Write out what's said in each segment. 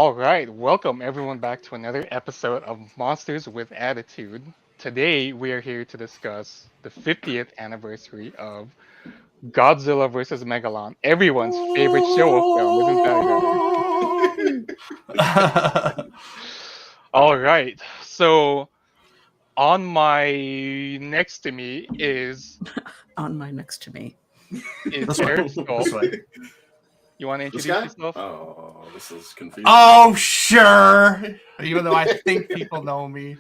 All right, welcome everyone back to another episode of Monsters with Attitude. Today we are here to discuss the 50th anniversary of Godzilla vs. Megalon, everyone's favorite show of film, isn't that right? All right, so on my next to me On my next to me. is Eric Skull. This way. You want to This introduce guy? yourself? Oh, this is confusing. Oh, sure. Even though I think people know me.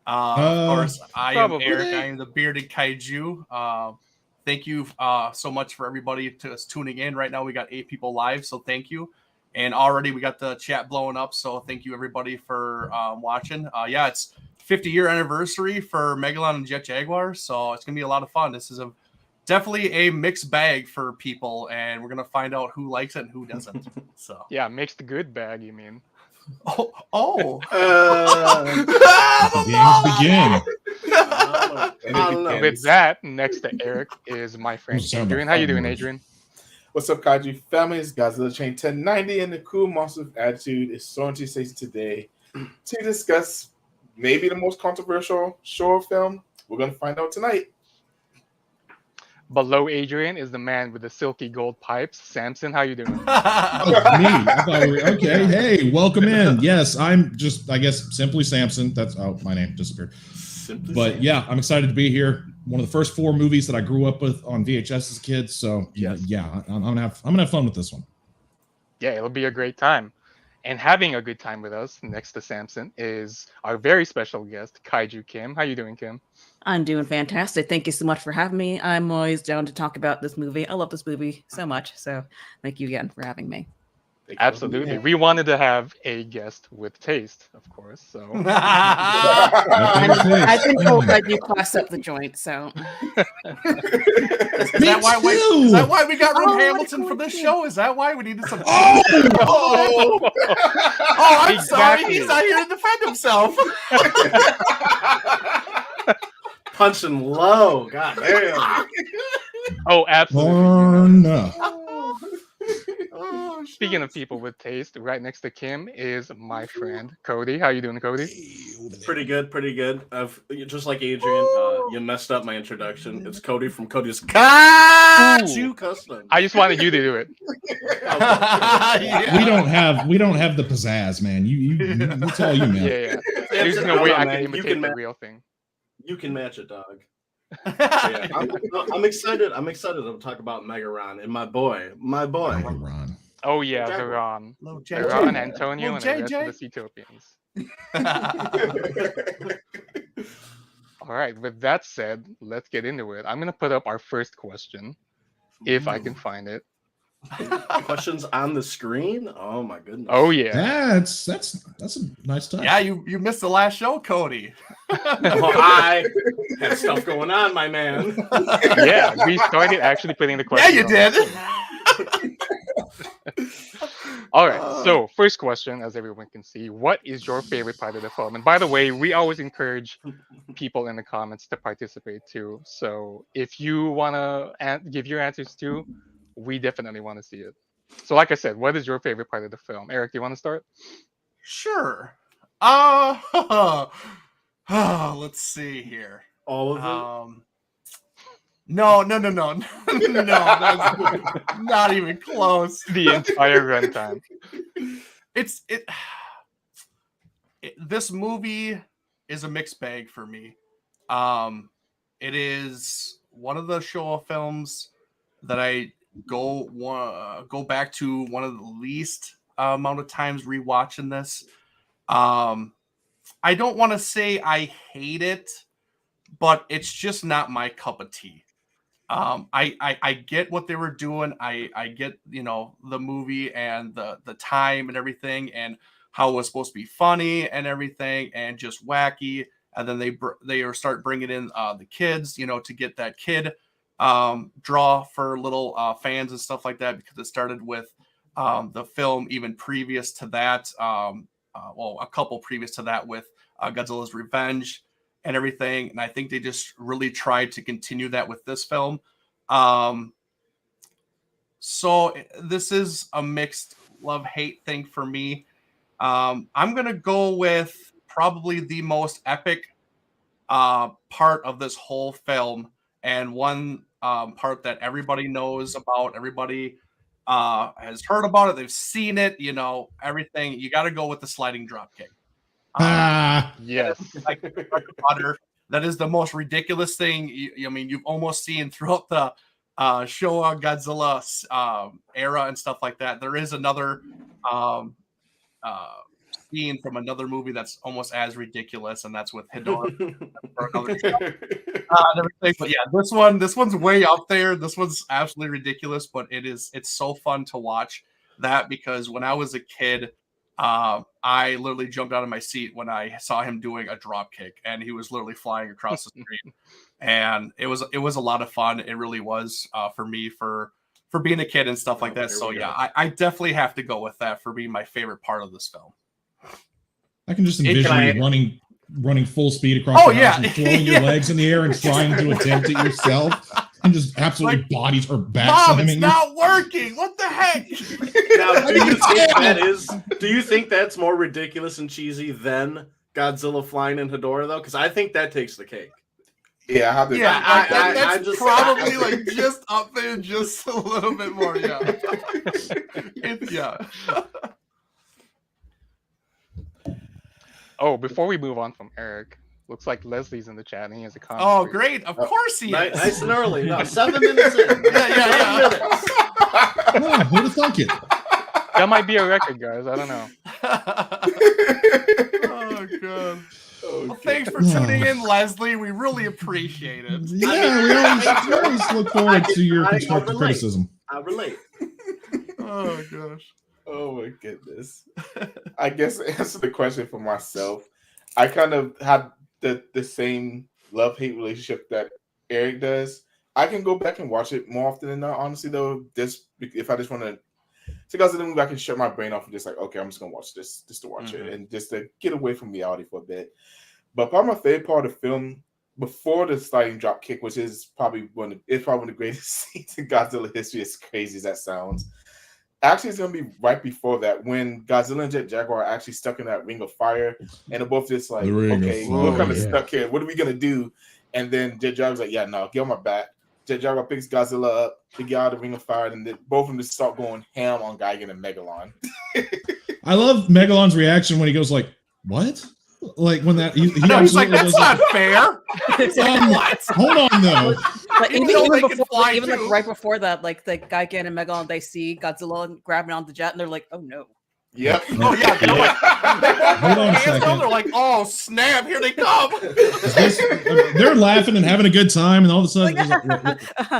Of course, I am probably. Eric. I am the bearded kaiju. Thank you so much for everybody tuning in. Right now, we got 8 people live, so thank you. And already we got the chat blowing up, so thank you everybody for watching. Yeah, it's 50-year anniversary for Megalon and Jet Jaguar, so it's gonna be a lot of fun. This is definitely a mixed bag for people, and we're gonna find out who likes it and who doesn't. So Yeah, mixed good bag, you mean? oh. Games begin. I don't know. With that, next to Eric is my friend Sound Adrian. like How you doing, fireworks. Adrian? What's up, Kaiju families? Godzilla Chain 1090 and the cool Monster of Attitude is so interesting today to discuss maybe the most controversial show film. We're going to find out tonight. Below Adrian is the man with the silky gold pipes. Samson, how you doing? Oh, me. I thought we were, okay. Hey, welcome in. Yes, I'm just, I guess, simply Samson. My name disappeared. Simply But saying. yeah, I'm excited to be here. One of the first 4 movies that I grew up with on VHS as a kid. So Yes. yeah, I'm gonna have fun with this one. Yeah, it'll be a great time. And having a good time with us next to Samson is our very special guest, Kaiju Kim. How you doing, Kim? I'm doing fantastic. Thank you so much for having me. I'm always down to talk about this movie. I love this movie so much. So thank you again for having me. Absolutely. We wanted to have a guest with taste, of course. So I've been told that you class up the joint, so Is that why we got Room Hamilton for this show? Is that why we needed some? Oh, I'm sorry. Exactly. He's not here to defend himself. Punching low. God damn. oh, absolutely. Or no. Oh, Speaking of people with taste, right next to Kim is my friend Cody. How you doing, Cody? Pretty good, pretty good. Just like Adrian, you messed up my introduction. It's Cody from Cody's Kaiju Custom. I just wanted you to do it. yeah. We don't have the pizzazz, man. It's all you, man. Yeah. There's no way I can imitate the You real thing. can match it, dog. Yeah, I'm excited. I'm excited to talk about Megaron and my boy. Ron. Oh yeah, Jaguar. Veron. Hello, Veron, Antonio, and the JJ. rest of the Seatopians. All right, with that said, let's get into it. I'm going to put up our first question, if I can find it. Questions on the screen? Oh my goodness. Oh yeah. That's a nice touch. Yeah, you missed the last show, Cody. Well, I had stuff going on, my man. Yeah, we started actually putting the Yeah, question. you on. did. All right, so first question, as everyone can see, what is your favorite part of the film? And by the way, we always encourage people in the comments to participate too. So if you want to give your answers too, we definitely want to see it. So like I said, what is your favorite part of the film? Eric, do you want to start? Sure. Let's see here. All of it. No, that's not even close. The entire runtime. This movie is a mixed bag for me. It is one of the Showa films that I go back to one of the least amount of times rewatching this. I don't want to say I hate it, but it's just not my cup of tea. I get what they were doing. I get, the movie and the time and everything and how it was supposed to be funny and everything and just wacky. And then they start bringing in the kids, to get that kid draw for little fans and stuff like that, because it started with the film even previous to that. A couple previous to that with Godzilla's Revenge and everything. And I think they just really tried to continue that with this film. So this is a mixed love-hate thing for me. I'm gonna go with probably the most epic part of this whole film, and one part that everybody knows about, everybody has heard about it, they've seen it, you know, everything. You got to go with the sliding drop kick. Yes. Like butter. That is the most ridiculous thing. I mean, you've almost seen throughout the Showa Godzilla era and stuff like that. There is another scene from another movie that's almost as ridiculous, and that's with Hidora for another show, and everything. But yeah, this one's way up there. This one's absolutely ridiculous, but it's so fun to watch that, because when I was a kid, I literally jumped out of my seat when I saw him doing a drop kick, and he was literally flying across the screen, and it was a lot of fun. It really was for me for being a kid and stuff like that. So yeah, I definitely have to go with that for being my favorite part of this film. I can just envision you running full speed across the house and throwing your legs in the air and trying to attempt it yourself, and just absolutely bodies or back Mom, slamming it's not working. What the heck? Now, do you think that's more ridiculous and cheesy than Godzilla flying in Hedorah, though? Because I think that takes the cake. Yeah, that's probably like just up there, just a little bit more. Yeah, yeah. Oh, before we move on from Eric, looks like Leslie's in the chat and he has a comment. Oh, great! Of course he is. Nice and early. No, 7 minutes in. Yeah. Oh, who'd have thunk it? That might be a record, guys. I don't know. Oh god. Well, thanks for tuning in, Leslie. We really appreciate it. Yeah, we always look forward to your constructive criticism. I relate. Oh gosh. Oh my goodness. I guess to answer the question for myself, I kind of have the same love-hate relationship that Eric does. I can go back and watch it more often than not, honestly, though. If I just want to take out the movie, I can shut my brain off and just like, okay, I'm just going to watch this just to watch it and just to get away from reality for a bit. But probably my favorite part of the film, before the sliding drop kick, which is probably one of the greatest scenes in Godzilla history, as crazy as that sounds. Actually, it's going to be right before that, when Godzilla and Jet Jaguar are actually stuck in that ring of fire, and they're both just like, okay, we're kind of stuck here. What are we going to do? And then Jet Jaguar's like, yeah, no, get on my back. Jet Jaguar picks Godzilla up to get out of the ring of fire, and then both of them just start going ham on Gigan and Megalon. I love Megalon's reaction when he goes like, what? Like when that he's like, that's not fair. What? Hold on though. But even like right before that, like the Gigan and Megalon, they see Godzilla and grabbing on the jet, and they're like, "Oh no!" Yep. Oh yeah. Hold on a second. They're like, "Oh snap! Here they come!" They're laughing and having a good time, and all of a sudden,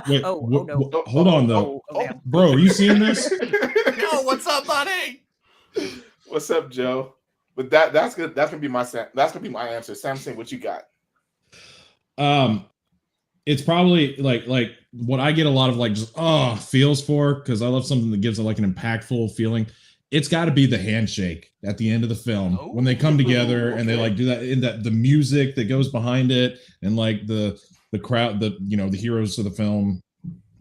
wait, no. Hold on though, bro. Are you seeing this? Yo, what's up, buddy? What's up, Joe? But that's good. That's gonna be my answer. Samson, what you got? It's probably like what I get a lot of like just feels for, because I love something that gives it like an impactful feeling. It's got to be the handshake at the end of the film when they come together and they like do that, in that the music that goes behind it, and like the crowd, the heroes of the film,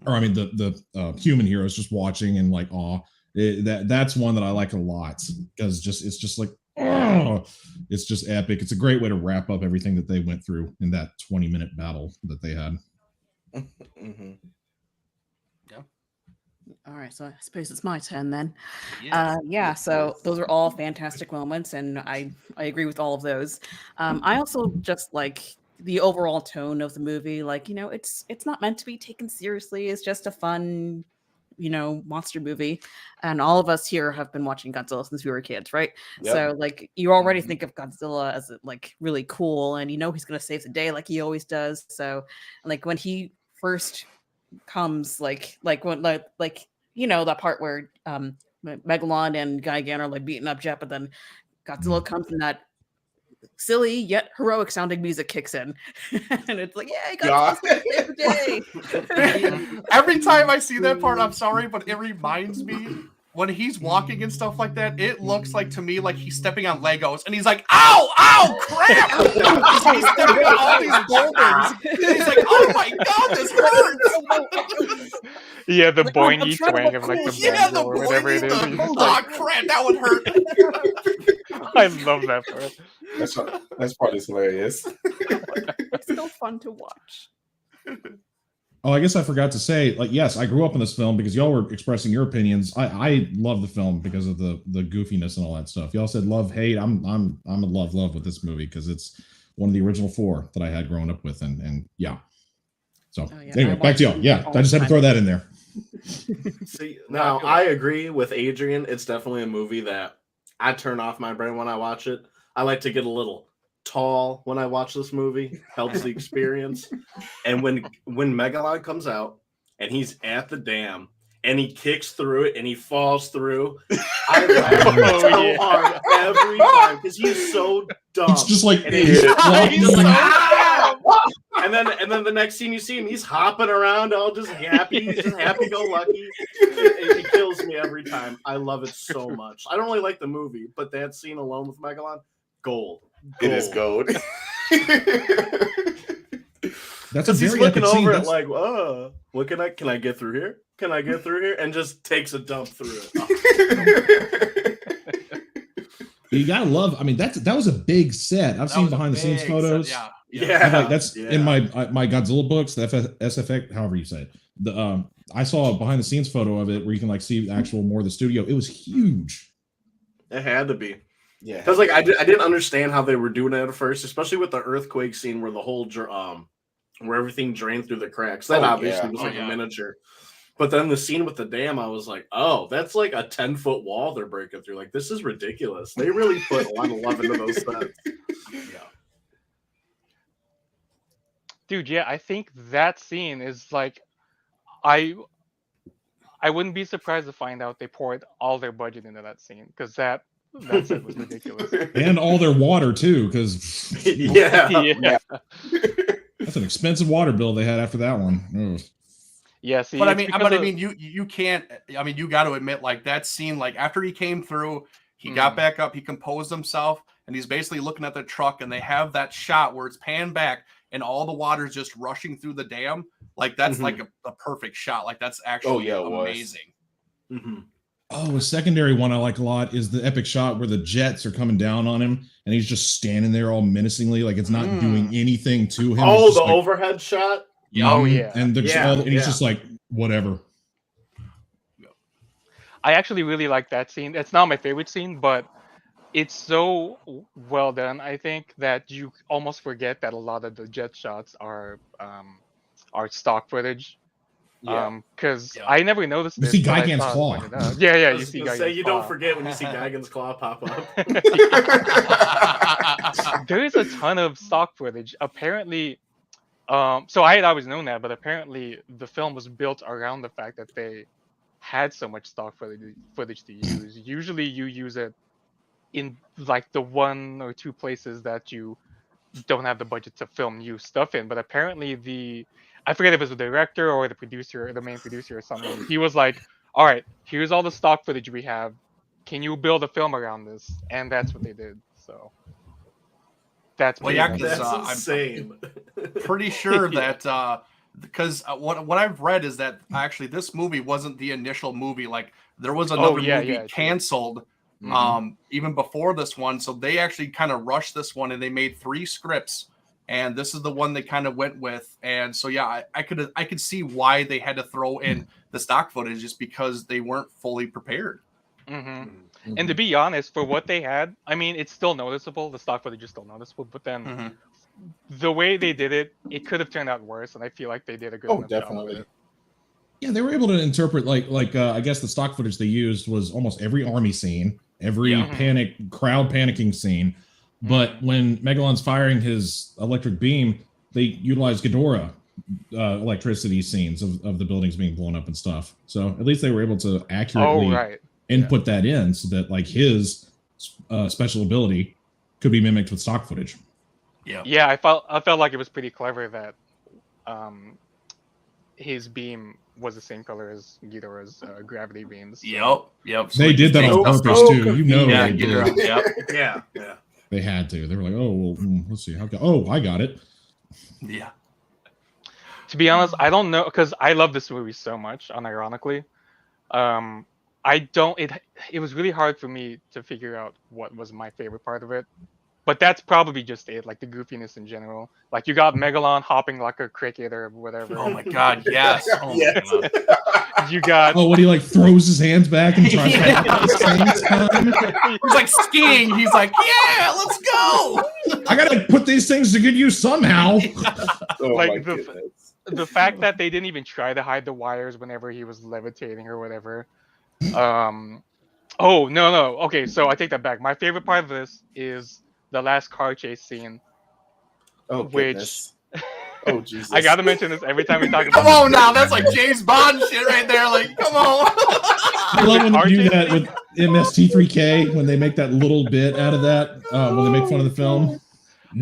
or I mean the human heroes just watching and like awe. That's one that I like a lot, because it's just like, it's just epic. It's a great way to wrap up everything that they went through in that 20-minute battle that they had. Mm-hmm. Yeah. All right, so I suppose it's my turn then. Yes. So those are all fantastic moments, and I agree with all of those. I also just like the overall tone of the movie. Like, it's not meant to be taken seriously. It's just a fun, monster movie, and all of us here have been watching Godzilla since we were kids, right? Yep. So like you already think of Godzilla as like really cool, and he's gonna save the day like he always does. So like when he first comes, like when that part where Megalon and Gigan are like beating up Jet, but then Godzilla comes in, that silly yet heroic sounding music kicks in, and it's like, yeah, got save the day. Every time I see that part, I'm sorry, but it reminds me when he's walking and stuff like that, it looks like to me like he's stepping on Legos, and he's like, ow, crap! He's stepping on all these boulders. He's like, oh my god, this hurts. Yeah, the Like, oh, I'm boingy trying to twang look of like cool. the Yeah, the banjo or whatever it is. boing, He's the just like, crap, that would hurt. I love that part. That's part is hilarious. It's still fun to watch. Oh, I guess I forgot to say, like, yes, I grew up in this film because y'all were expressing your opinions. I love the film because of the goofiness and all that stuff. Y'all said love, hate. I'm a love with this movie because it's one of the original 4 that I had growing up with, and yeah. So Oh, yeah, anyway, I back to y'all. watched Yeah, all I just had to the throw time. that in there. See, now I agree with Adrian. It's definitely a movie that I turn off my brain when I watch it. I like to get a little tall when I watch this movie. Helps the experience. And when Megalon comes out and he's at the dam and he kicks through it and he falls through, I laugh so hard every time because he's so dumb. It's just like And he's flopping. just like, "Ah!" And then the next scene you see him, he's hopping around all just happy. He's just happy go lucky. It kills me every time. I love it so much. I don't really like the movie, but that scene alone with Megalon, gold. It is gold. That's a Because he's very looking epic scene. over it That's- like, what can I get through here? Can I get through here? And just takes a dump through it. You gotta love. I mean, that was a big set. I've seen behind the scenes photos. Yeah, Like, that's in my Godzilla books, the SFX, however you say it. I saw a behind the scenes photo of it where you can like see actual more of the studio. It was huge. It had to be. Yeah. Because like I didn't understand how they were doing it at first, especially with the earthquake scene where the whole where everything drained through the cracks. That obviously was like a miniature. But then the scene with the dam, I was like, oh, that's like a 10-foot wall they're breaking through. Like, this is ridiculous. They really put a lot of love into those sets. Yeah. Dude, yeah, I think that scene is like, I wouldn't be surprised to find out they poured all their budget into that scene because that set was ridiculous. And all their water too, because Yeah. that's an expensive water bill they had after that one. Ugh. Yeah, see, But I it's mean, because of- you can't. I mean, you got to admit, like that scene, like after he came through, he got back up, he composed himself, and he's basically looking at the truck, and they have that shot where it's panned back, and all the water's just rushing through the dam. Like that's like a perfect shot. Like that's actually amazing. Oh, a secondary one I like a lot is the epic shot where the jets are coming down on him, and he's just standing there all menacingly, like it's not doing anything to him. Oh, the like, overhead shot. Oh yeah, and they're just and he's just like whatever. I actually really like that scene. It's not my favorite scene, but it's so well done. I think that you almost forget that a lot of the jet shots are stock footage. Because I never noticed this. You see Gigan's claw. Yeah, you see Gigan's claw. You don't forget when you see Gigan's claw pop up. There is a ton of stock footage. Apparently, so I had always known that, but apparently the film was built around the fact that they had so much stock footage to use. Usually you use it in like the 1 or 2 places that you don't have the budget to film new stuff in, but apparently I forget if it was the director or the producer, the main producer or something. He was like, all right, here's all the stock footage we have. Can you build a film around this? And that's what they did. So that's insane. I'm pretty sure that because what I've read is that actually this movie wasn't the initial movie. Like there was another movie canceled even before this one. So they actually kind of rushed this one and they made 3 scripts. And this is the one they kind of went with, and so yeah, I could see why they had to throw in the stock footage just because they weren't fully prepared. And to be honest, for what they had, I mean, it's still noticeable. The stock footage is still noticeable, but then the way they did it, it could have turned out worse, and I feel like they did a good enough job with it. Yeah, they were able to interpret like I guess the stock footage they used was almost every army scene, every crowd panicking scene. But when Megalon's firing his electric beam, they utilize Ghidorah electricity scenes of the buildings being blown up and stuff. So at least they were able to accurately input that in so that like his special ability could be mimicked with stock footage. Yeah, I felt like it was pretty clever that his beam was the same color as Ghidorah's gravity beams. So. Yep. So they did that on purpose too. You know they did. Yeah. They had to. They were like, oh, well, let's see. I got it. Yeah. To be honest, I don't know because I love this movie so much. Unironically, I don't. It was really hard for me to figure out what was my favorite part of it. But that's probably just it, like the goofiness in general. Like you got Megalon hopping like a cricket or whatever. Oh my god, yes. Oh my Yes. god. You got Oh, when he like throws his hands back and tries to hop at the same time. He's like skiing. He's like, yeah, let's go. I gotta put these things to good use somehow. Oh Like my the- goodness. the fact that they didn't even try to hide the wires whenever he was levitating or whatever. Oh no. Okay, so I take that back. My favorite part of this is the last car chase scene. Oh Which- goodness. Oh Jesus. I gotta mention this every time we talk about Come on now. That's like James Bond shit right there. Like, come on. I love when they do that with MST3K when they make that little bit out of that when they make fun of the film.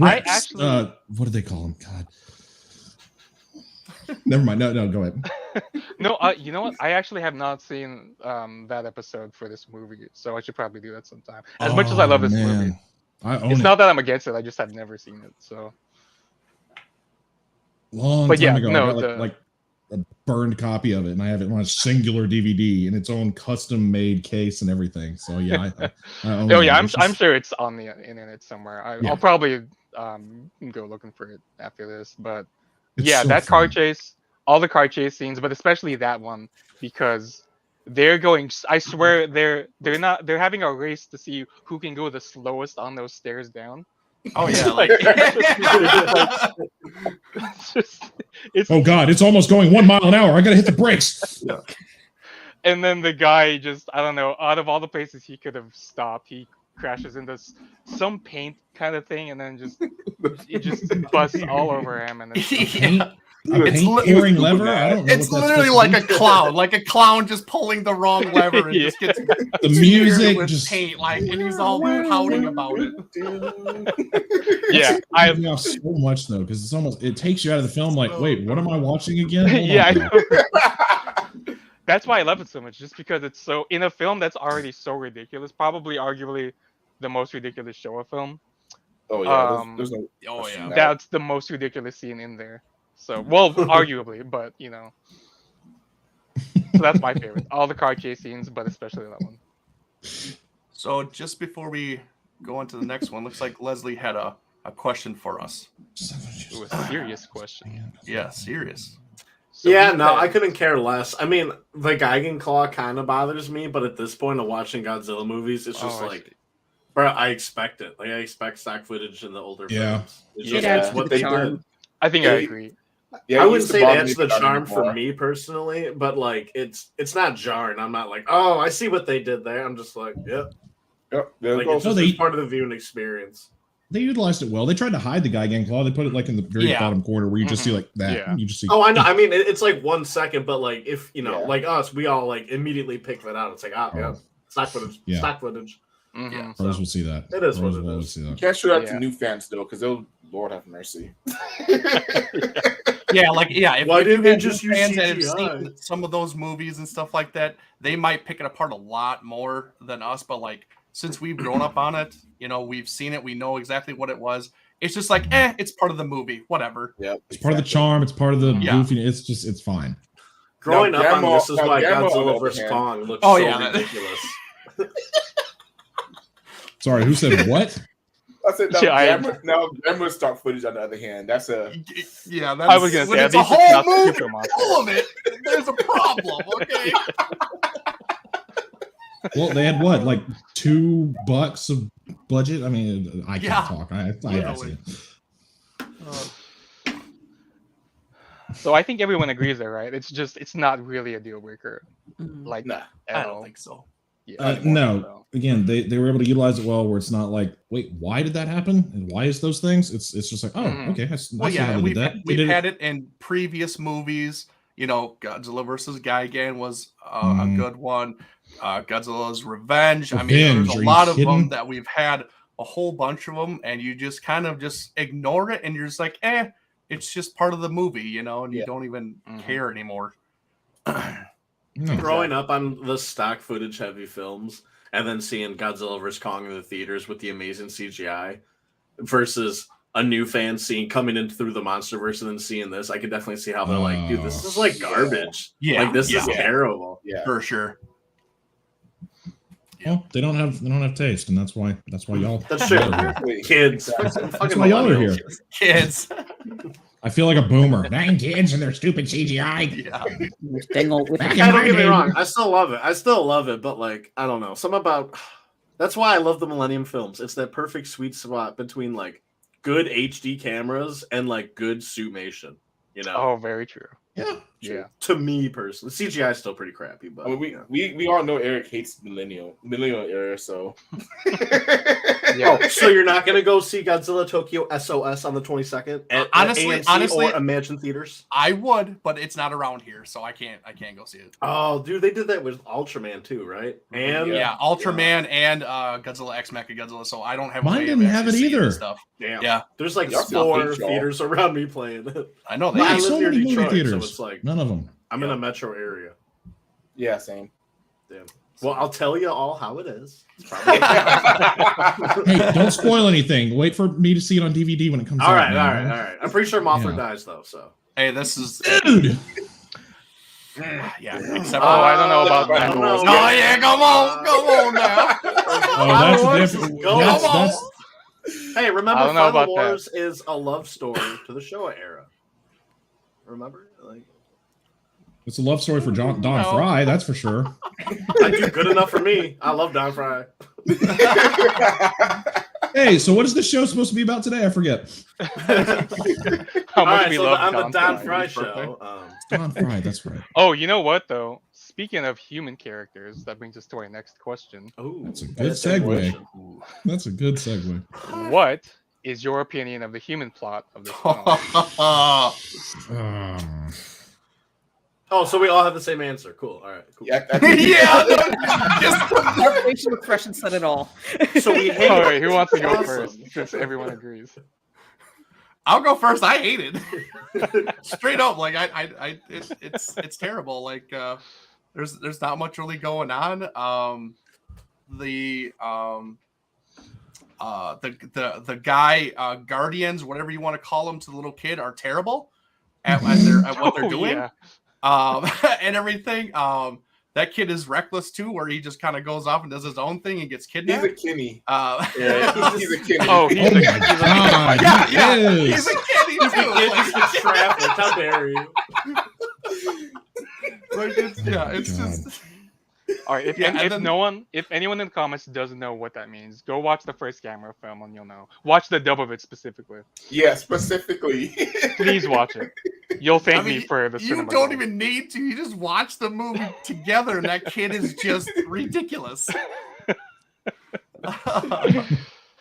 I Rex, actually- what do they call him? God. Never mind. No, go ahead. No, you know what? I actually have not seen that episode for this movie, so I should probably do that sometime. As much as I love this movie, I own it's it. not that I'm against it. I just have never seen it. So Long but time yeah, ago. no, I got like a burned copy of it, and I have it on a singular DVD in its own custom-made case and everything. So yeah, I own oh it. yeah, It's I'm just- sure it's on the internet somewhere. Yeah. I'll probably go looking for it after this. But it's yeah, so that car fun. chase, all the car chase scenes, but especially that one because they're going. I swear they're having a race to see who can go the slowest on those stairs down. Oh yeah, like it's Oh God, it's almost going 1 mile an hour. I gotta hit the brakes. and then the guy just I don't know, out of all the places he could have stopped, he crashes into some paint kind of thing and then it just busts all over him and it's yeah. A It's paint li- pouring lever. I don't know. It's what that's literally supposed like to a clown, just pulling the wrong lever and Yeah. just gets be. The music with just paint, like, and he's all pouting about it. yeah, pisses me off so much though because it takes you out of the film. Like, wait, what am I watching again? Hold yeah, I on now. know. That's why I love it so much, just because it's so in a film that's already so ridiculous, probably arguably the most ridiculous Showa film. Oh yeah. Um, There's no. Oh question yeah. that. That's the most ridiculous scene in there. So, well, arguably, but you know. So that's my favorite. All the car chase scenes, but especially that one. So just before we go on to the next one, looks like Leslie had a question for us. It was a serious question. Yeah, serious. So Yeah, he no, said- I couldn't care less. I mean, the Geigen Claw kind of bothers me, but at this point of watching Godzilla movies, it's just Oh, I like, see. bro, I expect it. Like, I expect stock footage in the older Yeah. films. It's Yeah. just It adds it's to what the they charm. did. I think I agree. Yeah, I it wouldn't used to say bother that's me the about it charm for anymore. me personally, but like it's not jarring. I'm not like, oh, I see what they did there. I'm just like, yep. Yep, there Like it goes. it's just they- it's part of the viewing experience. They utilized it well. They tried to hide the Geigen Claw. They put it like in the very Yeah. bottom corner where you just see Mhm. like that. Yeah. You just see. Oh, I know. I mean, it's like 1 second, but like if you know, Yeah. like us, we all like immediately pick that out. It's like, oh, yeah, Oh. stock footage, Yeah. stock footage. Mhm. Yeah. Pros So, will see that. It is Pros what it will is. see You that. can't show that Yeah. to new fans though, because they'll Lord have mercy. Yeah, like if Why if didn't you they have just new use fans that have CGI? seen some of those movies and stuff like that, they might pick it apart a lot more than us. But like since we've grown up on it, you know, we've seen it, we know exactly what it was. It's just like, it's part of the movie, whatever. Yep, It's part of the charm. It's part of the Yeah. goofiness. It's fine. Growing Now, up on Guillermo- this is now, why Guillermo, on the Godzilla other vs hand- Kong looks Oh, so yeah, that- ridiculous. Sorry, who said what? I said now, Yeah, Grandma stock footage on the other hand. That's a Yeah, that's I was gonna when say, it's at a least it's whole not movie, super monster. all of it. There's a problem, okay? Well, they had what, like $2 of budget? I mean, I can't Yeah. talk. I Yeah, haven't seen it. So I think everyone agrees there, right? It's not really a deal breaker, Mhm. like nah. at I all. don't think so. Yeah. No, again, they were able to utilize it well. Where it's not like, wait, why did that happen? And why is those things? It's just like, oh, Mhm. okay. I Well, see yeah, how and they we've did that. had, They we've did it- had it in previous movies. You know, Godzilla versus Gigan was a Mhm. good one. Godzilla's Revenge. I mean, Revenge, there's are a you lot of them kidding? that we've had a whole bunch of them, and you just kind of just ignore it, and you're just like, it's just part of the movie, you know, and you Yeah. don't even Mhm. care anymore. No. Growing up on the stock footage heavy films and then seeing Godzilla vs Kong in the theaters with the amazing CGI versus a new fan seeing coming in through the MonsterVerse and then seeing this, I could definitely see how they're like, dude, this is like garbage. Yeah, like this is yeah. terrible. Yeah. For sure. Well, they don't have taste, and that's why y'all. That's true. y'all are here. Exactly. Kids. Exactly. That's why y'all are here. Kids. I feel like a boomer. Dang kids and their stupid CGI. Yeah. Dang old with Back in Yeah, my don't get me day, wrong. I still love it. I still love it, but like, I don't know. Something about that's why I love the Millennium films. It's that perfect sweet spot between like good HD cameras and like good suitmation. You know? Oh, very true. Yeah. Yeah. To me personally, CGI is still pretty crappy, but I mean, we all know Eric hates millennial era, so Yeah. Oh, so you're not gonna go see Godzilla Tokyo SOS on the 22nd at Honestly- AMC honestly- or Imagine Theaters? I would, but it's not around here, so I can't go see it. Oh, dude, they did that with Ultraman too, right? And Yeah, Ultraman and Godzilla X Mechagodzilla, so I don't have. a Mine way of didn't have actually it seeing either. this Stuff. damn, Yeah, there's like Y'all 4 hate y'all. theaters around me playing it. I know We that. I have live so near many movie Detroit, so theaters. it's like None of them. I'm in a metro area. yeah, same. Damn. Well, I'll tell you all how it is. It's Hey, don't spoil anything. Wait for me to see it on DVD when it comes all out. right, all man. right, all right. I'm pretty sure Mothra Yeah. dies though. So Hey, this is Dude, yeah. Except Oh, I don't know about I that. don't know. Oh yeah, come on now. oh, that's Wars a is different. going That's on. Hey, I remember don't know Final about Wars is a love story to the Showa era. Remember? Like, it's a love story for Don No. Fry. That's for sure. I do good enough for me. I love Don Fry. Hey, so what is this show supposed to be about today? I forget. How All much right, we so love on the Don Don Fry. Fry show. Don Fry. That's right. Oh, you know what though? Speaking of human characters, that brings us to our next question. That's a good segue. That's a good segue. What is your opinion of the human plot of this film? Oh, so we all have the same answer. Cool. All right. Cool. Yeah, I think- Your facial expression said it all. So we hate. All right, who wants to go Awesome. first? Since everyone agrees. I'll go first. I hate it. Straight up, like it's terrible. Like there's not much really going on. The guy guardians, whatever you want to call them, to the little kid are terrible at what they're Oh, doing. yeah. And everything. That kid is reckless too, where he just kind of goes off and does his own thing and gets He's kidnapped. a Kinney. Yeah. He's a Kinney. Oh, he's Oh a, my he's a god! yeah, he yeah, is. he's a kid. He too. He's Like, traffic. How dare you? it's God. just. All right, if Yeah, and then- if anyone in the comments doesn't know what that means, go watch the first camera film and you'll know. Watch the dub of it specifically. Yeah, specifically. Please watch it. You'll thank I mean, me for the you cinema. don't gold. even need to. You just watch the movie together, and that kid is just ridiculous.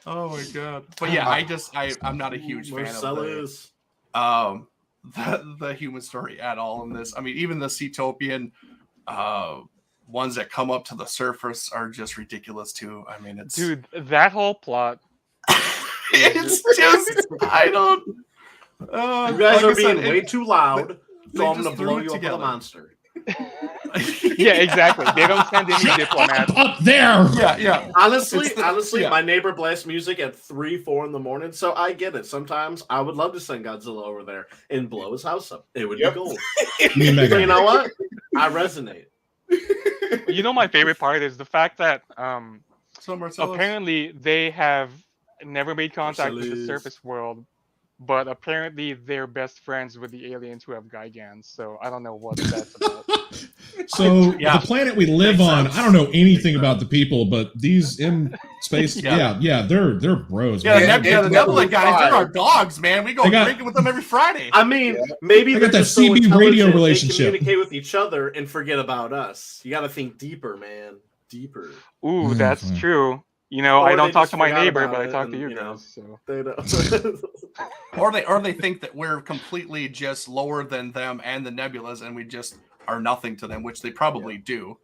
Oh my god! But yeah, I'm not a huge fan of Marcellus. the human story at all in this. I mean, even the Ceatopian ones that come up to the surface are just ridiculous too. I mean, it's Dude, that whole plot. it's just I don't. You guys like I are being said, way too loud, they so I'm just gonna threw blow it you up with a together. monster. Yeah, exactly. They don't send any diplomats. Up there. Yeah. Honestly, It's yeah. my neighbor blasts music at 3-4 in the morning, so I get it. Sometimes I would love to send Godzilla over there and blow his house up. It would Yep. be gold. Me and But you Megan. know what? I resonate. You know, my favorite part is the fact that So Marcellus, apparently they have never made contact with the Marcellus. surface world, but apparently they're best friends with the aliens who have Gigans. So I don't know what that's about. So Yeah. the planet we live Makes on, sense. I don't know anything about the people, but these in space, Yeah. they're bros. yeah, man. the Nebula guys, they're our dogs, man. We go They got- drinking with them every Friday. I mean, maybe They they're got that just so CB radio intelligent, relationship. They communicate with each other and forget about us. You got to think deeper, man. Deeper. Ooh, Mm, that's fine. true. You know, Or I don't they talk just to my forgot neighbor, about but I it talk to and, you you know, guys. So. They don't. Or they think that we're completely just lower than them and the Nebulas, and we just are nothing to them, which they probably do.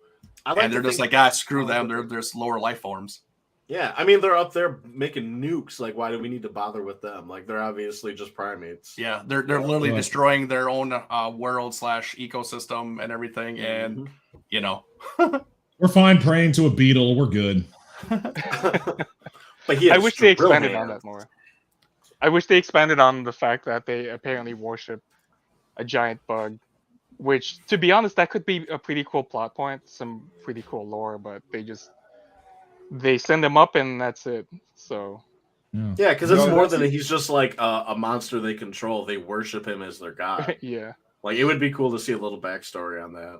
I like And they're to just think- like, screw them. They're just lower life forms. Yeah, I mean, they're up there making nukes. Like, why do we need to bother with them? Like, they're obviously just primates. Yeah, they're literally Right. destroying their own world / ecosystem and everything. And Mhm. you know, We're fine praying to a beetle. We're good. But yeah, I wish they expanded on that more. I wish they expanded on the fact that they apparently worship a giant bug, which, to be honest, that could be a pretty cool plot point, some pretty cool lore, but they send him up and that's it. So Yeah, because it's No, more that's than he's just like a monster they control. They worship him as their god. yeah. Like it would be cool to see a little backstory on that.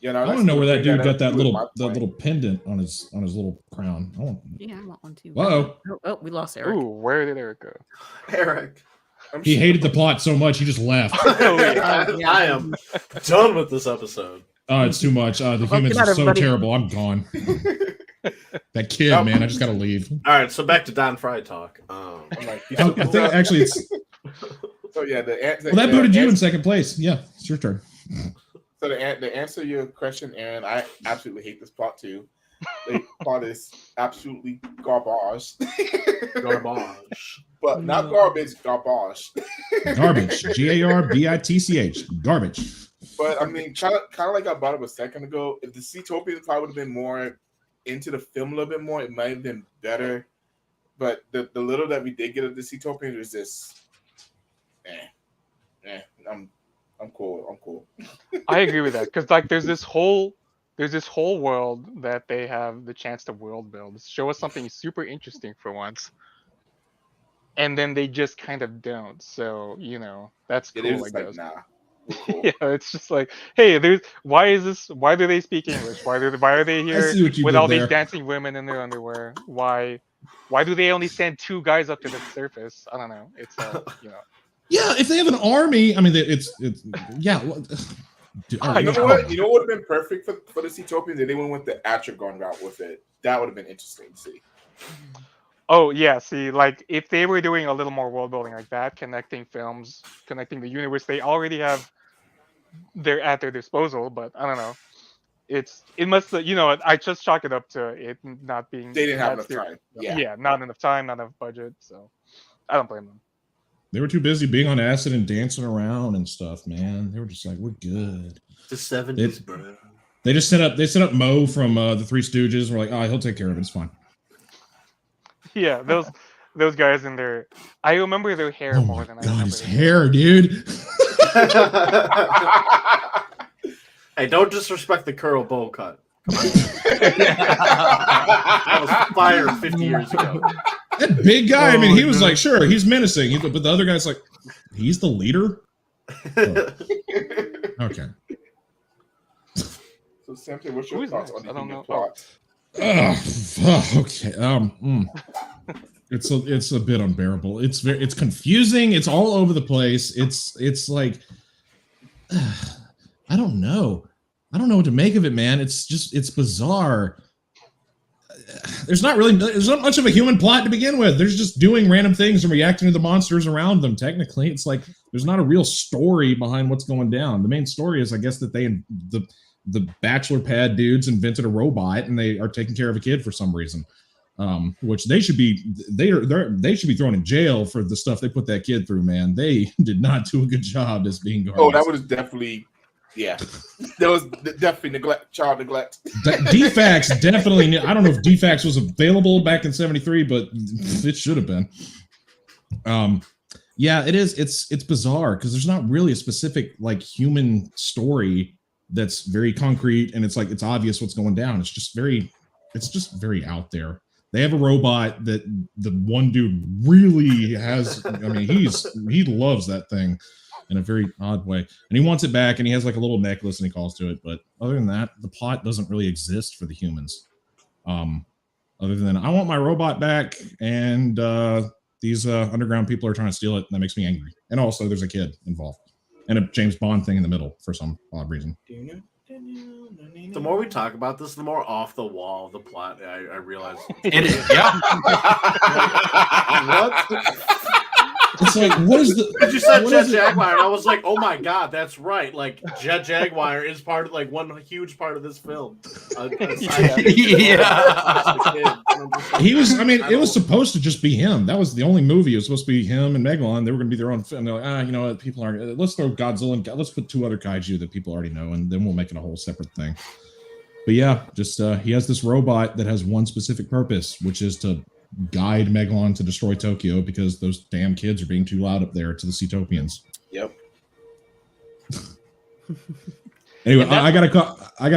You know, I want that's to know where that the thing dude got that I do with my little point. pendant on his little crown. Yeah, I want one too. Whoa. Oh, we lost Eric. Ooh, where did Eric go? Eric, He hated the plot so much he just left. I am done with this episode. Oh, it's too much. The humans good night, are so everybody. terrible. I'm gone. That kid, man, I just gotta leave. All right, so back to Don Fry talk. I'm like, I think actually it's. so yeah, Well, that booted you in second place. Yeah, it's your turn. So to answer your question, Aaron, I absolutely hate this plot too. The plot is absolutely garbage. Garbage. But not garbage, garbage. Garbage. GARBITCH. Garbage. But I mean, kind of like I brought up a second ago. If the Seatopians probably would have been more into the film a little bit more, it might have been better. But the little that we did get of the Seatopians was just, I'm cool. I'm cool. I agree with that because like there's this whole world that they have the chance to world build, show us something super interesting for once, and then they just kind of don't. So that's It cool. is I like guess. nah. We're cool. Yeah, it's just like, hey, why do they speak English? Why are they here see what you with did all there. these dancing women in their underwear? Why do they only send 2 guys up to the surface? I don't know. It's Yeah, if they have an army, I mean, it's yeah. Dude, I You know know. what? You know what would have been perfect for the Seatopians if they went with the Atragon route with it. That would have been interesting to see. Oh yeah, see, like if they were doing a little more world building like that, connecting films, connecting the universe, they already have at their disposal. But I don't know. It must I just chalk it up to it not being. They didn't have that enough serious. time. Yeah. Not enough time, not enough budget. So I don't blame them. They were too busy being on acid and dancing around and stuff, man. They were just like, we're good. The 70s, bro. They just set up Mo from the Three Stooges. And we're like, oh, he'll take care of it. It's fine. Yeah, those guys in there. I remember their hair Oh more my than I god, remember his their hair, dude. Hey, don't disrespect the curl bowl cut. That was fire 50 years ago. That big guy. I mean, he was no. like, sure, he's menacing, but the other guy's like, he's the leader. Oh. Okay. So Samson, what's your Who is thoughts next? on the I don't human know. plot? Okay. It's a bit unbearable. It's confusing. It's all over the place. It's like I don't know. I don't know what to make of it, man. It's bizarre. There's not much of a human plot to begin with. There's just doing random things and reacting to the monsters around them. Technically, it's like there's not a real story behind what's going down. The main story is, I guess, that the bachelor pad dudes invented a robot and they are taking care of a kid for some reason, which they should be thrown in jail for the stuff they put that kid through. Man, they did not do a good job as being guards. Oh, that was definitely, yeah. That was definitely child neglect. DFAX definitely. I don't know if DFAX was available back in '73, but it should have been. Yeah, it is. It's bizarre because there's not really a specific like human story that's very concrete, and it's like it's obvious what's going down. It's just very out there. They have a robot that the one dude really has. I mean, he loves that thing in a very odd way, and he wants it back, and he has like a little necklace, and he calls to it. But other than that, the plot doesn't really exist for the humans. Other than I want my robot back, and these underground people are trying to steal it, and that makes me angry. And also, there's a kid involved, and a James Bond thing in the middle for some odd reason. The more we talk about this, the more off the wall the plot I realize. It is, yeah. What? It's like, what is the? Because you said what Jet is it? Jaguar, and I was like, oh my god, that's right. Like, Jet Jaguar is part of, like, one huge part of this film. He was. I mean, it was supposed to just be him. That was the only movie. It was supposed to be him and Megalon. They were going to be their own film. They're like, you know what? People aren't. Let's throw Godzilla and let's put 2 other kaiju that people already know, and then we'll make it a whole separate thing. But yeah, just he has this robot that has one specific purpose, which is to guide Megalon to destroy Tokyo because those damn kids are being too loud up there to the Seatopians. Yep. Anyway, I gotta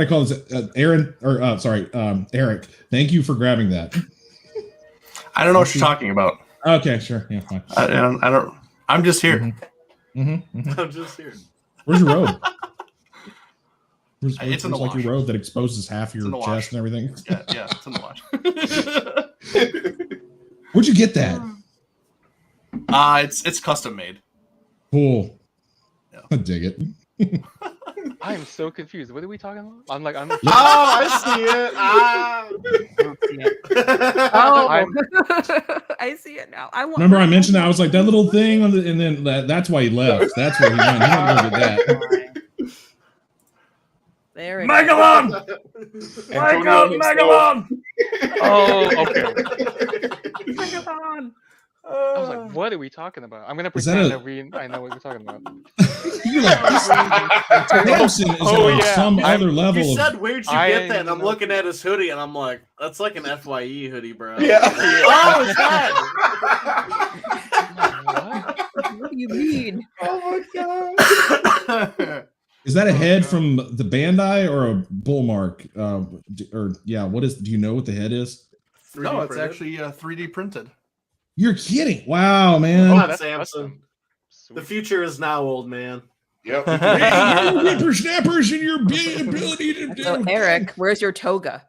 call this Aaron or sorry, Eric. Thank you for grabbing that. I don't know what you're talking about. Okay, sure, yeah, fine. I don't. I'm just here. I'm just here. Where's your robe? It's in the like wash. your robe that exposes half your chest and everything. Yeah, it's in the wash. Where'd you get that? It's custom made. Cool. Yeah. I dig it. I am so confused. What are we talking about? I'm like, Oh, I see it. Oh, I'm- I see it now. I want. Remember, I mentioned that I was like that little thing, and then that's why he left. That's where he went. He went to go get that. There it Megalon! Megalon! Oh, okay. is. Megalon! I was like, what are we talking about? I'm gonna Is that pretend that I know what we're talking about. You're like, Samson is Oh, on yeah. some I'm- other level. You Of, said, where'd you I get that? And I'm know. looking at his hoodie, and I'm like, that's like an FYE hoodie, bro. Yeah. Oh, it's that. What? What do you mean? Oh my god. is that a head from the Bandai or a bull mark? Or yeah, what is? Do you know what the head is? 3D No, it's printed. actually 3D printed. You're kidding! Wow, man. Come on, that's Samson. awesome. The Sweet. future is now, old man. Yep. Your whippersnappers and your ability to do. So, Eric, where's your toga?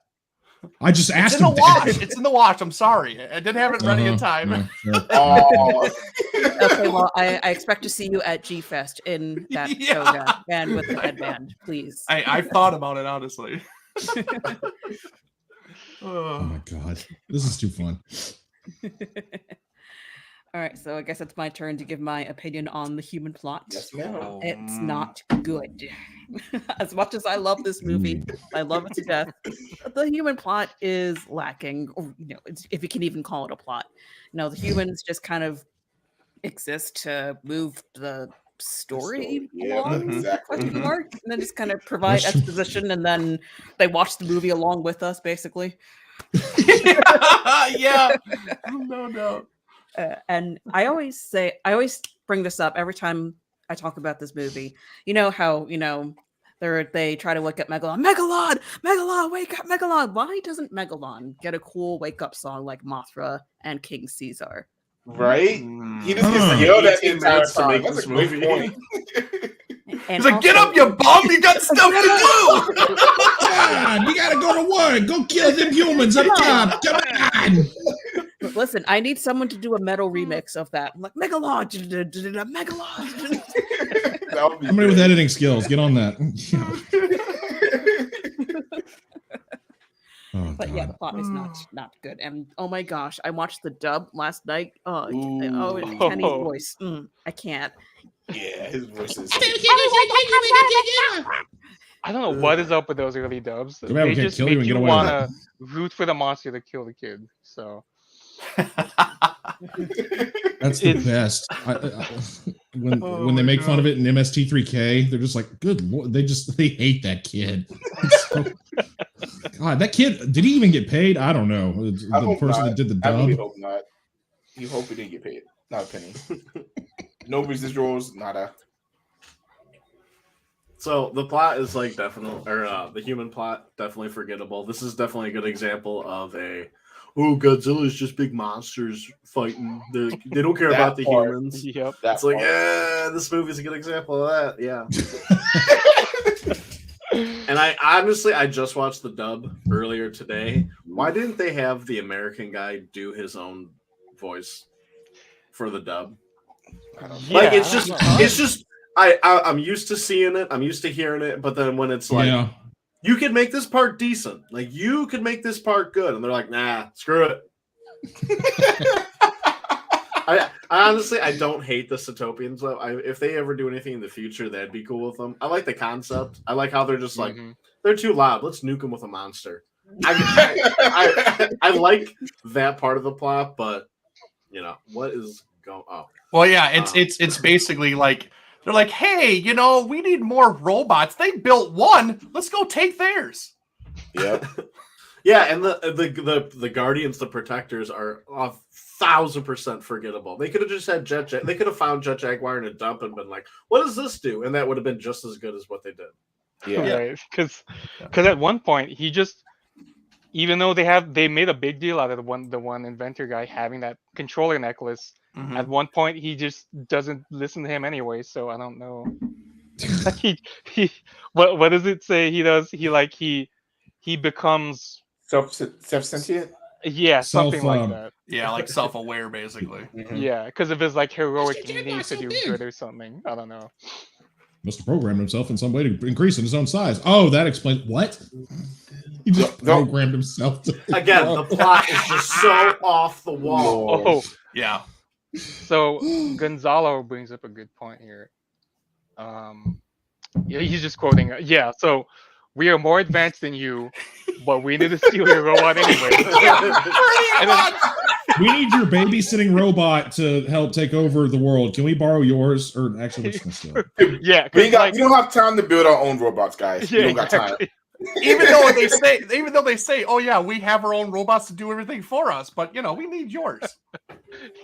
I just It's asked in the him. wash. It's in the wash. I'm sorry. I didn't have it ready in time. Yeah, sure. Oh. Okay, well, I expect to see you at G Fest in that Yeah. toga and with the headband, please. I've thought about it, honestly. Oh my god, this is too fun. All right, so I guess it's my turn to give my opinion on the human plot. Yes, ma'am. It's not good. As much as I love this movie, I love it to death. The human plot is lacking, or, if you can even call it a plot. The humans just kind of exist to move the story Yeah, along, exactly. question mark, and then just kind of provide Question- exposition, and then they watch the movie along with us, basically. Yeah. No doubt. And I always bring this up every time I talk about this movie. You know how they try to wake up Megalon, wake up, Megalon. Why doesn't Megalon get a cool wake up song like Mothra and King Caesar? Right? He just gets Huh. yelled at the He entire needs to time. make That's this a great movie. point. And He's like, get also- up, you bum! You got stuff to do! Come on, you gotta go to work. Go kill them humans up top. Come on. But listen, I need someone to do a metal remix of that. I'm like, Megalon, Megalon. That would be Somebody with great. editing skills, get on that. Oh, But yeah, the God. plot is not good. And oh my gosh, I watched the dub last night. Oh, Ooh. it's Kenny's voice. I can't. Yeah, his voice is. I don't know what is up with those early dubs. Too bad we They can't just kill you make and you get away with want to root for the monster to kill the kid. So That's the It's- best. When they make fun of it in MST3K, they're just like, good lord, they hate that kid. It's so- God, that kid, did he even get paid? I don't know. I The hope person not. that did the I really dub. hope not. You hope he didn't get paid. Not a penny. No residuals, nada. So the plot is like definitely, or the human plot definitely forgettable. This is definitely a good example of Godzilla is just big monsters fighting. They don't care That about the part. humans. yep. That's It's like, this movie's a good example of that. Yeah. And I just watched the dub earlier today. Why didn't they have the American guy do his own voice for the dub? Like it's just I'm used to seeing it, I'm used to hearing it, but then when it's like Yeah. you could make this part decent, like you could make this part good, and they're like, nah, screw it. I honestly I don't hate the Satopians though. If they ever do anything in the future, that'd be cool with them. I like the concept. I like how they're just like they're too loud. Let's nuke them with a monster. I like that part of the plot, but what is going on? Well, yeah, it's basically like they're like, hey, we need more robots. They built one. Let's go take theirs. Yep. Yeah, and the Guardians, the Protectors, are 1,000% forgettable. They could have just had They could have found Jet Jaguar in a dump and been like, "What does this do?" And that would have been just as good as what they did. Yeah. Right, because at one point he just, even though they made a big deal out of the one inventor guy having that controller necklace, Mhm. at one point he just doesn't listen to him anyway. So I don't know. Like he what does it say he does? He becomes Self-sentient. something like that. Yeah, like self-aware, basically. Mhm. Yeah, because of his like heroic need to do good or something. I don't know. Must have programmed himself in some way to increase in his own size. Oh, that explains what? He just No. programmed himself to Again, the plot is just so off the wall. Oh, Yeah. so Gonzalo brings up a good point here. Yeah, he's just quoting. Yeah, so we are more advanced than you, but we need to steal your robot anyway. And then- we need your babysitting robot to help take over the world. Can we borrow yours? Or actually, we're just gonna steal it. yeah, We 'cause, like, don't have time to build our own robots, guys. We yeah, don't got time. exactly. Even though they say, oh yeah, we have our own robots to do everything for us, but we need yours.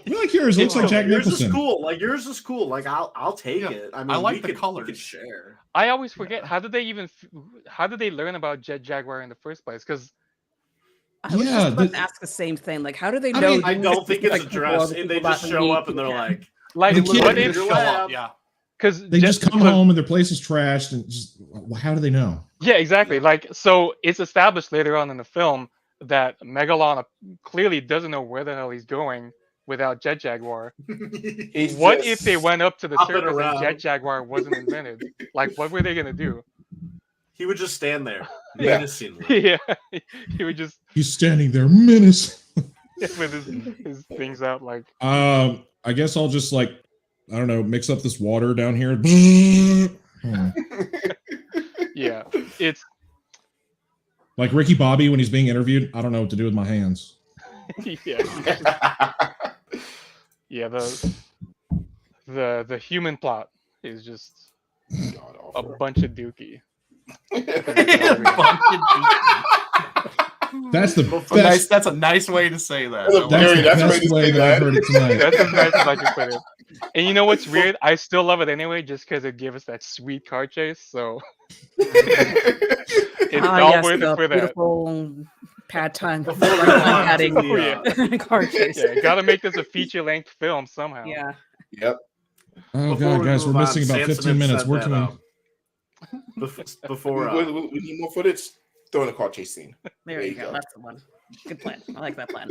We like yours. It looks like Jack yours Nicholson. is cool. Like yours is cool. Like I'll take Yeah. it. I mean, I like we the could colors. share. I always forget how did they learn about Jet Jaguar in the first place? Because I was Yeah, just about the- to ask the same thing. Like, how do they I know? mean, I don't think it's like, addressed. people They about just the show need up and they're to- like, like The what kid- if Your Show up, lab. yeah. because They just come home and their place is trashed, and just how do they know? Yeah, exactly. Like, so it's established later on in the film that Megalon clearly doesn't know where the hell he's going without Jet Jaguar. He's What just- if they went up to the hopping surface and around. Jet Jaguar wasn't invented? Like, what were they gonna do? He would just stand there, Yeah. menacingly. Yeah, he would just He's standing there, menace. with his things out like. I guess I'll just I don't know, mix up this water down here. Hmm. Yeah, it's Like Ricky Bobby when he's being interviewed. I don't know what to do with my hands. yeah, yeah. The human plot is just God a awful. bunch of dookie. That's the That's best. that's a nice way to say that. That's a I like That's Gary, the that's best way to way say that I've that. heard it tonight. That's as nice as I can put it. And you know what's weird? I still love it anyway, just because it gave us that sweet car chase. So it's all yes, worth the it for that. beautiful pad time Before we before go on to adding the, car chase. Yeah, gotta make this a feature-length film somehow. Yeah. Yep. Oh Before god, we guys, we're move on, missing about Samson 15 had minutes. said Where that, can we? Before We need more footage. Throw in the car chase scene. There you go. That's the one. Good plan. I like that plan.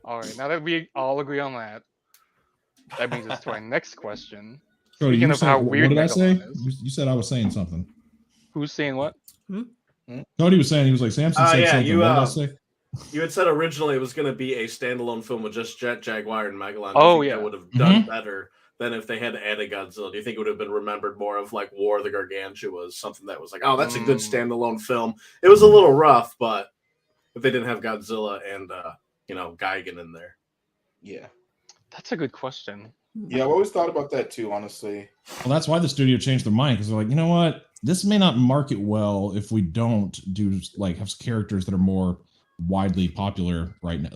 All right, now that we all agree on that, that brings us to our next question. Cody, Speaking you of said, how what weird did I say? Megalon is. You said I was saying something. Who's saying what? Cody was saying he was like Samson said yeah, something. you, What did I say? you had said originally it was going to be a standalone film with just Jet Jaguar and Megalon. Oh, Do you think yeah. that would have done better than if they had added Godzilla. Do you think it would have been remembered more of like War of the Gargantuas, something that was like, oh, that's a good standalone film. It was a little rough, but if they didn't have Godzilla and Gigan in there. Yeah. That's a good question. Yeah, I've always thought about that too, honestly. Well, that's why the studio changed their mind because they're like, you know what? This may not market well if we don't do have characters that are more widely popular right now.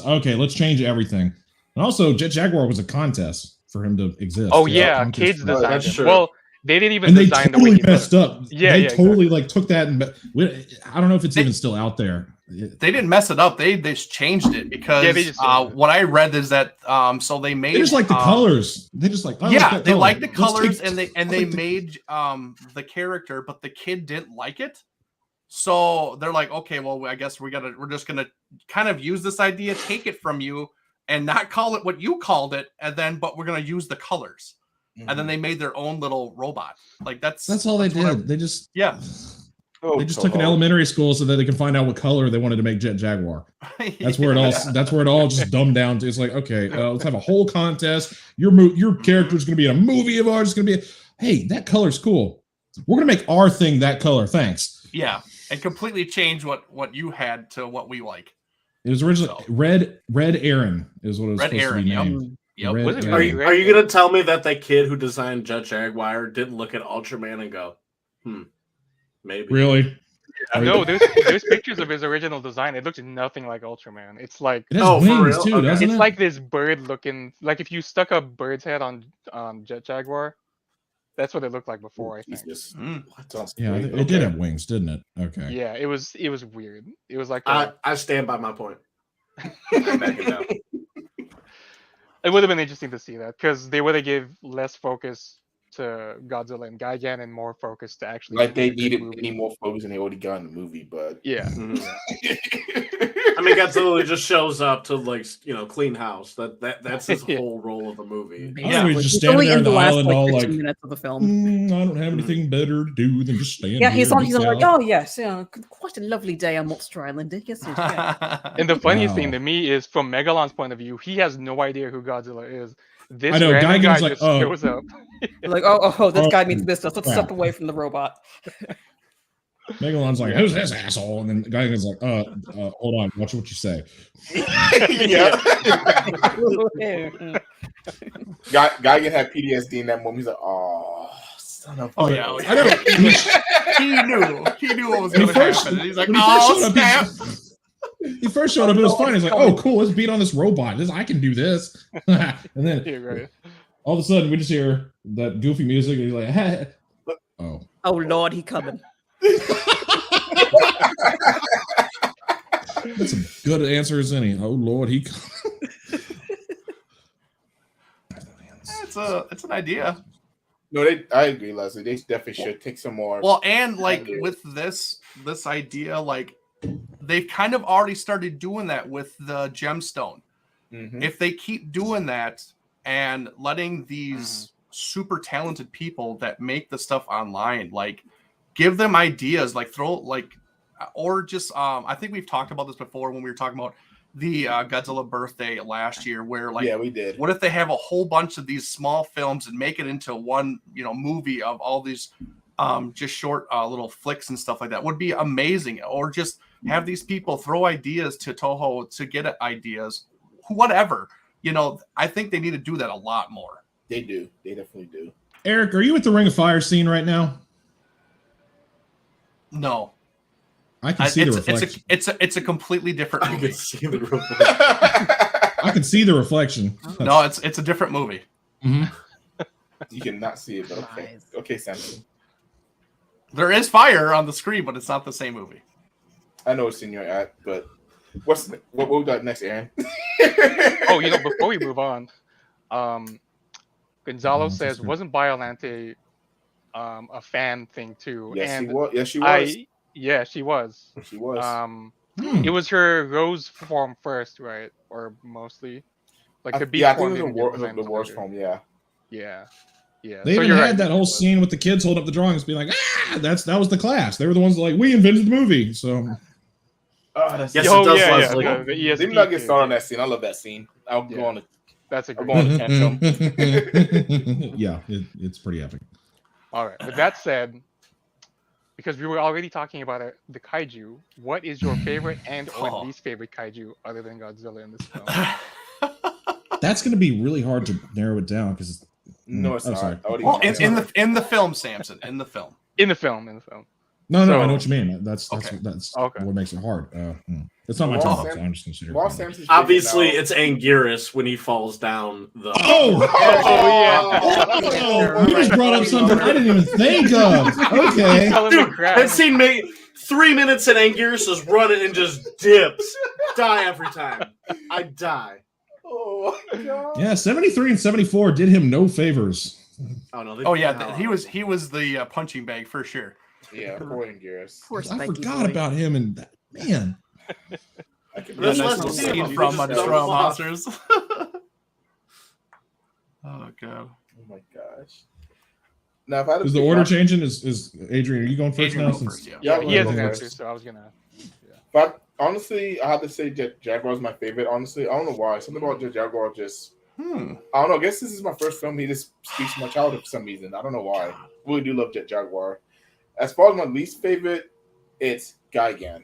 Okay, let's change everything. And also, Jet Jaguar was a contest for him to exist. Oh It was a yeah, contest kids for- No, designed that's him. true. Well, they didn't even and they design the totally way he messed looked. up. Yeah, they yeah, totally took that and I don't know if it's even still out there. They didn't mess it up. They just changed it because they just changed it. what I read is that so they made They just like the colors. They just like I like that they color. like the Let's colors take- and they made the character, but the kid didn't like it. So they're like, okay, well, I guess we're just gonna kind of use this idea, take it from you, and not call it what you called it, but we're gonna use the colors. And then they made their own little robot. Like that's all they what I- did. They just Yeah. Oh, they just took an elementary school so that they can find out what color they wanted to make Jet Jaguar. That's where it all. That's where it all just dumbed down to. It's like, okay, let's have a whole contest. Your character is going to be in a movie of ours. It's going to be. Hey, that color's cool. We're going to make our thing that color. Thanks. Yeah, and completely change what you had to what we like. It was originally Red Aaron is what it was Red supposed Aaron, to be yep. named. Yep. Red Was it Aaron. Are you going to tell me that kid who designed Jet Jaguar didn't look at Ultraman and go, maybe? Really? No, there's pictures of his original design. It looks nothing like Ultraman. It's like It has Oh, for wings real? too, Okay. doesn't it's it? like this bird looking. Like if you stuck a bird's head on Jet Jaguar, that's what it looked like before. I think. Jesus. Mm. Sounds Yeah, great. it did Okay. have wings, didn't it? Okay. Yeah, it was weird. It was like I stand by my point. I'm backing down. it would have been interesting to see that because they would have gave less focus to Godzilla and Gigan and more focus to actually Like they making a good needed movie. any more focus than they already got in the movie, but Yeah. Mhm. I mean, Godzilla just shows up to clean house. That's his Yeah. whole role of the movie. I don't know, he's just He's standing only there in in the the last island, like all 15 like, minutes of the film. I don't have anything better to do than just stand Yeah, here. he's and on. He's look like, out." oh yes, quite a lovely day on Monster Island. Yes, it is. Yeah. And the funniest thing Wow. to me is from Megalon's point of view, he has no idea who Godzilla is. This I know, random Gigan's guy like, just oh. shows up. Like, oh, this Oh, guy means business. Let's crap. step away from the robot. Megalon's like, Yeah. who's this asshole? And then Gigan's like, hold on, watch what you say. yeah. Geigen had PTSD in that moment. He's like, oh, son of. Oh a-" yeah, I know. he knew what was When he going to first- happen. And he's like, when he first oh showed up, snap! He first showed up, it was fun. He's like, oh, cool, let's beat on this robot. I can do this. And then Yeah, right. all of a sudden, we just hear that goofy music, and he's like, hey. Oh. Oh Lord, he coming. That's a good answer as any. Oh, Lord, he. It's an idea. No, I agree, Leslie. They definitely should take some more. Well, and like Yeah. with this idea, like they've kind of already started doing that with the gemstone. Mhm. If they keep doing that and letting these super talented people that make the stuff online, like give them ideas, like throw like, or just I think we've talked about this before when we were talking about the Godzilla birthday last year, where like, Yeah, we did. what if they have a whole bunch of these small films and make it into one, movie of all these just short little flicks and stuff like that? Would be amazing. Or just have these people throw ideas to Toho to get ideas, whatever. I think they need to do that a lot more. They do. They definitely do. Eric, are you at the Ring of Fire scene right now? No, I can see the it's reflection. it's a completely different I movie. can see the real. I can see the reflection. No, it's a different movie. Mhm. You cannot see it, but okay. Nice. Okay, Samson. There is fire on the screen, but it's not the same movie. I know what scene you're at, but what we got next, Aaron? Oh, before we move on, Gonzalo that's says, good. wasn't Biolante a fan thing too? Yes, and she was. Yes, she was. Yeah, she was. She was. It was her rose form first, right? Or mostly, like the beast yeah, I form. think it didn't was get the designed worst later. form. Yeah. Yeah, yeah. They So even you're had right, that whole was. scene with the kids holding up the drawings, being like, that was the class. They were the ones that, like, we invented the movie. So Oh, that's Yes, Oh, it does, yeah, Leslie. yeah. The ESP Let me not get kid, started on yeah. that scene. I love that scene. I'll go Yeah. on. That's a I'll good go on one. the tantrum. Yeah, it's pretty epic. All right. With that said, because we were already talking about the kaiju, what is your favorite and or Oh. least favorite kaiju other than Godzilla in this film? That's going to be really hard to narrow it down because No, it's Oh, not. sorry. I already Well, got in it. the film, Samson, in the film. In the film. no, So- I know what you mean. That's Okay. what makes it hard. It's not my Well, turn, Sam- so I'm just considering. Well, it. Samson's Obviously, favorite it's Anguirus when he falls down the. Oh! yeah. Oh, you just brought up something I didn't even think of. Okay. Tell him to Dude, crash. that scene made 3 minutes and Anguirus is running and just dips. Die every time. I die. Oh, my God. Yeah, 73 and 74 did him no favors. Oh no! Oh yeah, he was the punching bag for sure. Yeah, poor Anguirus. Poor I spiky forgot boy. about him and that, man. I can- Let's nice let little him see scene him. from He just Destroy fell All off. Monsters. Oh god. Oh my gosh. Now, if I had to Is the pick order my- changing? Is Adrian, are you going first Adrian, now? go Since first, yeah. Yeah, He has an Well, answer, so I was gonna. But honestly, I have to say Jaguar is my favorite. Honestly, I don't know why. Something about Jaguar just. I don't know. I guess this is my first film. He just speaks to my childhood for some reason. I don't know why. I really do love Jaguar. As far as my least favorite, it's Gigan.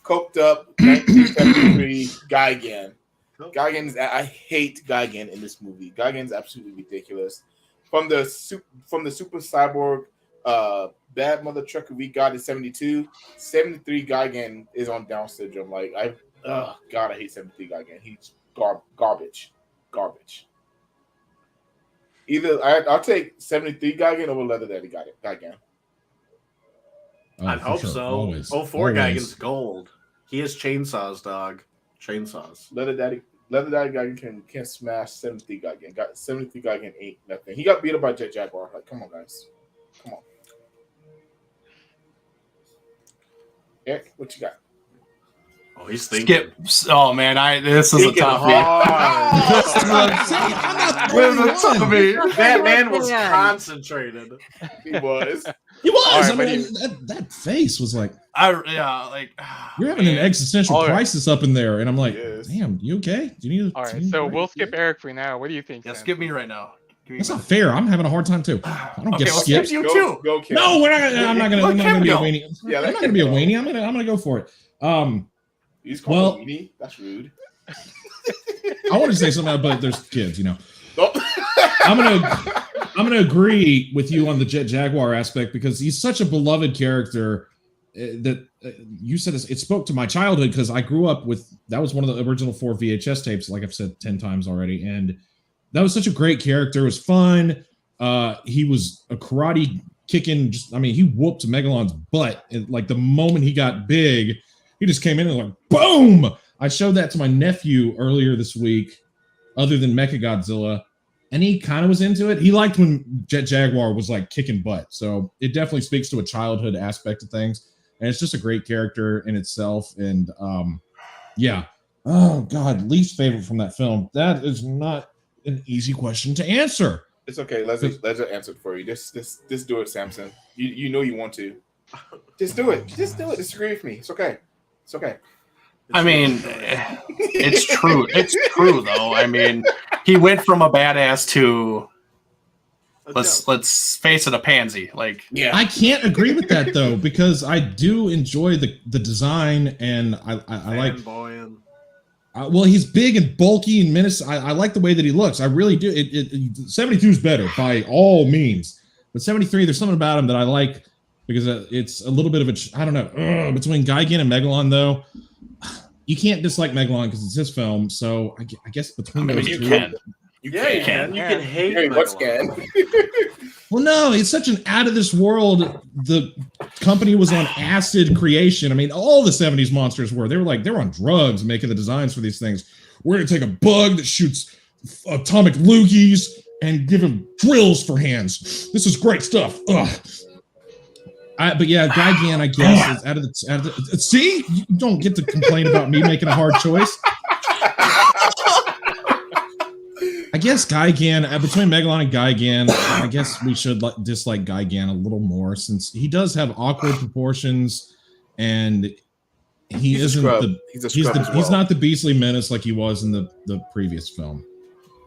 Coked up, 1973 Gigan. Gigan is. I hate Gigan in this movie. Gigan is absolutely ridiculous. From the super cyborg Bad Mother Trucker we got in 72. 73 Gigan is on Down syndrome. Like God, I hate 73 Gigan. He's garbage. Either I'll take 73 Gigan over Leather Daddy Gigan. Oh, I'd for hope sure. so. Always. 04 Always. Gigan's gold. He has chainsaws, dog. Chainsaws. Leather Daddy Gigan can smash 73 Gigan. Got 73 Gigan ain't nothing. He got beat up by Jet Jaguar. Like, come on, guys. Come on. Eric, what you got? Oh, he's thinking. Skip. Oh man, this is a Thinking toughie. That man was concentrated. He was. He was. All right, I but mean, that face was like You're you're having an existential All right. crisis up in there, and I'm like, Yes. damn, you okay? Do you need? All do right, you need so a break? we'll skip Eric for now. What do you think? Yeah, Sam? skip me right now. Give me That's a not fair. I'm having a hard time too. I don't Okay, get well, skipped. skip you too. Go, Kim. No, we're not. I'm not gonna. I'm not gonna be a weenie. Yeah, I'm not gonna be a weenie. I'm gonna go for it. He's called Well- a weenie. That's rude. I want to say something, but there's kids, you know. Oh. I'm gonna agree with you on the Jet Jaguar aspect because he's such a beloved character that you said it spoke to my childhood because I grew up with that was one of the original 4 VHS tapes, like I've said 10 times already, and that was such a great character. It was fun. He was a karate kicking. He whooped Megalon's butt. And like the moment he got big, he just came in and like boom. I showed that to my nephew earlier this week. Other than Mechagodzilla, and he kind of was into it. He liked when Jet Jaguar was like kicking butt. So it definitely speaks to a childhood aspect of things. And it's just a great character in itself. And yeah. Oh God, least favorite from that film. That is not an easy question to answer. It's okay. Let's answer it for you. Just do it, Samson. You know you want to. Just do it. Just do it. Disagree with me. It's okay. It's okay. I mean, it's true. It's true though. I mean, he went from a badass to let's face it, a pansy. Like, Yeah. I can't agree with that though, because I do enjoy the design and I like Fanboying. well, he's big and bulky and menacing. I like the way that he looks. I really do. 72 is better by all means, but 73, there's something about him that I like because it's a little bit of I don't know, between Gigan and Megalon though. You can't dislike Megalon because it's his film. So I guess between those you two, can. You Yeah, you can. can. You can hate Hey, what's Megalon. can? well, no, it's such an out of this world. The company was on acid creation. I mean, all the 70s monsters were. They were on drugs making the designs for these things. We're gonna take a bug that shoots atomic loogies and give him drills for hands. This is great stuff. Ugh. But yeah, Gigan, I guess, is out of the. See, you don't get to complain about me making a hard choice. I guess Gigan, between Megalon and Gigan, I guess we should dislike Gigan a little more since he does have awkward proportions and he's he's not the beastly menace like he was in the previous film.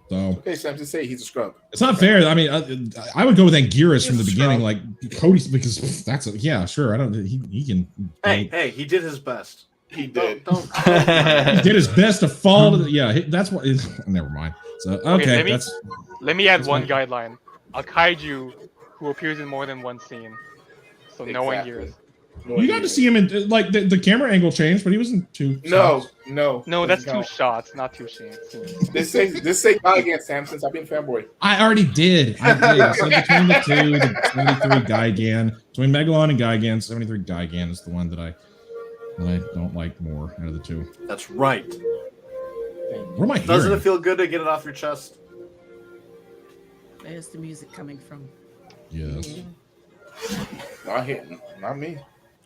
So Okay, Sam, just say he's a scrub. it's not fair. I mean, I would go with Anguirus from the He's a beginning, scrub. like Cody's, because yeah, sure. I don't. He can. Hey, he did his best. He did. Don't He did his best to fall to the, yeah. That's what. Never mind. So okay, let me add that's one fine. guideline. A kaiju who appears in more than one scene. So no one Exactly. hears. You got to see him in like the camera angle changed, but he was in two. No. No, that's two No. shots, not two scenes. This say guy again, Sam, since I've been fanboy. I already did. I said between the two, the 73 Gigan, between Megalon and Gigan, 73 Gigan is the one that I don't like more out of the two. That's right. Where am I Doesn't hearing? it feel good to get it off your chest? Where's the music coming from? Yes. Not him, not me.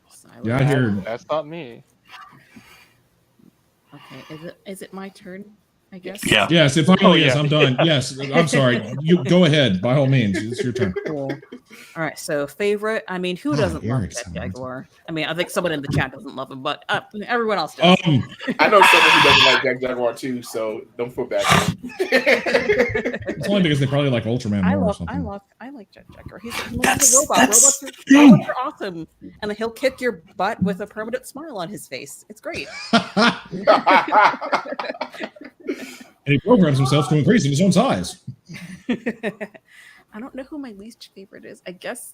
Silence. Yeah, I hear. That's not me. Okay, is it my turn? I guess. Yeah. Yes, it finally is. yeah. I'm done. Yes, I'm sorry. You go ahead. By all means, it's your turn. Cool. All right. So favorite. I mean, who doesn't love Eric's Jet not. Jaguar? I mean, I think someone in the chat doesn't love him, but everyone else does. I know someone who doesn't like Jack Jaguar too, so don't feel bad. It's only because they probably like Ultraman more or something. I like Jet Jaguar. He's a robot. Robots are awesome, and he'll kick your butt with a permanent smile on his face. It's great. And he programs himself to increase in his own size. I don't know who my least favorite is. I guess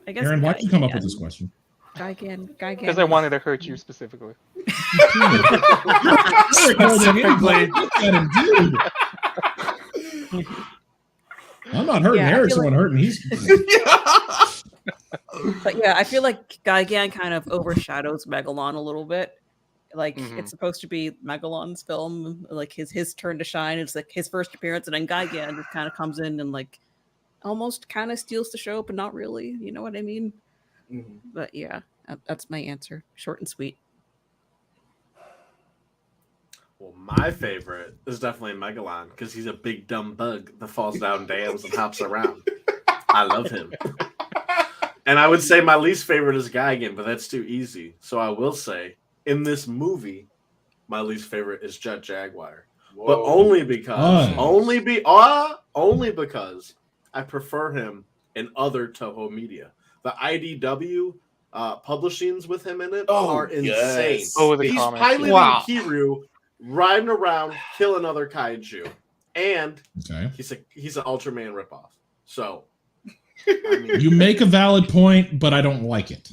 I guess Aaron, why'd you come up with Gigan. this question? Gigan. Because I wanted to hurt you specifically. Specifically. I'm not hurting Yeah, I Eric's feel the one hurting. He's But yeah, I feel like Gigan kind of overshadows Megalon a little bit. Like Mhm. it's supposed to be Megalon's film, like his turn to shine. It's like his first appearance, and then Gigan just kind of comes in and like almost kind of steals the show, but not really. You know what I mean? Mhm. But yeah, that's my answer. Short and sweet. Well, my favorite is definitely Megalon because he's a big dumb bug that falls down dams and hops around. I love him. And I would say my least favorite is Gigan, but that's too easy. So I will say, in this movie, my least favorite is Jet Jaguar. But Whoa. only because Oh. only because I prefer him in other Toho media. The IDW publishings with him in it are insane. yes. Oh, the He's comics. piloting Wow. Kiryu, riding around, killing other kaiju, and okay. he's an Ultraman ripoff. So, I mean, You make a valid point, but I don't like it.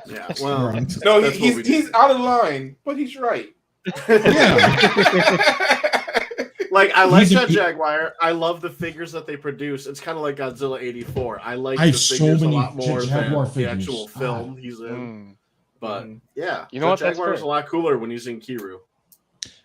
yeah. Well, Right. No, that's what we he's do. out of line, but he's right. Yeah. Like, I like He's a- Jet Jaguar. I love the figures that they produce. It's kind of like Godzilla '84. I like I the have so figures a many lot more Jet than Jaguar the figures. actual film he's in. Mm. But Mhm. yeah, You know Jet what? That's Jaguar is fair. a lot cooler when he's in Kiryu.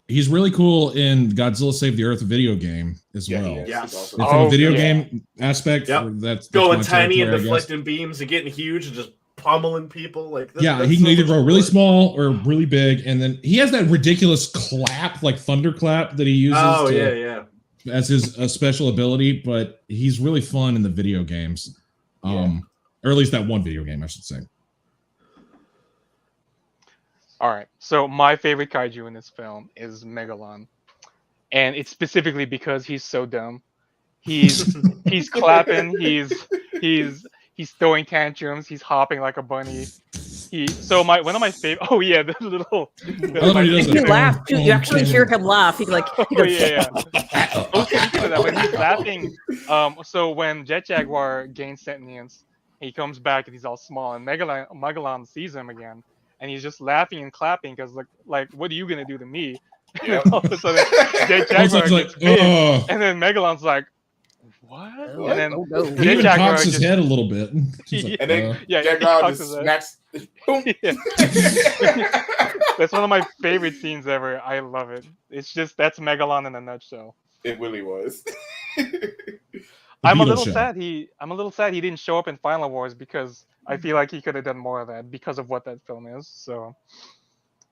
He's really cool in Godzilla Save the Earth video game as Yeah, well. he is. Yeah. He's awesome. And from Oh, a video yeah. game aspect, Yep. that's Going my tiny and territory, I guess. deflecting beams and getting huge and just pummeling people. Like Yeah, that's he can so either much grow really cooler. small or really big, and then he has that ridiculous clap, like thunder clap, that he uses Oh yeah. as his special ability. But he's really fun in the video games, or at least that one video game, I should say. All right. So my favorite kaiju in this film is Megalon, and it's specifically because he's so dumb. He's clapping. He's throwing tantrums. He's hopping like a bunny. One of my favorite. Oh yeah, the little. I love when he does He it. laughs too. You actually hear him laugh. He like he Oh goes, yeah. I was thinking of that when he's laughing. So when Jet Jaguar gains sentience, he comes back and he's all small, and Megalon sees him again, and he's just laughing and clapping because like what are you gonna do to me? Yep. And all of a sudden, Jet Also, Jaguar it's gets like, big, oh. and then Megalon's like, what? Oh, And then oh, no. He Jet even Jaguar cocks his just- head a little bit. He's like, And then yeah, he Jaguar cocks just his head. smacks. Boom. Yeah. That's one of my favorite scenes ever. I love it. It's just that's Megalon in a nutshell. It really was. I'm a Beetle little show. sad he didn't show up in Final Wars because I feel like he could have done more of that because of what that film is. So,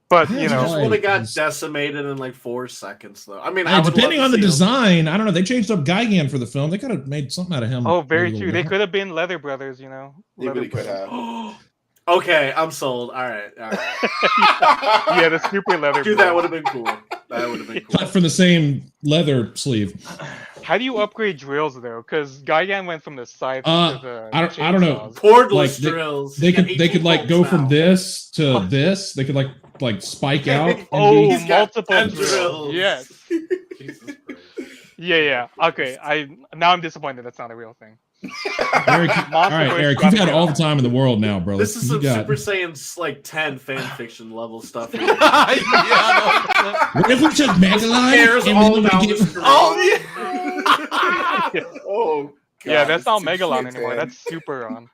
but Yeah, you He know, just would have got Right. decimated in like 4 seconds, though. I mean, Hey, I would depending love on to the see him. design, I don't know. They changed up Gigan for the film. They could have made something out of him. oh, very maybe a true. little They different. could have been Leather Brothers, you know. They Leather really could Brothers. have. Okay, I'm sold. All right. Yeah, the super Leather. Dude, that Brothers. would have been cool. That would have been cool. Cut from the same leather sleeve. How do you upgrade drills though? Because Gigan went from the scythe Uh, to the I don't know. chainsaws. Cordless Like, they- drills. They He's got could 18 like go bolts from now. this to this. They could like spike out. And Oh, He's got multiple 10 drills. drills. Yes. Jesus Christ. Yeah. Okay. Now I'm disappointed that's not a real thing. Eric, all right, Boys Eric, gotta you've got get all on. the time in the world now, bro. This is You some got- Super Saiyan like 10 fan fiction level stuff. Yeah, no. What if we took Megalon Hairs and all we down would the get screen. Oh yeah. Oh, God, Yeah, that's not Super Megalon Saiyan anymore. 10. That's Super on.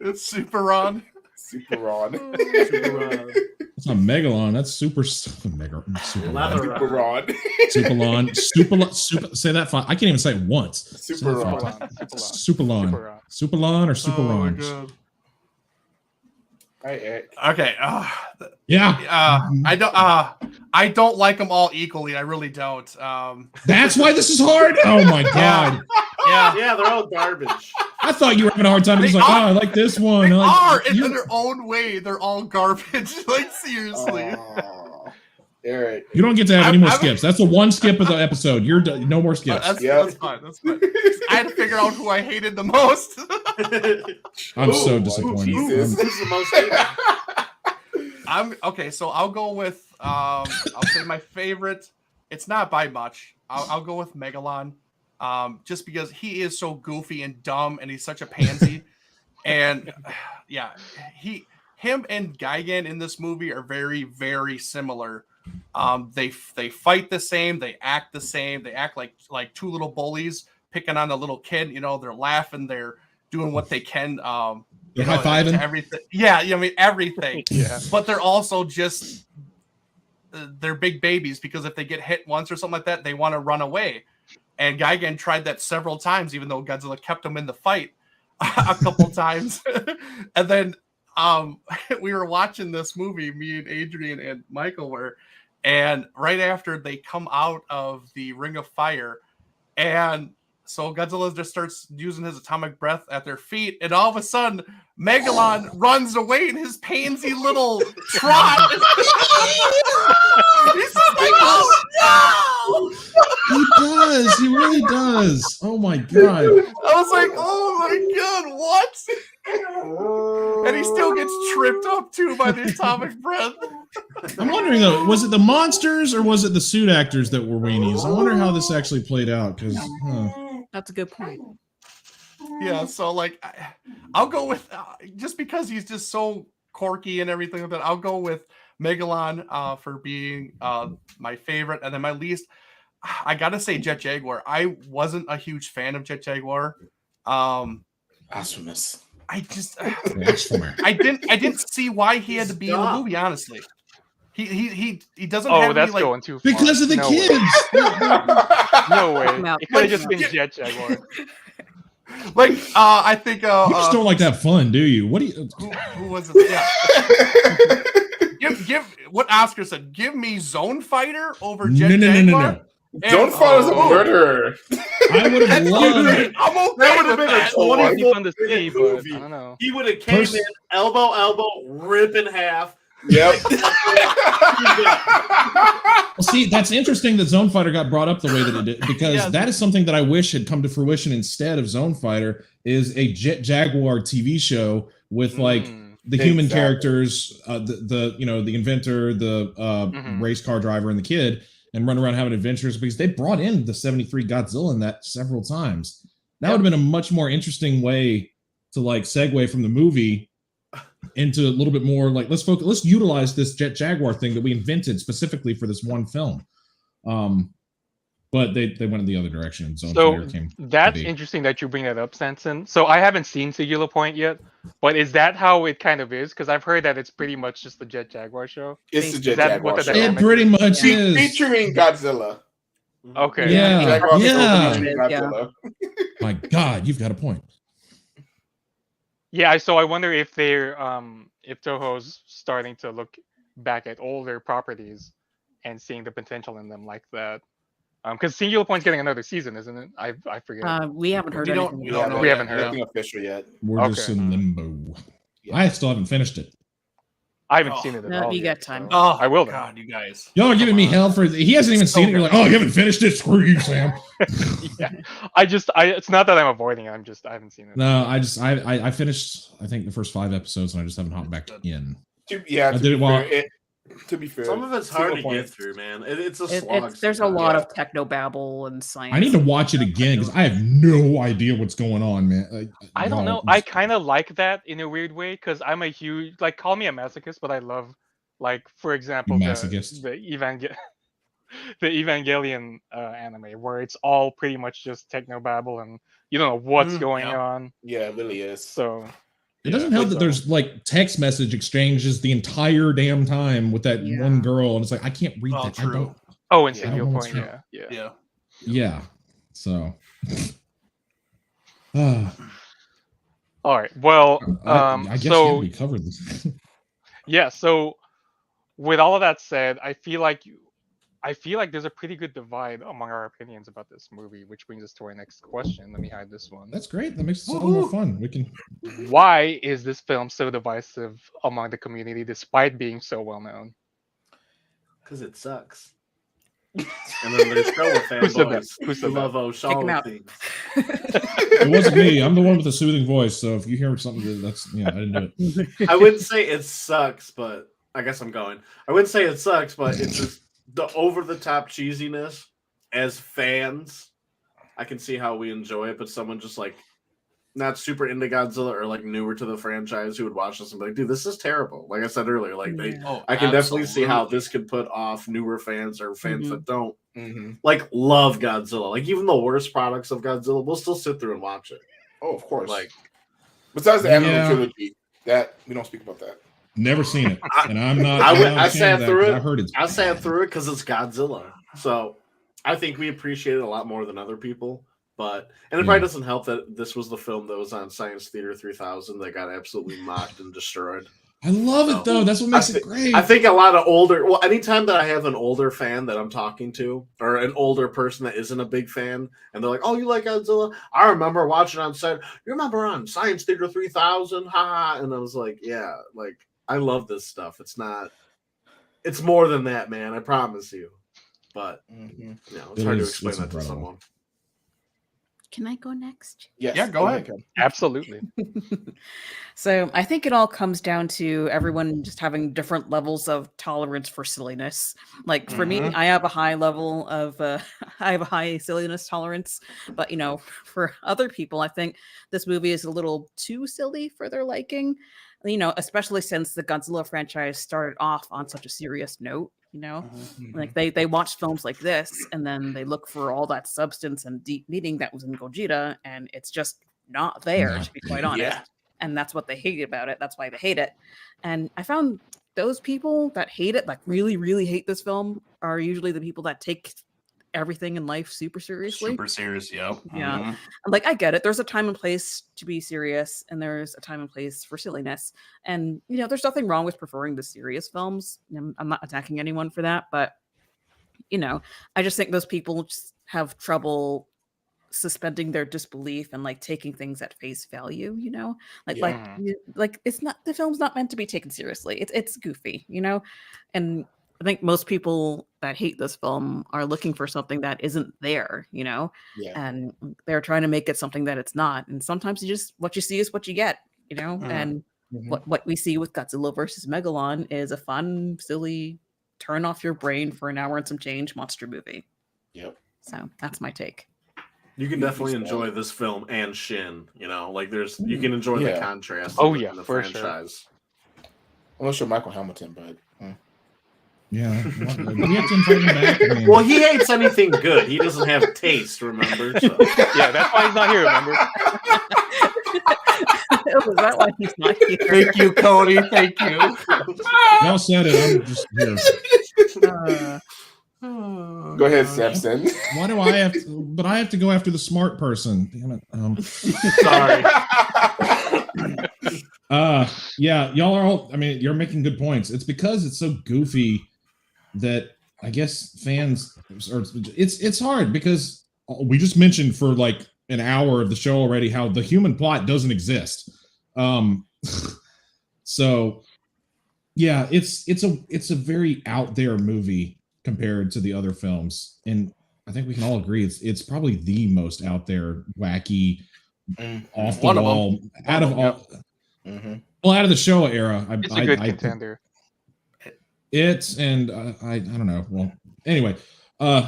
It's super on. Super Ron. That's not Megalon. That's super Mega super Leather. Super Ron. Superlon. Super. Say that. I can't even say it once. Super Say that Ron. five times. Superlon. Superlon. Superlon or Superron. God. Hi, Eric. Okay. Yeah. I don't like them all equally. I really don't. That's why this is hard. Oh my god. Yeah. Yeah, they're all garbage. I thought you were having a hard time. He's They like, are- oh, I like this one. They I like, are in you- their own way. They're all garbage. Like seriously. Aw, Eric. You don't get to have any I'm- more I'm- skips. That's the one skip of the episode. You're done. No more skips. That's, Yep. that's fine. That's fine. I had to figure out who I hated the most. I'm so Ooh, disappointed. Jesus. Who's the most hated? I'm okay. So I'll go with I'll say my favorite. It's not by much. I'll go with Megalon. Just because he is so goofy and dumb and he's such a pansy. And yeah, him and Gigan in this movie are very, very similar. They fight the same, they act the same, they act like two little bullies picking on a little kid. You know, they're laughing, they're doing what they can. They're high-fiving. Everything. Yeah, I mean everything. Yeah. But they're also just they're big babies, because if they get hit once or something like that, they want to run away. And Gigan tried that several times, even though Godzilla kept him in the fight a couple times. And then we were watching this movie, me and Adrian and Michael were, and right after they come out of the Ring of Fire, and so Godzilla just starts using his atomic breath at their feet, and all of a sudden Megalon runs away in his pansy little trot. He's just like, oh no! He does. He really does. Oh my god. I was like, oh my god, what? And he still gets tripped up too by the atomic breath. I'm wondering though, was it the monsters or was it the suit actors that were weenies? I wonder how this actually played out, because That's a good point. Yeah, so like I'll go with just because he's just so quirky and everything like that. I'll go with Megalon for being my favorite, and then my least, I gotta say Jet Jaguar. I wasn't a huge fan of Jet Jaguar. Blasphemous. I just I didn't see why he had to be in the movie. Honestly, he doesn't. Oh, have that's any, like, going too far. because of the No kids. way. No way. Come out. It could have just been Jet Jaguar. like I think You just don't like that fun, do you? What do you? who was it? Yeah. give what Oscar said. Give me Zone Fighter over Jet Jaguar. No. Don't fall as a murderer. I would have loved. I'm okay That would with have been a that. Oh, it'd be 24 fun to see, but movie. I don't know. He would have came in, elbow, rip in half. Yep. Well, see, that's interesting that Zone Fighter got brought up the way that it did, because Yeah. that is something that I wish had come to fruition instead of Zone Fighter, is a Jet Jaguar TV show with like the human Exactly. characters, the you know, the inventor, the race car driver, and the kid, and run around having adventures, because they brought in the 73 Godzilla in that several times. That would have been a much more interesting way to like segue from the movie into a little bit more like, let's utilize this Jet Jaguar thing that we invented specifically for this one film. But they went in the other direction. Zone So Fighter came to that's be. interesting that you bring that up, Sanson. So I haven't seen Singular Point yet, but is that how it kind of is? Because I've heard that it's pretty much just the Jet Jaguar show. It's the Jet Is that Jaguar what the show. It pretty much Fe- is. Featuring Godzilla. Okay. Yeah. Jaguar Yeah. featuring Godzilla. My God, you've got a point. Yeah. So I wonder if they're if Toho's starting to look back at older properties and seeing the potential in them like that. Because Singular Point's getting another season, isn't it? I forget. We haven't heard We don't- anything. we don't know We yet. haven't heard. Nothing official yet. We're just Okay. in limbo. Yeah. I still haven't finished it. I haven't Oh. seen it at No, all. you yet, got time. so Oh, I will. Then. God, you guys. Y'all are giving me hell for he hasn't even seen it. You're like, oh, you haven't finished it. Screw you, Sam. Yeah. It's not that I'm avoiding it. I haven't seen it. No, I finished I think the first 5 episodes, and I just haven't hopped back in. To I did it while- be fair, Some of it's hard to Single get Point- through, man. It's a slog. There's a lot Yeah. of techno babble and science. I need to watch it again because I have no idea what's going on, man. I don't know. I kind of like that in a weird way because I'm a huge call me a masochist, but I love for example Masochist. the Evangelion anime where it's all pretty much just techno babble and you don't know what's going yeah. on. Yeah, it really is. So It doesn't help that there's like text message exchanges the entire damn time with that Yeah. one girl, and it's like I can't read Oh, that. I true. don't. oh, and Yeah, I Singular don't know what's Point, wrong. yeah. Yeah. Yeah. So. All right. Well, I guess so we covered this. yeah. So with all of that said, I feel like there's a pretty good divide among our opinions about this movie, which brings us to our next question. Let me hide this one. That's great. That makes it a little more fun. We can. Why is this film so divisive among the community despite being so well known? Because it sucks. And then there's Showa Who said that? fanboys Who who said love Kick 'em Oshawa out. things. It wasn't me. I'm the one with the soothing voice. So if you hear something, that's I didn't do it. I wouldn't say it sucks, but I guess I'm going. I wouldn't say it sucks, but it's just the over-the-top cheesiness. As fans, I can see how we enjoy it, but someone just like not super into Godzilla or like newer to the franchise who would watch this and be like, dude, this is terrible. Like I said earlier, like I can definitely see how this could put off newer fans or fans that don't like love Godzilla. Like even the worst products of Godzilla, we'll still sit through and watch it. Oh, of course. Like besides the animated trilogy, that we don't speak about that. Never seen it, and I'm not. I sat through it. I heard it. I sat through it because it's Godzilla. So I think we appreciate it a lot more than other people. And it probably doesn't help that this was the film that was on Science Theater 3000 that got absolutely mocked and destroyed. I love it though. That's what makes it great. I think a lot of anytime that I have an older fan that I'm talking to, or an older person that isn't a big fan, and they're like, "Oh, you like Godzilla?" I remember watching on set. You remember on Science Theater 3000? Ha! And I was like, "Yeah, like I love this stuff. It's more than that, man. I promise you." But it's hard to explain that to someone. Can I go next? Yes. Yeah, go ahead. Absolutely. So I think it all comes down to everyone just having different levels of tolerance for silliness. Like for me, I have a high level of I have a high silliness tolerance, but for other people, I think this movie is a little too silly for their liking. Especially since the Godzilla franchise started off on such a serious note. Like they watch films like this and then they look for all that substance and deep meaning that was in Gojira, and it's just not there, to be quite honest. And that's what they hate about it. That's why they hate it. And I found those people that hate it, like really, really hate this film, are usually the people that take everything in life super seriously. Super serious, yeah. Yeah. Like I get it. There's a time and place to be serious, and there's a time and place for silliness. And there's nothing wrong with preferring the serious films. I'm not attacking anyone for that, but I just think those people just have trouble suspending their disbelief and like taking things at face value. Like it's not, the film's not meant to be taken seriously. It's goofy, and I think most people that hate this film are looking for something that isn't there, and they're trying to make it something that it's not. And sometimes what you see is what you get, and what we see with Godzilla versus Megalon is a fun, silly, turn off your brain for an hour and some change monster movie. Yep. So that's my take. You can definitely enjoy this film and Shin, like you can enjoy the contrast in the franchise. Sure. I'm not sure Michael Hamilton, but yeah, we have to invite him back. Well, he hates anything good. He doesn't have taste, remember? So. Yeah, that's why he's not here, remember? Is that why he's not here? Thank you, Cody. Thank you. Y'all said it. I'm just here. Go ahead, Samson. Why do I have to? But I have to go after the smart person. Damn it. Sorry. Yeah, y'all are all. I mean, you're making good points. It's because it's so goofy that I guess fans. It's hard because we just mentioned for like an hour of the show already how the human plot doesn't exist. So yeah, it's a very out there movie compared to the other films, and I think we can all agree it's probably the most out there, wacky, off the wall, out of all. Well, out of the Showa era, it's a good contender. I don't know. Well, anyway,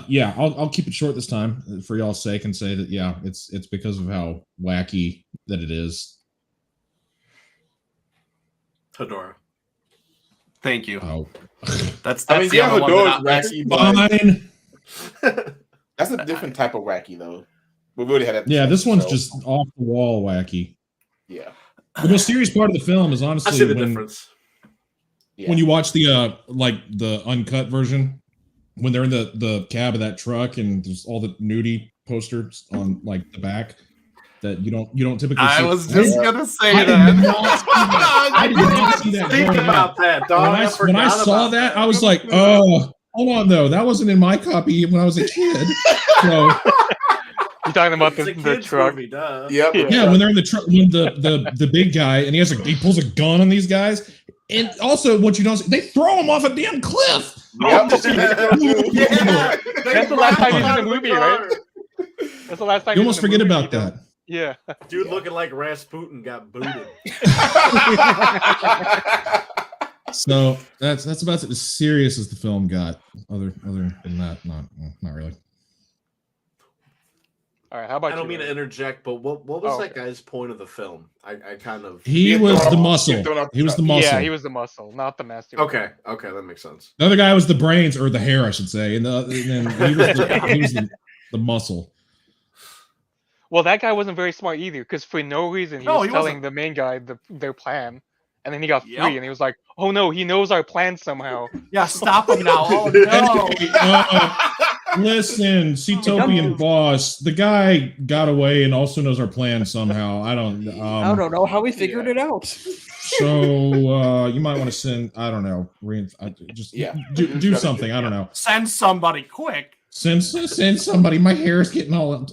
yeah, I'll keep it short this time for y'all's sake and say that yeah, it's because of how wacky that it is. Hedora. Thank you. Oh, that's I mean, the yeah, other one Hedora's wacky, but fine. that's a different type of wacky, though. We've already had that. Yeah, this one's just off the wall wacky. Yeah. The most serious part of the film is honestly I see the difference. When you watch the like the uncut version, when they're in the cab of that truck and there's all the nudie posters on like the back that you don't typically see. I was just gonna say I that. I did not see that. Think about that, dog. When I saw that, I was like, oh, hold on though. That wasn't in my copy when I was a kid. So You're talking about the truck. Movie, duh. Yep. yeah, when they're in the truck, when the big guy and he pulls a gun on these guys, and also what you don't see, they throw him off a damn cliff. Yep. That's the last time he's in the movie, right? That's the last time. You almost forget about that. Yeah. Dude looking like Rasputin got booted. So that's about as serious as the film got. Other than that, not really. All right, how about I don't you? mean to Aaron? interject, but what was Oh, that okay. guy's point of the film? I kind of He Yeah, was throw the out- muscle. yeah, throw out the He was the shot. muscle. Yeah, he was the muscle, not the master. okay, that makes sense. The other guy was the brains or the hair, I should say, and then he was the muscle. Well, that guy wasn't very smart either, because for no reason he No, was he telling wasn't. the main guy their plan, and then he got free, Yep. and he was like, "Oh no, he knows our plan somehow." Yeah, stop him now. Oh no. Listen, Seatopian boss, the guy got away and also knows our plan somehow. I don't know how we figured it out. So you might want to send, I don't know, just Yeah. do something. I don't know. Send somebody quick. Send somebody. My hair is getting all.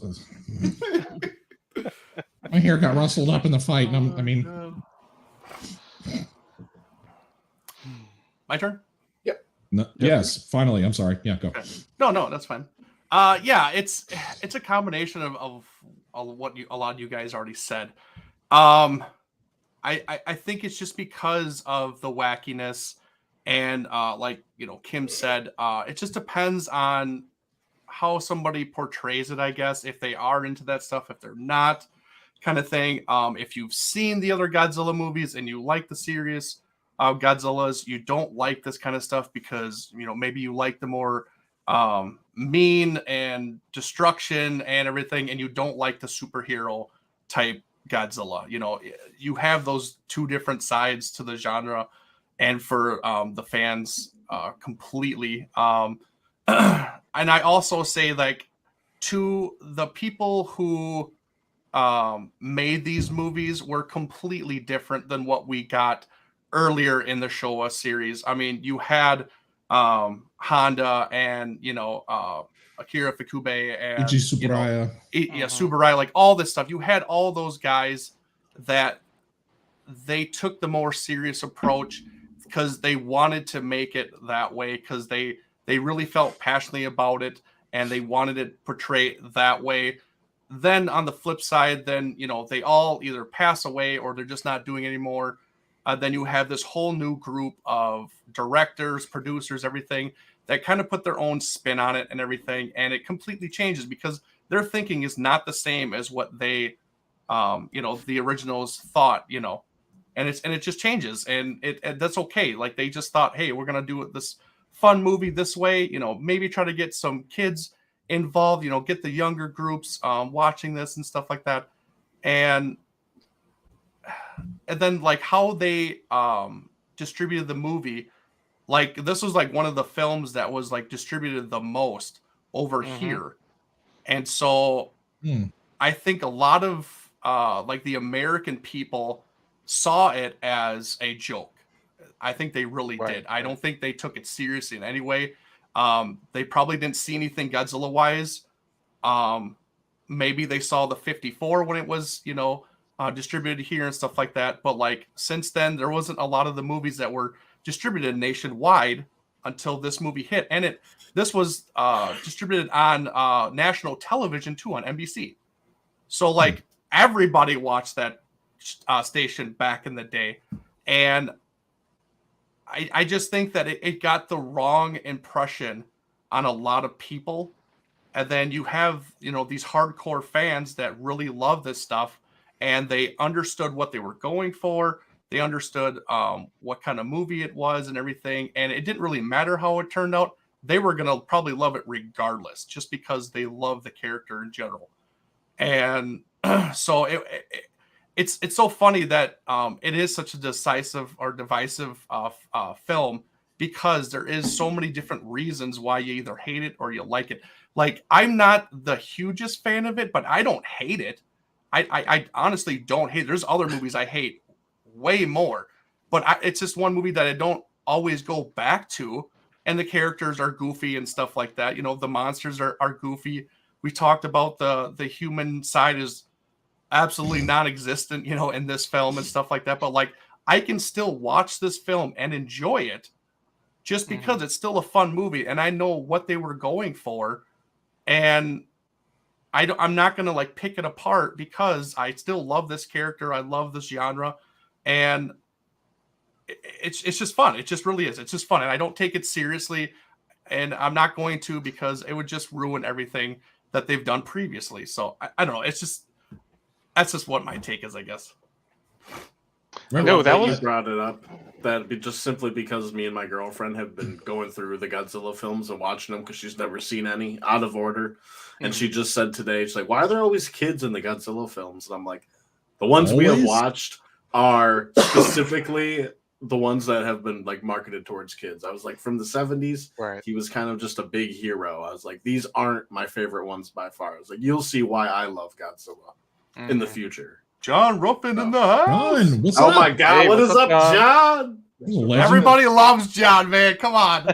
My hair got rustled up in the fight, and I mean, My turn? no, yes, finally. I'm sorry. Yeah, go. Okay. No, that's fine. Yeah, it's a combination of what a lot of you guys already said. I think it's just because of the wackiness and like Kim said, it just depends on how somebody portrays it, I guess, if they are into that stuff, if they're not, kind of thing. If you've seen the other Godzilla movies and you like the serious Godzillas, you don't like this kind of stuff because maybe you like the more mean and destruction and everything, and you don't like the superhero type Godzilla. You have those two different sides to the genre, and for the fans completely. And I also say, like, to the people who made these movies were completely different than what we got earlier in the Showa series. I mean, you had Honda and Akira Ifukube and Ichi Tsuburaya. Tsuburaya, like all this stuff. You had all those guys that they took the more serious approach because they wanted to make it that way, because they really felt passionately about it and they wanted it portrayed that way. Then on the flip side, then they all either pass away or they're just not doing it anymore. Then you have this whole new group of directors, producers, everything that kind of put their own spin on it and everything, and it completely changes because their thinking is not the same as what they, the originals thought, and it just changes, and that's okay. Like, they just thought, hey, we're gonna do this fun movie this way, maybe try to get some kids involved, get the younger groups watching this and stuff like that, and then like how they distributed the movie, like this was like one of the films that was like distributed the most over here, and so I think a lot of like the American people saw it as a joke. I think they really did. I don't think they took it seriously in any way. They probably didn't see anything Godzilla wise. Maybe they saw the 54 when it was, distributed here and stuff like that. But like since then, there wasn't a lot of the movies that were distributed nationwide until this movie hit. And this was distributed on national television too, on NBC. So like everybody watched that station back in the day. And I just think that it got the wrong impression on a lot of people. And then you have, these hardcore fans that really love this stuff, and they understood what they were going for. They understood what kind of movie it was and everything. And it didn't really matter how it turned out. They were going to probably love it regardless, just because they love the character in general. And so it's so funny that it is such a decisive or divisive film, because there is so many different reasons why you either hate it or you like it. Like, I'm not the hugest fan of it, but I don't hate it. I honestly don't hate it. There's other movies I hate way more, but it's just one movie that I don't always go back to. And the characters are goofy and stuff like that. The monsters are goofy. We talked about the human side is absolutely non-existent, in this film and stuff like that. But like, I can still watch this film and enjoy it just because it's still a fun movie, and I know what they were going for, and I'm not going to like pick it apart because I still love this character. I love this genre, and it's just fun. It just really is. It's just fun, and I don't take it seriously, and I'm not going to, because it would just ruin everything that they've done previously. So I don't know. That's just what my take is, I guess. I No, love that that was- you brought it up. That be just simply because me and my girlfriend have been going through the Godzilla films and watching them because she's never seen any out of order. And she just said today, she's like, "Why are there always kids in the Godzilla films?" And I'm like, "The ones we have Always? watched are specifically the ones that have been like marketed towards kids." I was like, from the 70s, Right. he was kind of just a big hero. I was like, these aren't my favorite ones by far. I was like, you'll see why I love Godzilla in the Mhm. future. John Ruffin in the house. John, what's Oh up? my God, Hey, what is what's up, up, John? He's a legend. Everybody loves John, man. Come on.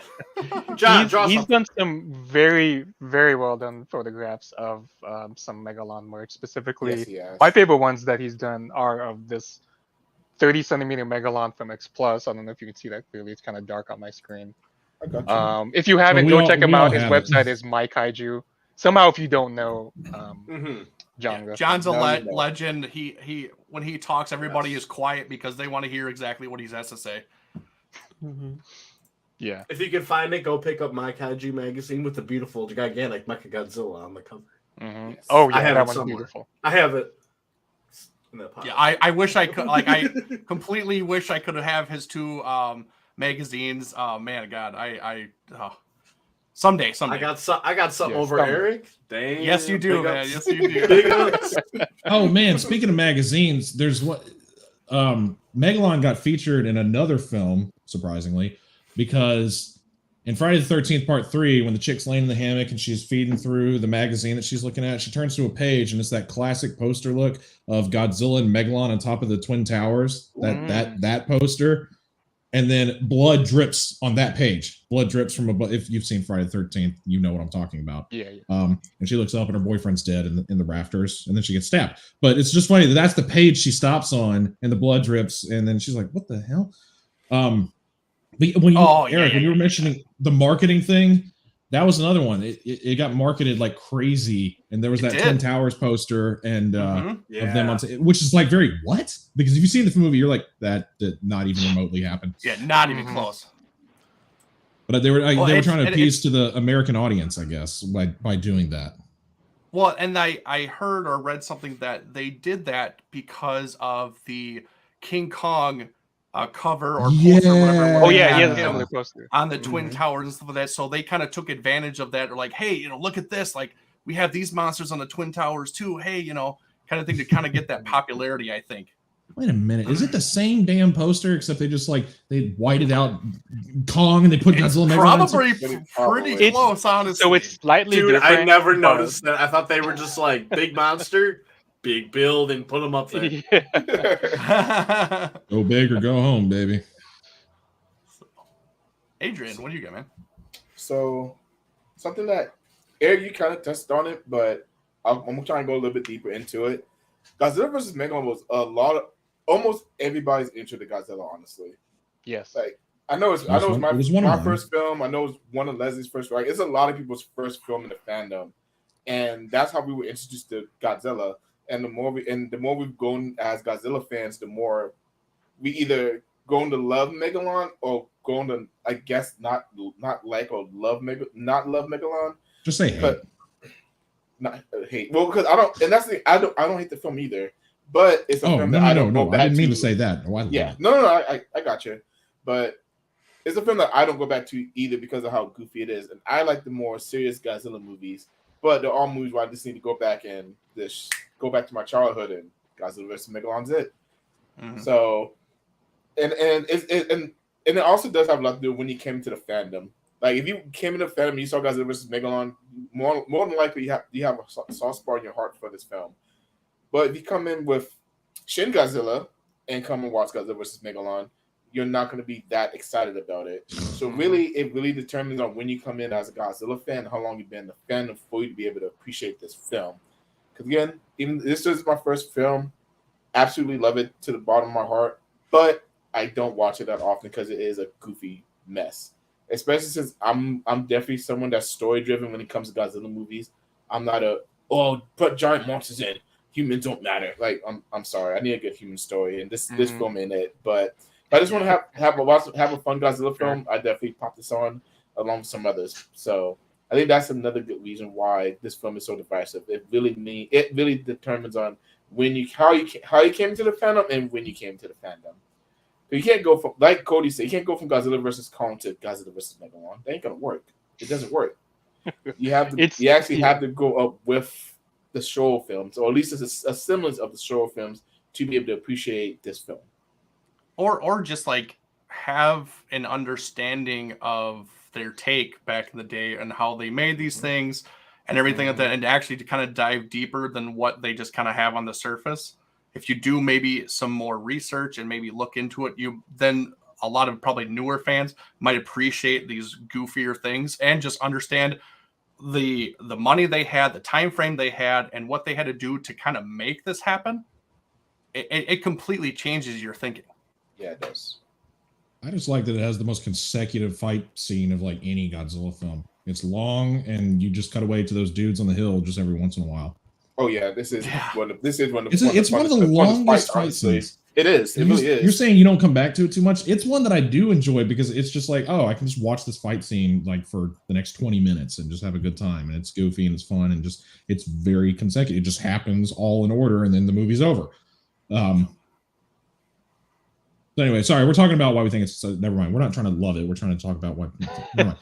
John, draw He's something. done some very, very well done photographs of some Megalon merch. Specifically, Yes, he has. my favorite ones that he's done are of this 30 centimeter Megalon from X Plus. I don't know if you can see that clearly. It's kind of dark on my screen. I got you. If you haven't, we go all- check him we all out. His have it. website is My Kaiju. Somehow, if you don't know Mhm. John, Yeah, Ruffin, John's a Now you know. legend. He when he talks, everybody is quiet because they want to hear exactly what he has to say. yeah. If you can find it, go pick up My Kaiju magazine with the beautiful, gigantic Mechagodzilla on the cover. Mhm. Yes. Oh I yeah, have that it one's somewhere. beautiful. I have it. In the Yeah, I wish I could. Like, I completely wish I could have his two magazines. Oh man, God, someday. I got something Yes, over someday. Eric. Damn. Yes, you do, big man. ups. Yes, you do. Big ups. Oh man, speaking of magazines, there's what Megalon got featured in another film, surprisingly, because in Friday the 13th Part 3, when the chick's laying in the hammock and she's feeding through the magazine that she's looking at, she turns to a page and it's that classic poster look of Godzilla and Megalon on top of the Twin Towers. That poster. And then blood drips on that page. Blood drips from above. If you've seen Friday the 13th, you know what I'm talking about. Yeah, yeah. And she looks up and her boyfriend's dead in the rafters, and then she gets stabbed. But it's just funny that that's the page she stops on, and the blood drips, and then she's like, "What the hell?" But when you, Eric, when you were mentioning the marketing thing, that was another one. It got marketed like crazy, and there was It that did. Twin Towers poster and Mhm. of them on, which is like very what? Because if you've seen the movie, you're like that did not even remotely happen. Yeah, not even Mhm. close. But they were Well, they were it's- trying to it- appease to the American audience, I guess, by doing that. Well, and I heard or read something that they did that because of the King Kong cover or poster, or whatever. Yeah. Oh yeah, he had has a him similar poster. on the Twin Mhm. Towers and stuff like that. So they kind of took advantage of that. Or like, hey, look at this. Like, we have these monsters on the Twin Towers too. Hey, kind of thing to kind of get that popularity, I think. Wait a minute, is it the same damn poster except they just they whited out Kong and they put It's Godzilla Megalon on probably It's pretty It's- close, honestly. So it's slightly Dude, different. I never but- noticed that. I thought they were just like big monster, big build, and put them up there. Yeah. Go big or go home, baby. Adrian, what do you got, man? So, something that Eric, you kind of touched on it, but I'm trying to go a little bit deeper into it. Godzilla versus Megalon was almost everybody's intro to Godzilla. Honestly, Yes. like I know it's It was one of my mine. first film. I know it's one of Leslie's first. Like it's a lot of people's first film in the fandom, and that's how we were introduced to Godzilla. And the more we've grown as Godzilla fans, the more we either going to love Megalon or going to, I guess, not like or love Megalon. Just say hey. But not hate. Well, because I don't, and that's the thing, I don't hate the film either. But it's a Oh film no, that I no, don't no, go no! I back didn't mean to to say that. Oh, I love yeah, it. no, I got you. But it's a film that I don't go back to either because of how goofy it is, and I like the more serious Godzilla movies. But they're all movies where I just need to go back and just go back to my childhood, and Godzilla vs Megalon's it. Mhm. So, and it also does have a lot to do when you came to the fandom. Like if you came into the fandom and you saw Godzilla vs Megalon, more than likely you have a soft spot in your heart for this film. But if you come in with Shin Godzilla and come and watch Godzilla vs Megalon, you're not going to be that excited about it. So really, it really determines on when you come in as a Godzilla fan, how long you've been in the fandom for you to be able to appreciate this film. Because again, even this is my first film, absolutely love it to the bottom of my heart, but I don't watch it that often because it is a goofy mess. Especially since I'm definitely someone that's story driven when it comes to Godzilla movies. I'm not put giant monsters in. Humans don't matter. Like I'm sorry, I need a good human story, and this film ain't it. But if I just want to have a fun Godzilla film, I definitely pop this on along with some others. So I think that's another good reason why this film is so divisive. It really determines on how you came into the fandom and when you came to the fandom. You can't go from, like Cody said, you can't go from Godzilla versus Kong to Godzilla versus Megalon. That ain't gonna work. It doesn't work. You have to. You actually have to go up with the Showa films, or at least it's a semblance of the Showa films, to be able to appreciate this film. Or just like have an understanding of their take back in the day and how they made these things and everything like that, and actually to kind of dive deeper than what they just kind of have on the surface. If you do maybe some more research and maybe look into it, then a lot of probably newer fans might appreciate these goofier things and just understand the money they had, the time frame they had, and what they had to do to kind of make this happen. It completely changes your thinking. Yeah, it does. I just like that it has the most consecutive fight scene of like any Godzilla film. It's long, and you just cut away to those dudes on the hill just every once in a while. Oh yeah, it's one of the longest fight scenes. It is. It really is. You're saying you don't come back to it too much. It's one that I do enjoy because it's just like, oh, I can just watch this fight scene like for the next 20 minutes and just have a good time. And it's goofy and it's fun and just it's very consecutive. It just happens all in order, and then the movie's over. So anyway, sorry, we're talking about why we think it's. Never mind. We're not trying to love it. We're trying to talk about what. Never mind.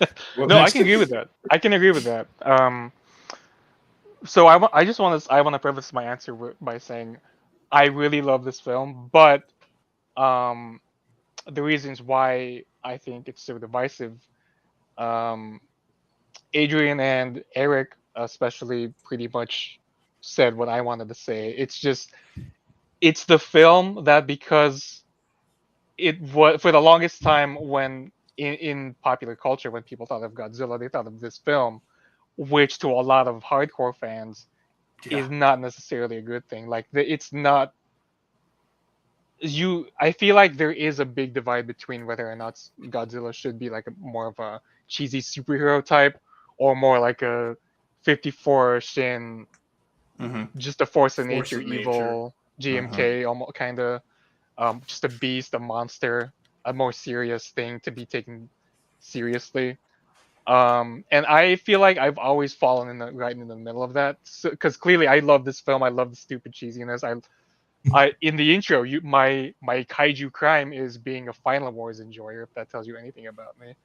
No, I can agree with that. I can agree with that. So I want to preface my answer by saying I really love this film, but the reasons why I think it's so divisive, Adrian and Eric especially pretty much said what I wanted to say. It's the film that, because it was for the longest time when in popular culture, when people thought of Godzilla, they thought of this film, which to a lot of hardcore fans is not necessarily a good thing. Like it's not. I feel like there is a big divide between whether or not Godzilla should be like more of a cheesy superhero type, or more like a 54 Shin, just a force of nature, evil GMK, almost kind of just a beast, a monster, a more serious thing to be taken seriously. And I feel like I've always fallen right in the middle of that, because clearly I love this film. I love the stupid cheesiness. I in the intro, my kaiju crime is being a Final Wars enjoyer, if that tells you anything about me.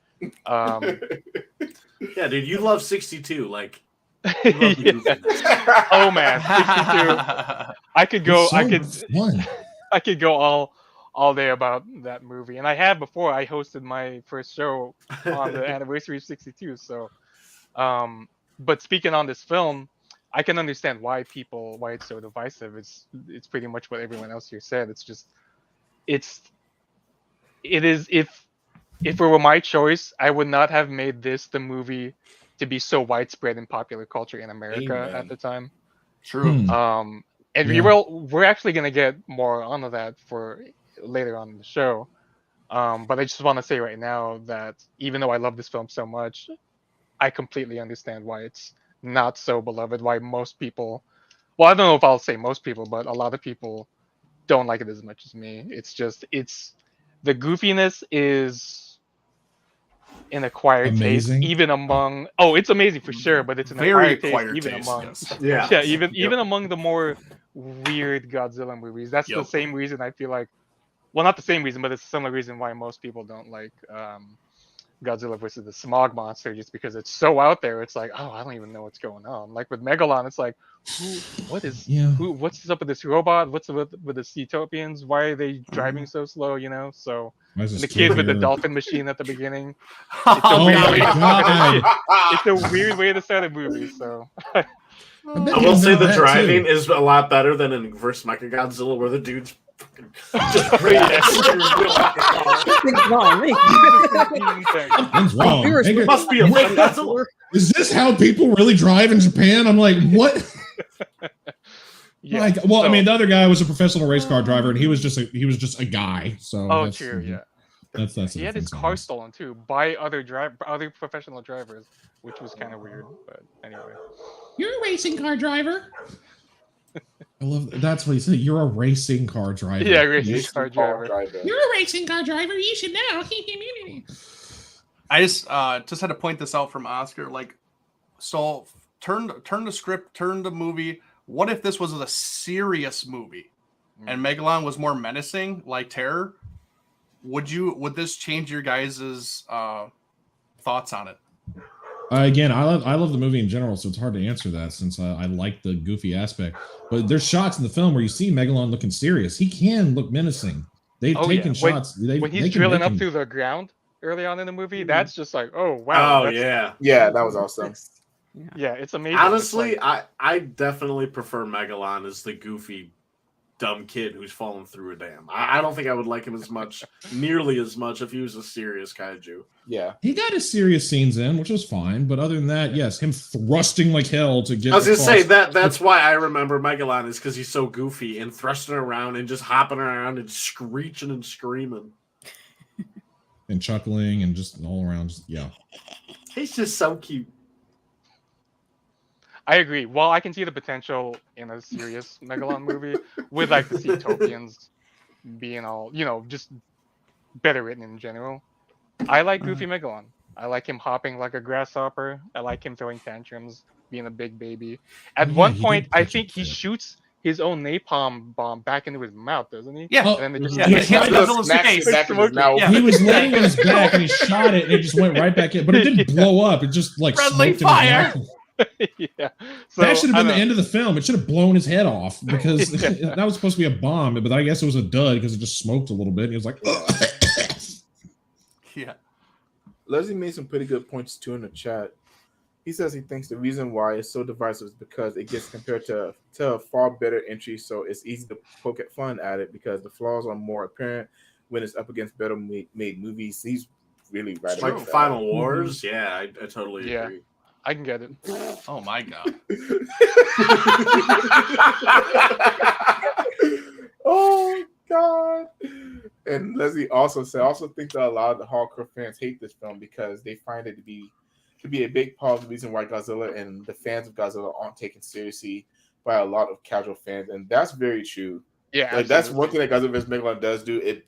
Yeah, dude, you love 62. Like, oh man, 62. I could go. I could go all day about that movie, and I have before. I hosted my first show on the anniversary of 62. So, but speaking on this film, I can understand why it's so divisive. It's pretty much what everyone else here said. It is. If it were my choice, I would not have made this the movie to be so widespread in popular culture in America at the time. True. And we're actually gonna get more onto that for later on in the show. But I just want to say right now that even though I love this film so much, I completely understand why it's not so beloved. Why most people, well, I don't know if I'll say most people, but a lot of people don't like it as much as me. It's the goofiness is an acquired taste, even among. Oh, it's amazing for sure, but it's an very acquired taste, even among. Yes. Even among the more weird Godzilla movies. That's the same reason I feel like. Well, not the same reason, but it's a similar reason why most people don't like Godzilla versus the Smog Monster, just because it's so out there. It's like, oh, I don't even know what's going on. Like with Megalon, it's like, what's up with this robot? What's up with the Seatopians? Why are they driving so slow? You know, so the kid with the dolphin machine at the beginning. It's a weird way to start a movie. So. I will say the driving is a lot better than in Versus Mechagodzilla, where the dude's just Something's wrong. Something's wrong. Must be a Godzilla. Is this how people really drive in Japan? I'm like, what? Yeah. Like, well, I mean, the other guy was a professional race car driver, and he was just a guy. So true, yeah. That's he had his car stolen too by other professional drivers, which was kind of weird. But anyway, you're a racing car driver. I love that's what he said. You're a racing car driver. Yeah, racing car driver. You're a racing car driver. You should know. I just had to point this out from Oscar. Like, So turn the script, turn the movie. What if this was a serious movie and Megalon was more menacing, like Terror? Would this change your guys' thoughts on it? Again, I love the movie in general, so it's hard to answer that since I like the goofy aspect. But there's shots in the film where you see Megalon looking serious. He can look menacing. They've taken shots. When he's drilling up through the ground early on in the movie, that's just like, oh wow. Oh yeah, yeah, that was awesome. Yeah, it's amazing. Honestly, I definitely prefer Megalon as the goofy, dumb kid who's falling through a dam. I don't think I would like him nearly as much if he was a serious kaiju. Yeah, he got his serious scenes in, which was fine. But other than that, yes, him thrusting like hell to get. I was gonna say that's why I remember Megalon is because he's so goofy and thrusting around and just hopping around and screeching and screaming and chuckling and just all around. Yeah, he's just so cute. I agree. Well, I can see the potential in a serious Megalon movie with like the Seatopians being all, just better written in general. I like Goofy Megalon. I like him hopping like a grasshopper. I like him throwing tantrums, being a big baby. At one point, I think he shoots his own napalm bomb back into his mouth, doesn't he? Yeah. And then He was laying on his back and he shot it and it just went right back in, but it didn't blow up. It just like friendly smoked fire. Yeah. So, that should have been the end of the film. It should have blown his head off because that was supposed to be a bomb, but I guess it was a dud because it just smoked a little bit. And he was like, yeah. Leslie made some pretty good points too in the chat. He says he thinks the reason why it's so divisive is because it gets compared to a far better entry, so it's easy to poke at fun at it because the flaws are more apparent when it's up against better made movies. He's really right. Like Final Wars, yeah, I totally agree. I can get it. Oh my god. Oh god. And Leslie also said, think that a lot of the hardcore fans hate this film because they find it to be a big part of the reason why Godzilla and the fans of Godzilla aren't taken seriously by a lot of casual fans, and that's very true. Yeah, like, that's one thing that Godzilla vs. Megalon does do. It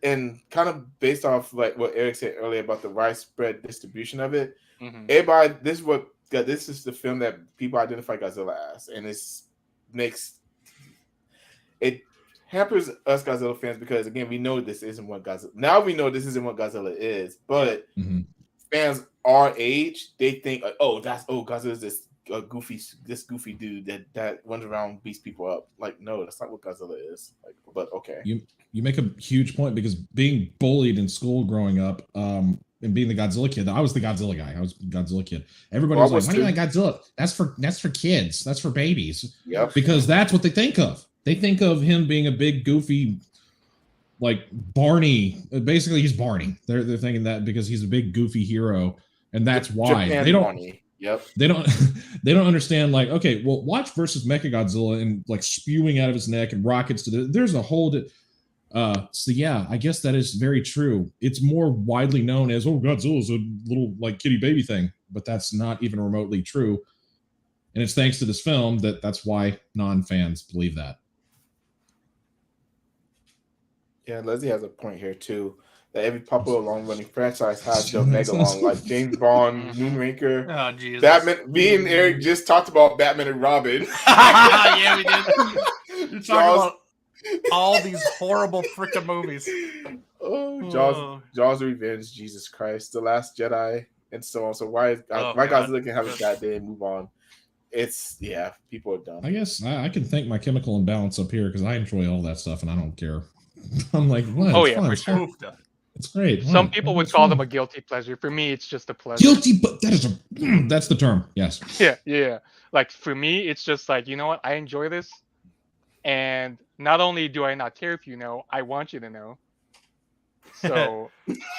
and kind of based off like what Eric said earlier about the widespread distribution of it. Mm-hmm. Everybody, this is the film that people identify Godzilla as, and it hampers us Godzilla fans because again we know this isn't what Godzilla. Now we know this isn't what Godzilla is, but fans our age they think like, Godzilla's this goofy dude that runs around and beats people up. Like, no, that's not what Godzilla is. Like, but okay. You make a huge point because being bullied in school growing up, and being the Godzilla kid, I was the Godzilla guy. I was the Godzilla kid. Everybody was like, "Why do you like Godzilla? That's for kids. That's for babies." Yep. Because that's what they think of. They think of him being a big goofy, like Barney. Basically, he's Barney. They're thinking that because he's a big goofy hero, and that's why they don't. Barney. Yep. They don't understand. Like, okay, well, watch versus Mechagodzilla and like spewing out of his neck and rockets there's a whole. So yeah, I guess that is very true. It's more widely known as, Godzilla's a little like kitty baby thing, but that's not even remotely true. And it's thanks to this film that's why non-fans believe that. Yeah, Leslie has a point here too. That every popular long-running franchise has their Megalon, like James Bond, Moonraker, oh, Jesus. Batman. Me and Eric just talked about Batman and Robin. Yeah, we did. You're talking about all these horrible freaking movies. Jaws Revenge, Jesus Christ, The Last Jedi, and so on. So why Godzilla can have a goddamn move on? People are dumb. I guess I can thank my chemical imbalance up here because I enjoy all that stuff and I don't care. I'm like, what? Oh, it's yeah, fun. for sure. It's great. Some people would call them a guilty pleasure. For me, it's just a pleasure. Guilty, but that's the term. Yes. Yeah. Like for me, it's just like, you know what? I enjoy this. And not only do I not care if you know, I want you to know. So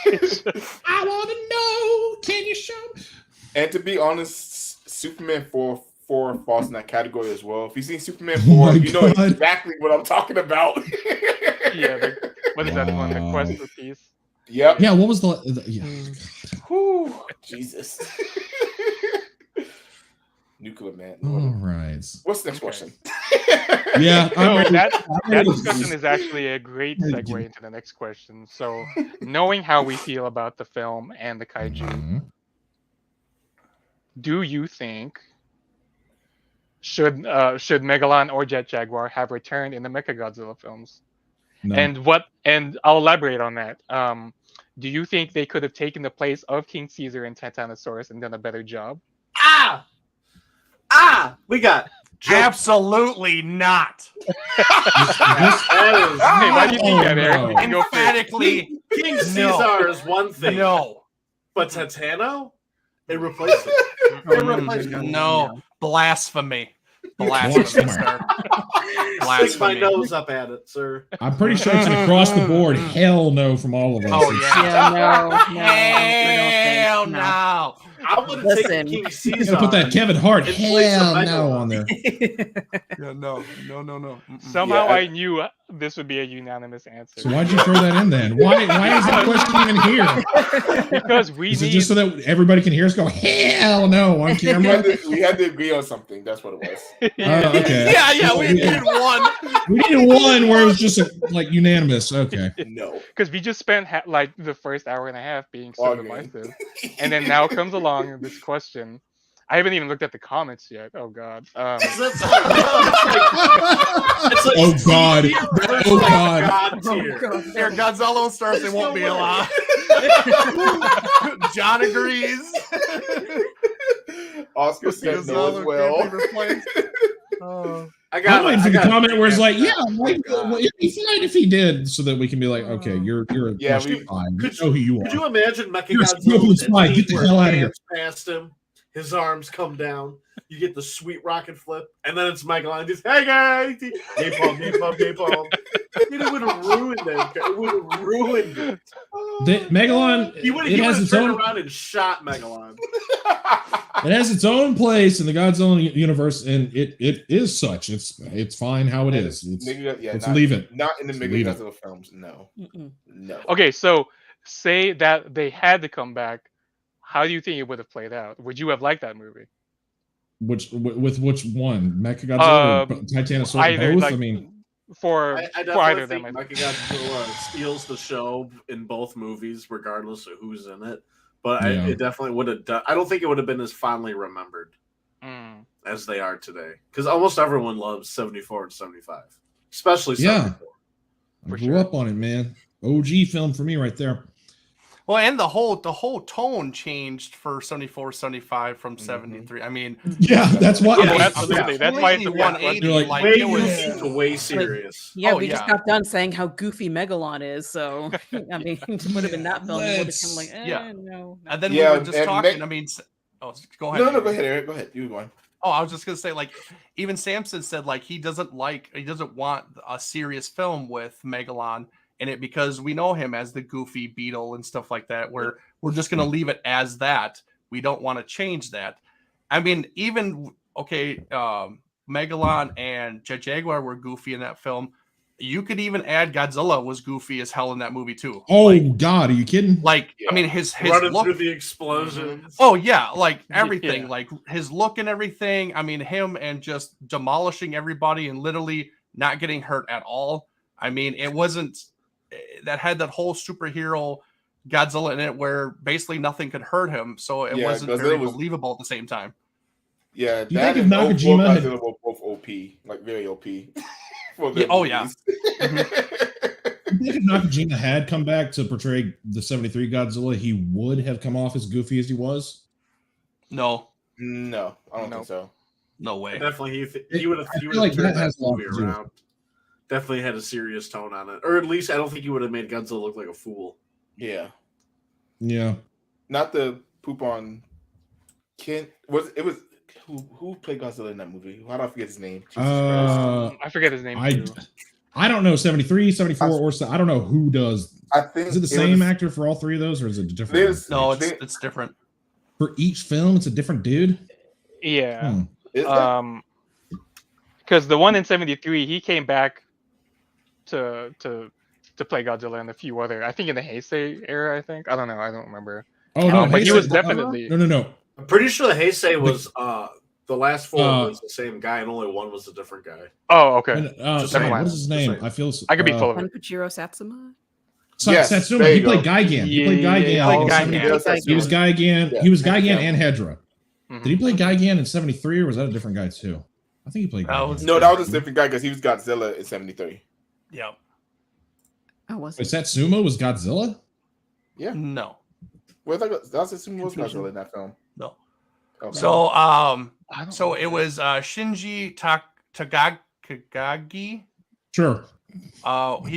it's just... I want to know. Can you show me? And to be honest, Superman 4 falls in that category as well. If you've seen Superman 4, you know exactly what I'm talking about. Yeah. What is that one? The Quest for Peace? Yep. Yeah, what was the Whew, Jesus. Nuclear Man. All right. What's the next question? Yeah. That discussion is actually a great segue into the next question. So, knowing how we feel about the film and the kaiju, do you think should Megalon or Jet Jaguar have returned in the Mechagodzilla films? No. And I'll elaborate on that. Do you think they could have taken the place of King Caesar and Titanosaurus and done a better job? We got Absolutely not. Hey, why do you think that, Eric? no. You can go first. Emphatically, King No. Caesar is one thing, no. but Titano, they replaced it. They replaced it. No. Blasphemy. Blasphemy, Blasphemy. sir. Stick my Blasphemy. nose up at it, sir. I'm pretty sure it's an across the board hell no from all of us. Oh, yeah. Yeah, Hell no. I would have Listen. taken King You Caesar. gotta put that Kevin Hart In place of hell no Megalon. on there. Yeah, no. Mm-mm. Somehow Yeah, I knew this would be a unanimous answer. So why'd you throw that in then? Why is that question even here? Because we Is it need just so that everybody can hear us go hell no on camera? We had to agree on something. That's what it was. Oh, okay. Yeah, we needed one. We needed one where it was just like unanimous. Okay. No. because we just spent like the first hour and a half being so Arguing. divisive, and then now comes along this question. I haven't even looked at the comments yet. Oh God. It's Oh God. Oh God. God tier. There, Godzilla starts, it won't be allowed. John agrees. Oscar said no as well. I I'm got waiting for the comment where it's like, yeah, God. it'd be fine if he did, so that we can be like, okay, you're Yeah, you're we- fine. could You know who you Could are. you imagine You're a smoking spy. Get the where hell outta his here. hands past him, his arms come down, you get the sweet rocket flip, and then it's Megalon just, hey guys, napalm. It would have ruined that. It would have ruined it. Megalon, He would it has have its turned own. around and shot Megalon. It has its own place in the Godzilla universe, and it is such. It's fine how it is. Let's leave it. Not in the Let's Mega leave it. Godzilla films. No. No. Okay, so say that they had to come back. How do you think it would have played out? Would you have liked that movie? With which one? Mechagodzilla or Titanosaurus? Either, Both? like, I mean, for I for either of definitely them. think Mechagodzilla steals the show in both movies, regardless of who's in it. But Yeah. it definitely would have done. I don't think it would have been as fondly remembered Mm. as they are today, because almost everyone loves 74 and 75, especially Yeah. 74. I For grew sure. up on it, man. OG film for me right there. Well, and the whole tone changed for 74, 75 from 73. I mean, Yeah, that's why. Oh, I- absolutely. That's why it's a completely one 180. You're like, Like, Way it was. goofy to way serious. Yeah, Oh, we just yeah. got done saying how goofy Megalon is, so I mean, it would have been that film. It would have come like, Yeah. no. And then Yeah, we were just and talking. I mean, go ahead. No, go ahead, Eric. Go ahead. You go on. Oh, I was just gonna say, like, even Samson said, like, he doesn't want a serious film with Megalon in it because we know him as the goofy beetle and stuff like that. Where we're just gonna leave it as that. We don't want to change that. I mean, even Megalon and Jet Jaguar were goofy in that film. You could even add Godzilla was goofy as hell in that movie too. Oh God, are you kidding? Like, Yeah. I mean, his Running look. through the explosions. Oh yeah, like everything, Yeah. like his look and everything. I mean, him and just demolishing everybody and literally not getting hurt at all. I mean, it wasn't that had that whole superhero Godzilla in it where basically nothing could hurt him, so it Yeah, wasn't Godzilla very was- believable at the same time. Yeah, Do you that think if and Nakajima both had- Godzilla were both OP, like very OP. for Yeah, their oh, yeah. movies. If Nakajima had come back to portray the 73 Godzilla, he would have come off as goofy as he was. No, No, I don't Nope. think so. no way. Definitely, he would have. I He feel would like have turned that that has a lot movie to do with it. around. Definitely had a serious tone on it, or at least I don't think he would have made Godzilla look like a fool. Yeah, Yeah. not the poop on. Ken was it was who played Godzilla in that movie? How do I forget his name? Jesus Christ. I forget his name I too. I don't know 73, 74, or so. I don't know who does. I think Is it the was- same actor for all three of those, or is it different? There's- No, They- it's different. For each film, it's a different dude. Yeah. Hmm. Is that? Because the one in 73, he came back to play Godzilla and a few other. I think in the Heisei era. I think I don't know. I don't remember. Oh no, but he Heisei- was definitely. no. I'm pretty sure the Heisei was the last four was the same guy, and only one was a different guy. Oh, okay. Just never saying. mind. What is his Just name? saying. I feel. I could be full of it. Kenpachiro Satsuma? Yes, Satsuma. there He you played go. Gigan. He played Gigan. Yeah, in Gigan. 70. Yeah, that's He was right. Gigan. Yeah. He was Gigan Yeah. and Hedra. Mhm. Did he play Gigan in '73, or was that a different guy too? I think he played. That Gigan. was- No, that was a different guy because he was Godzilla in '73. Yep. Oh, was Wait, it? Satsuma was Godzilla. Yeah. No. Well, that was assuming was Confusion. Godzilla in that film. No. Okay. So I don't so know. it was Shinji Takagi. Sure. He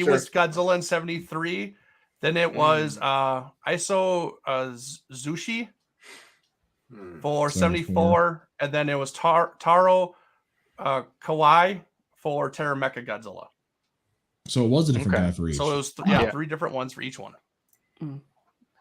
Sure. was Godzilla in '73. Then it was Iso Zushi for 74, and then it was Taro Kawai for Terra Mecha Godzilla. So it was a different Okay. guy for each. So it was Yeah. 3 different ones for each one.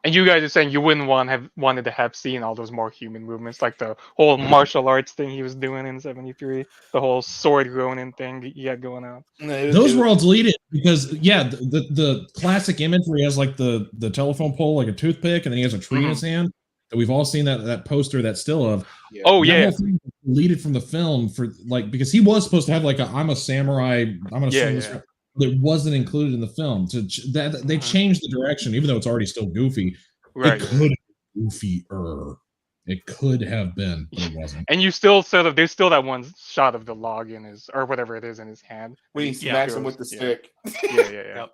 And you guys are saying you wouldn't wanted to have seen all those more human movements, like the whole martial arts thing he was doing in '73, the whole sword Ronin thing he had going on. Those were all deleted because the classic imagery has like the telephone pole like a toothpick, and then he has a tree in his hand. That we've all seen that poster, that still of. Yeah. Oh That yeah, whole thing was deleted from the film for like because he was supposed to have like I'm a samurai. I'm gonna swing this. yeah. That wasn't included in the film. So that they changed the direction, even though it's already still goofy. right. It could have been goofier. It could have been, but it wasn't. And you still there's still that one shot of the log in his or whatever it is in his hand. When he Yeah. smacks him with the Yeah. stick. Yeah.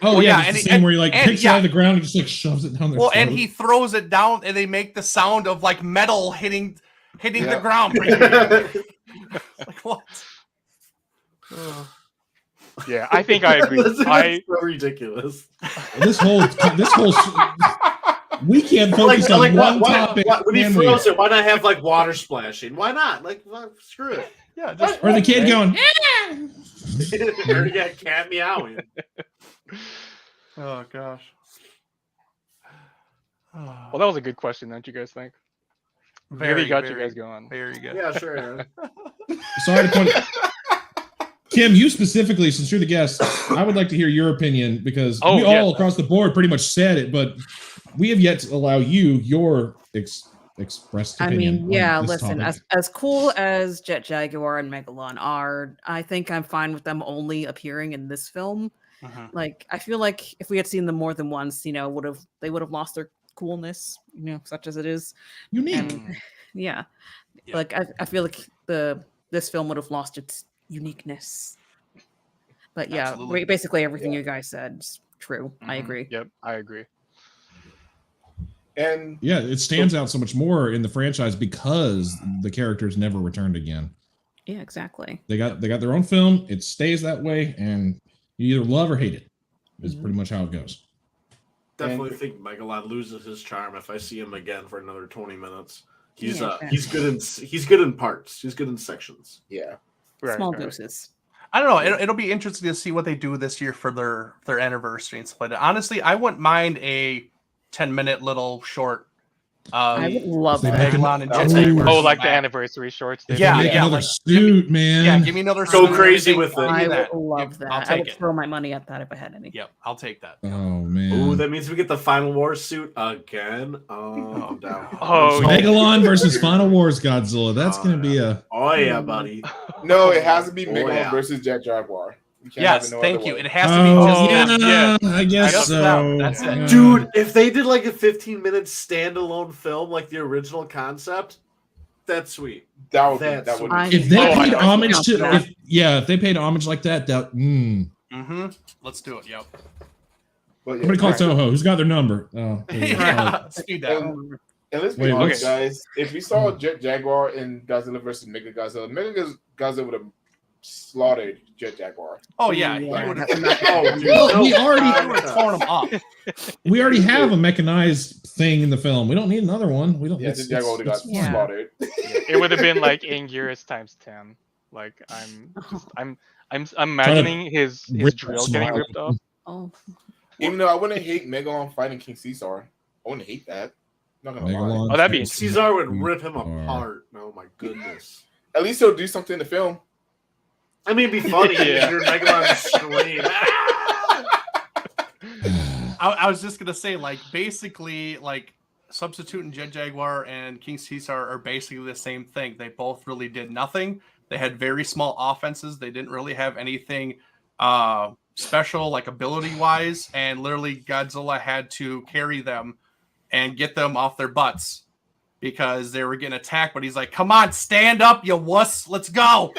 Oh Well, yeah, yeah, it's and the he- scene where he like and- picks it yeah. out of the ground and just like shoves it down their Well, and throat. he throws it down, and they make the sound of like metal hitting the Yeah. ground. Like what? Yeah, I think I agree. That's so ridiculous. this whole we can't focus on one topic. When he can we? throws it, why not have like water splashing? Why not? Like, screw it. Yeah, just Or the kid going, Or you got cat meowing. oh gosh. Well, that was a good question, don't you guys think? Really got you guys going. Very good. Yeah, sure. Aaron. sorry to point. Kim, you specifically, since you're the guest, I would like to hear your opinion because we all across the board pretty much said it, but we have yet to allow your expressed I opinion. mean, on yeah, this listen, topic. as cool as Jet Jaguar and Megalon are, I think I'm fine with them only appearing in this film. Like, I feel like if we had seen them more than once, you know, they would have lost their coolness, you know, such as it is. Unique. And yeah. Like I feel like this film would have lost its uniqueness. But yeah, Absolutely. basically everything you guys said is true. I agree. Yep, I agree. And Yeah, it stands out so much more in the franchise because the characters never returned again. Yeah, exactly. They got their own film. It stays that way, and you either love or hate it. Is pretty much how it goes. Definitely think Megalon loses his charm if I see him again for another 20 minutes. He's Yeah, he's good in parts. He's good in sections. yeah. Right, Small right. doses. I don't know. It'll be interesting to see what they do this year for their anniversary and stuff like that. Honestly, I wouldn't mind a 10-minute little short. I would love They that. make Megalon and Oh, Jet Jaguar. Oh, like the anniversary shorts. If Yeah, they make yeah, another like, suit, man. Yeah, give me another. Go suit, crazy everything. with it. Give me I that. would love that. I'll I take would it. throw my money at that if I had any. Yep, I'll take that. Oh man. Ooh, that means we get the Final War suit again. Oh, I'm down. Oh, I'm sold. Megalon versus Final Wars Godzilla. That's gonna be a. Oh yeah, buddy. No, it has to be Oh, Megalon yeah. versus Jet Jaguar. You can't Yes, have it no thank other you. way. It has to be Oh, just yeah, them. I guess Just so. them. That's it. Yeah. Dude, if they did like a 15-minute standalone film like the original concept, that's sweet. That would That's be. If they Oh, paid I homage know. to, if they paid homage like that, Let's do it. Yep. But yeah, somebody call right. Toho. Who's got their number? Oh, Yeah, speed that. And let's be Wait, honest, okay. guys. If we saw Jet Jaguar in Godzilla versus Mega Godzilla would have slaughtered Jet Jaguar. Oh yeah, Yeah. he would have Well, we already torn him up. we already have a mechanized thing in the film. We don't need another one. We don't. Yeah, it's- Jet Jaguar would have got it's- Yeah. slaughtered. It would have been like Anguirus times 10. Like I'm imagining his rip drill smile. getting ripped off. Oh, Even though I wouldn't hate Megalon fighting King Caesar. I wouldn't hate that. Not gonna lie. Megalon Oh, that'd be versus Caesar would rip him Jaguar. apart. Oh my goodness. At least he'll do something in the film. I mean, it'd be funny Yeah. if you're Megalon scream. I was just gonna say, like, basically, like, Substitute Jet Jaguar and King Caesar are basically the same thing. They both really did nothing. They had very small offenses. They didn't really have anything special, like ability wise, and literally Godzilla had to carry them and get them off their butts because they were getting attacked. But he's like, "Come on, stand up, you wuss. Let's go."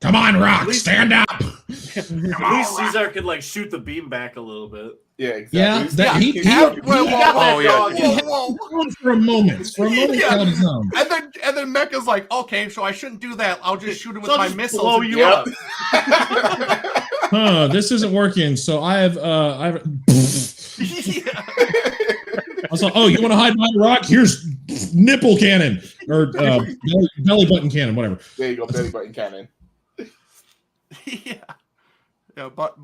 Come on, Rock, stand up. At least Caesar could like shoot the beam back a little bit. Yeah, exactly. Yeah, that, he for a moment. For a moment, Yeah. held his own. And then Mecha's like, "Okay, so I shouldn't do that. I'll just shoot him with So my just missiles blow and you get up. Huh, this isn't working. So I have Yeah. I was like, oh, you want to hide behind a rock? Here's nipple cannon or belly button cannon, whatever. There you go, belly button cannon. Yeah. Yeah, but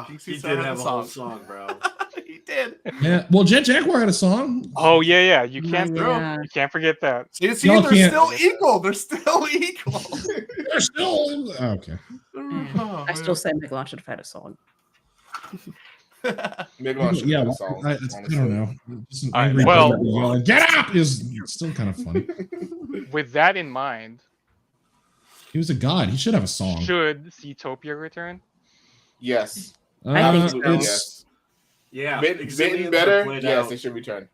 He DC did had have the a whole song, bro. He did. Yeah. Well, Jet Jaguar had a song. Oh yeah. You can't Yeah. you can't forget that. See, Y'all they're can't- still equal. They're still equal. They're still okay. I still say Megalon should have had a song. Megalon should Yeah, have a song. I don't know. Just an All right, angry well- person yelling, "Get up!" is still kind of funny. With that in mind, He was a god. He should have a song. should Seatopia return? Yes. I think so. It's Yes. Yeah, Bitten Exilians better? are played Yes, out. they should return.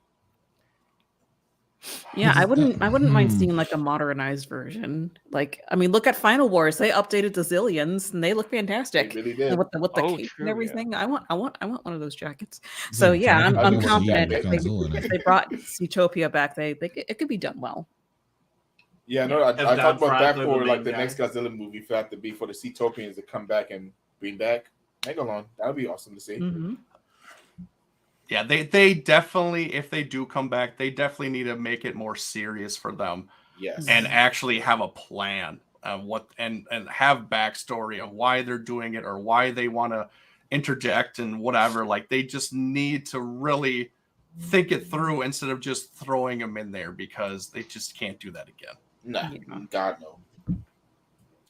Yeah, I wouldn't mind Hmm. seeing like a modernized version. Like, I mean, look at Final Wars. They updated the Zillions and they look They fantastic. really And did. with the Oh, cape true, and yeah. everything. I want one of those jackets. It's So like yeah, Dragon I'm Ball Z confident with Godzilla in if it. they brought Zootopia back, it could be done well. Yeah, no, I Have talked Don about that Franklin for the like main the guy. next Godzilla movie for that to be for the Seatopians to come back and bring back Megalon. That would be awesome to see. Mhm. Yeah, they definitely, if they do come back, they definitely need to make it more serious for them Yes. and actually have a plan of what and have backstory of why they're doing it or why they want to interject and whatever. Like they just need to really think it through instead of just throwing them in there because they just can't do that again. Nah, Yeah. God no.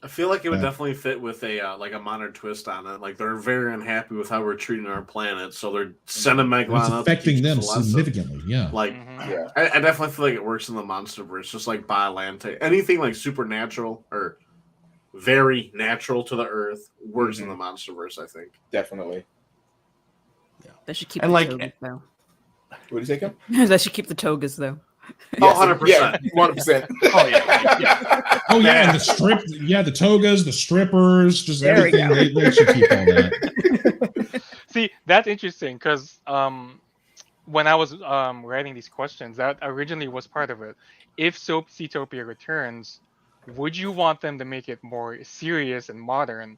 I feel like it would Yeah. definitely fit with a like a modern twist on it. Like they're very unhappy with how we're treating our planet, so they're sending Megalon It's up to affecting teach them us a lesson. significantly. Yeah. Like Mhm. Yeah. I definitely feel like it works in the MonsterVerse, just like Biolante. Anything like supernatural or very natural to the Earth works in the MonsterVerse. I think. Definitely. They should keep And, the like, togas though. What do you say, Kim? They should keep the togas though. Oh, 100%. Yeah, 100%. Oh yeah. Oh yeah, and the strip. Yeah, the togas, the strippers, just There we everything. go. They should keep all that. See, that's interesting because when I was writing these questions, that originally was part of it. If Seatopia returns, would you want them to make it more serious and modern,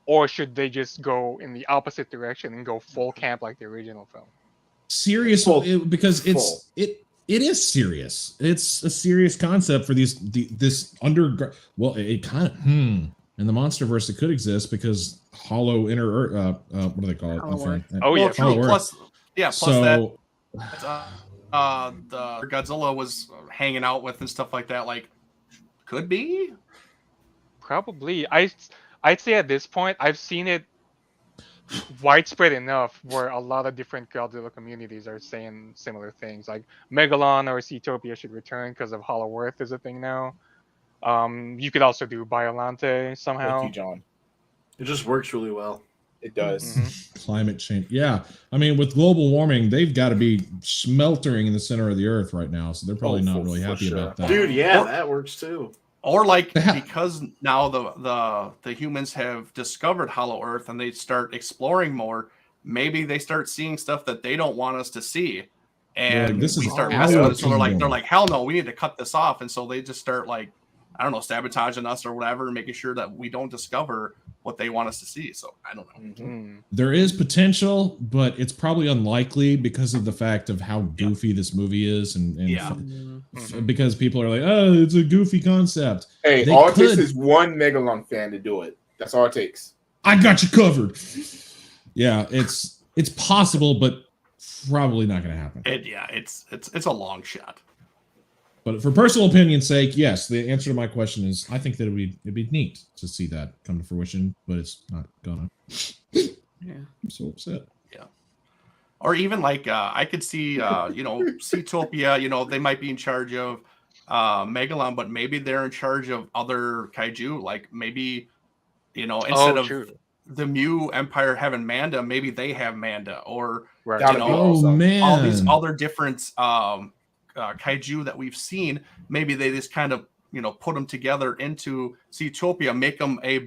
or should they just go in the opposite direction and go full camp like the original film? Serious because Full. it is serious. It's a serious concept for this underground. Well, it kind of in the MonsterVerse it could exist because Hollow Inner Earth. What do they call it? Hollow Earth. Oh, Well, yeah. true. Hollow Earth. Plus that So the Godzilla was hanging out with and stuff like that. Like, could be. Probably. I'd say at this point, I've seen it widespread enough where a lot of different Godzilla communities are saying similar things. Like Megalon or Seatopia should return because of Hollow Earth is a thing now. You could also do Biolante somehow. Thank you, John. It just works really well. It does. Mhm. climate change. Yeah, I mean, with global warming, they've got to be smeltering in the center of the Earth right now, so they're probably Oh, not for- really for happy sure. about that. Dude, yeah, Or- that works too. Or like Yeah. because now the humans have discovered Hollow Earth and they start exploring more, maybe they start seeing stuff that they don't want us to see. And Like, this we is start our messing with it. So they're kingdom. like, hell no, we need to cut this off. And so they just start like, I don't know, sabotaging us or whatever, and making sure that we don't discover what they want us to see. So I don't know. Mhm. Mm. There is potential, but it's probably unlikely because of the fact of how goofy this movie is, and Yeah. Mhm. because people are like, oh, it's a goofy concept. Hey, They all it takes could- is one Megalon fan to do it. That's all it takes. I got you covered. Yeah, it's possible, but probably not going to happen. It's a long shot. But for personal opinion's sake, yes, the answer to my question is I think that it'd be neat to see that come to fruition, but it's not gonna. Yeah. I'm so upset. Or even like I could see Seatopia, they might be in charge of Megalon, but maybe they're in charge of other kaiju. Like maybe instead of true. the Mew Empire having Manda, maybe they have Manda, or Right. That'd you be know, awesome. man. all these other different kaiju that we've seen. Maybe they just kind of put them together into Seatopia, make them a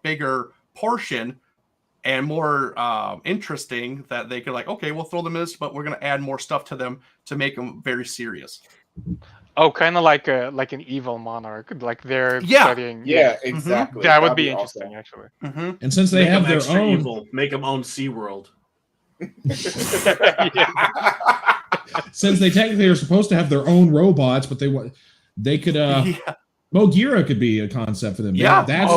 bigger portion and more interesting, that they could like, okay, we'll throw them in this, but we're going to add more stuff to them to make them very serious. Oh, kind of like an evil monarch, like they're Yeah. studying. Yeah, exactly. That would That'd be awesome. interesting, actually. Mm-hmm. And since they Make have them their extra own, evil. Make them own SeaWorld. since they technically are supposed to have their own robots, but they could Mogira could be a concept for them. Yeah. That's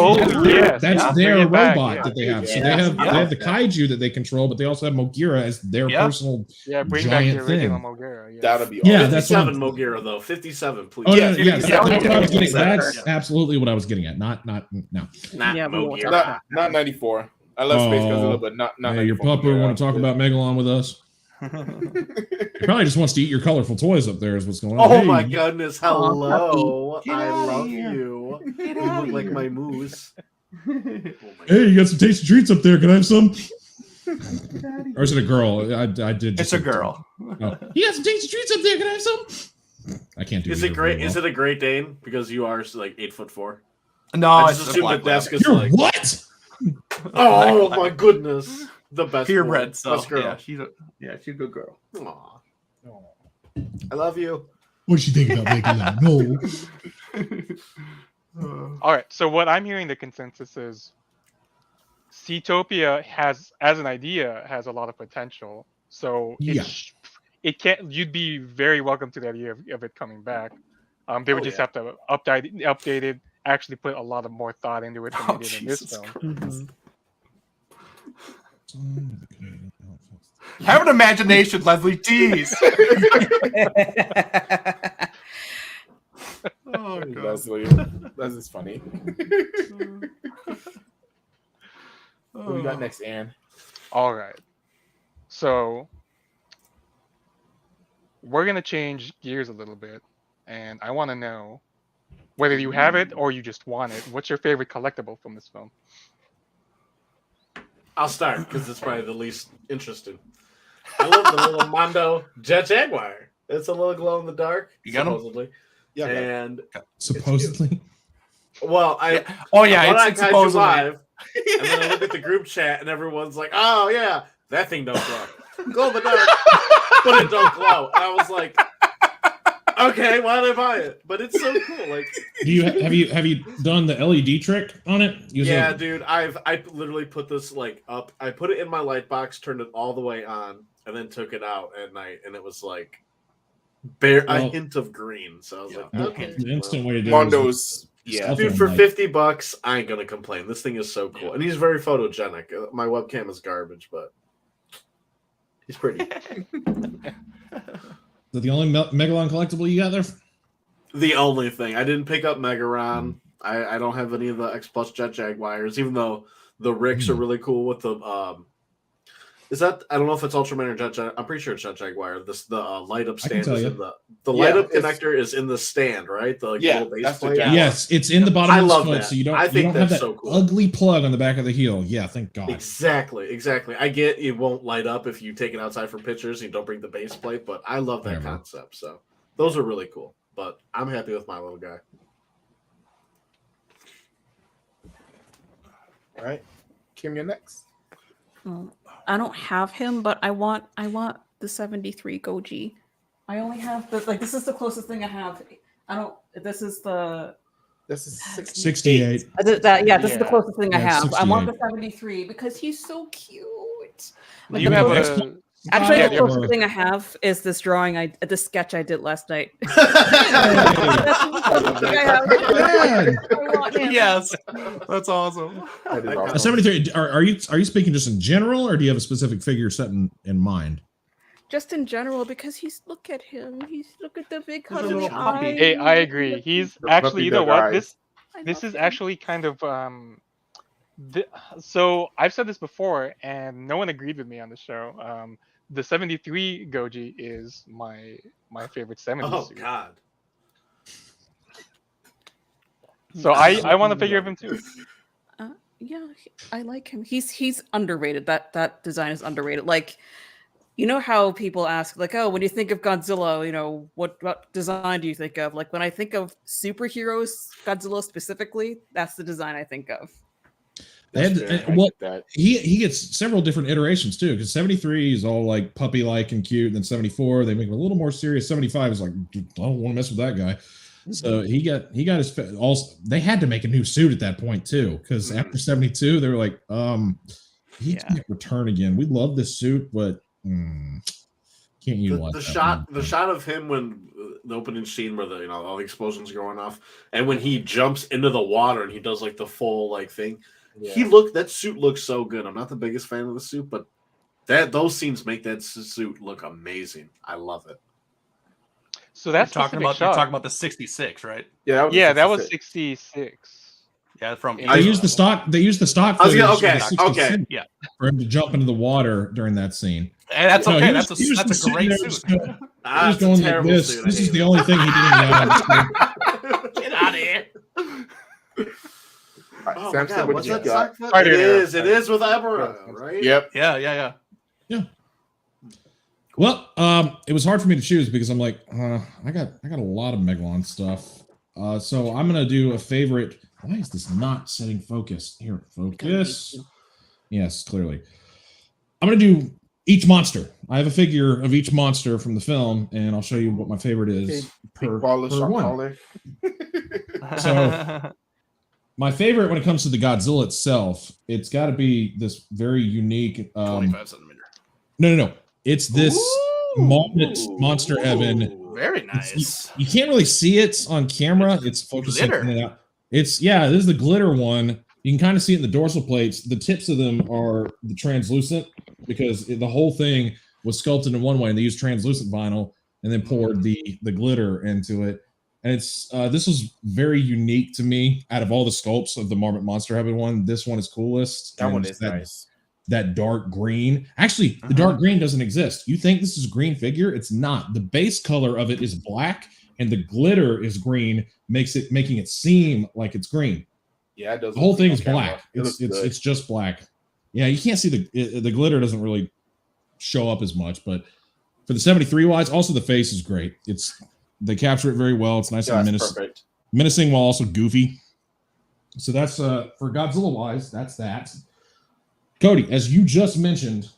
yes, that's yeah. their Bring it back, robot yeah. that they have. So Yeah. they have Yeah. they have the kaiju that they control, but they also have Mogira as their personal Yeah, bring back the giant original thing. Mogera. Yeah. That'd be Yeah, awesome. that's what 57 I'm- Mogira though. 57, please. Oh, Yeah, no, yeah, that's what I was getting. 57. That's absolutely what I was getting at. Not no. Not Yeah, we won't Mogira. talk Not 94. I love Space Oh, Godzilla, but not Yeah, your 94. pupper want to talk about Megalon with us? He probably just wants to eat your colorful toys up there. Is what's going on? Oh Hey, my goodness! Hello, Get I outta love here. you. Get You outta look like here. my moose. Oh my Hey, you got some tasty treats up there. Can I have some? Or is it a girl? I did. It's a girl. Oh. You got some tasty treats up there. Can I have some? I can't do. Is either it great? very Is well. it a Great Dane? Because you are like 8'4". No, I it's just a assume the black desk lab. is You're like. what? Oh my goodness! The best. Purebred. So Best girl. she's a good girl. Aw. I love you. What did you think about Megalon? No. All right. So what I'm hearing the consensus is, Seatopia has, as an idea, has a lot of potential. So Yeah. it can't. You'd be very welcome to the idea of it coming back. They would Oh, just yeah. have to update it. Actually, put a lot of more thought into it than Oh, they did in this Jesus film. Christ. Mhm. Have an imagination, Leslie. Jeez. Oh, God. Leslie. Leslie's funny. What we got next, Anne? All right. So we're gonna change gears a little bit, and I want to know whether you have it or you just want it. What's your favorite collectible from this film? I'll start because it's probably the least interesting. I love the little Mondo Jet Jaguar. It's a little glow in the dark, You got 'em? supposedly. Yeah. And Supposedly. well, Oh yeah, when I it's Kaiju supposedly. Live, and then I look at the group chat, and everyone's like, "Oh yeah, that thing don't glow, glow in the dark, but it don't glow." And I was like, "Okay, why did I buy it?" But it's so cool. Like, Do you have you done the LED trick on it? yeah, dude, I literally put this like up. I put it in my light box, turned it all the way on, and then took it out at night, and it was like a Well, hint of green. So I was like, the okay, instant way to do it is Mondo's. Yeah. Stuff dude, on, for like- $50, I ain't gonna complain. This thing is so cool, and he's very photogenic. My webcam is garbage, but he's pretty. Is that the only Megalon collectible you got there? The only thing I didn't pick up Megaron. I don't have any of the X Plus Jet Jaguars, even though the Ricks are really cool with the Is that I don't know if it's Ultraman or Jet Jag. I'm pretty sure it's Jet Jaguar. The light up I can stand tell is you. in the light up it's- connector is in the stand, right? The like, Yeah, little base that's the plate. Jaguar. Yes, it's in the bottom I of the love foot, that. so you don't I think have that that's so cool. ugly plug on the back of the heel. Yeah, thank God. Exactly. I get it won't light up if you take it outside for pictures and you don't bring the base plate, but I love that Whatever. concept. So those are really cool. But I'm happy with my little guy. All right. Kim, you're next. I don't have him, but I want the 73 Goji. I only have the this is the closest thing I have. I don't. This is the. This is 68. This is the Yeah. closest thing I Yeah, have. I want 68. the 73 because he's so cute. Do you have X- a? Actually, Yeah, the yeah. closest thing I have is this drawing. This sketch I did last night. Yeah. I want him. Yes, that's awesome. That is I awesome. got 73. Are you speaking just in general, or do you have a specific figure set in mind? Just in general, because look at him. Look at the big He's a cuddly little puppy. eyes. Hey, I agree. He's The actually, puppy you know dog what? eyes. I This love is him. actually kind of so I've said this before, and no one agreed with me on the show. The 73 Goji is my favorite 70s Oh suit. God. So I want a figure of him too. Yeah, I like him. He's underrated. That design is underrated. Like, you know how people ask, like, oh, when you think of Godzilla, you know, what design do you think of? Like, when I think of superheroes, Godzilla specifically, that's the design I think of. And, That's fair. I well, get that. he gets several different iterations too, because 73 is all like puppy like and cute, and then 74 they make him a little more serious. 75 is like, I don't want to mess with that guy. So he got his also. They had to make a new suit at that point too, because after 72 they were like, he can't return again. We love this suit, but can't utilize the shot of him when the opening scene where the all the explosions are going off, and when he jumps into the water and he does like the full like thing. Yeah. That suit looks so good. I'm not the biggest fan of the suit, but those scenes make that suit look amazing. I love it. So that's you're talking about the 66, right? Yeah, that was 66. Yeah, from They used the stock. They used the stock. Okay, footage yeah, for him to jump into the water during that scene. And that's So okay. he That's was- he was a just great sitting suit. there just He was going like this. suit. I This is hate the it. only thing he didn't Get out of here. All right, Oh Sam my said God, what what's you that got. sock? Sorry to It is with Eberron, right? Yep. Yeah. Well, it was hard for me to choose because I'm like, I got a lot of Megalon stuff. So I'm gonna do a favorite. Why is this not setting focus? Here, focus. Yes, clearly. I'm gonna do each monster. I have a figure of each monster from the film, and I'll show you what my favorite is per one. So my favorite when it comes to the Godzilla itself, it's got to be this very unique. 25 centimeter. No. It's this Monster Heaven. Very nice. You can't really see it on camera. It's focusing glitter. in and out. This is the glitter one. You can kind of see it in the dorsal plates. The tips of them are the translucent because the whole thing was sculpted in one way, and they used translucent vinyl and then poured the glitter into it. And it's this was very unique to me. Out of all the sculpts of the Marmot Monster Heaven one, this one is coolest. That And one is nice. That dark green. Actually, the dark green doesn't exist. You think this is a green figure? It's not. The base color of it is black, and the glitter is green, making it seem like it's green. Yeah, it does. The whole thing is on camera. black. It looks good. It's just black. Yeah, you can't see the glitter doesn't really show up as much, but for the 73 wise, also the face is great. They capture it very well. It's nice and perfect. menacing while also goofy. So that's for Godzilla wise, that's that. Cody, as you just mentioned,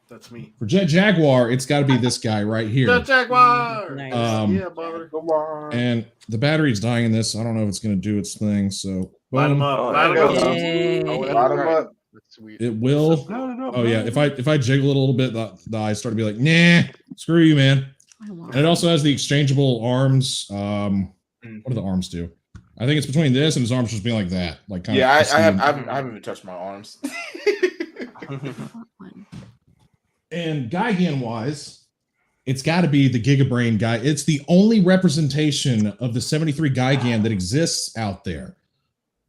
That's me. for Jet Jaguar, it's got to be this guy right here. The Jaguar. Nice. Yeah, brother. Come on. And the battery's dying in this. I don't know if it's going to do its thing. So Light him boom. up. Oh, Light him there up. we go. Yay. Oh, that's Bottom right. up. That's sweet. It will. Oh yeah, if I jiggle it a little bit, the eyes start to be like, nah, screw you, man. I want And it also has the exchangeable arms. What do the arms do? I think it's between this and his arms just being like that, like kind Yeah, of. I haven't even touched my arms. one. And Gigan wise, it's got to be the Gigabrain guy. It's the only representation of the 73 Gigan that exists out there.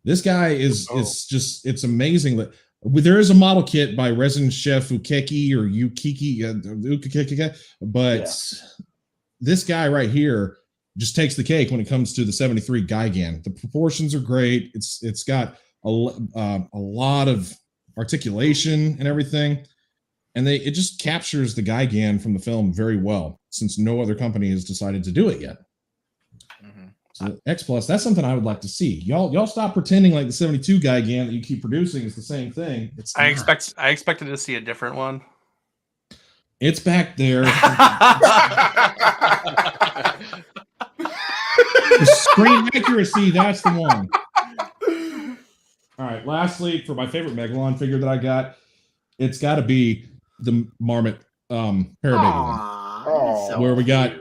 This guy is just, it's amazing that there is a model kit by Resin Chef Ukeki or Ukeki, but this guy right here just takes the cake when it comes to the 73 Gigan. The proportions are great. It's got a lot of articulation and everything. And it just captures the Gigan from the film very well, since no other company has decided to do it yet. So X Plus, that's something I would like to see. Y'all stop pretending like the 72 Gigan that you keep producing is the same thing. It's I not. expected to see a different one. It's back there. The screen accuracy, that's the one. All right, lastly, for my favorite Megalon figure that I got, it's got to be the Marmot Parababy one. Where we got,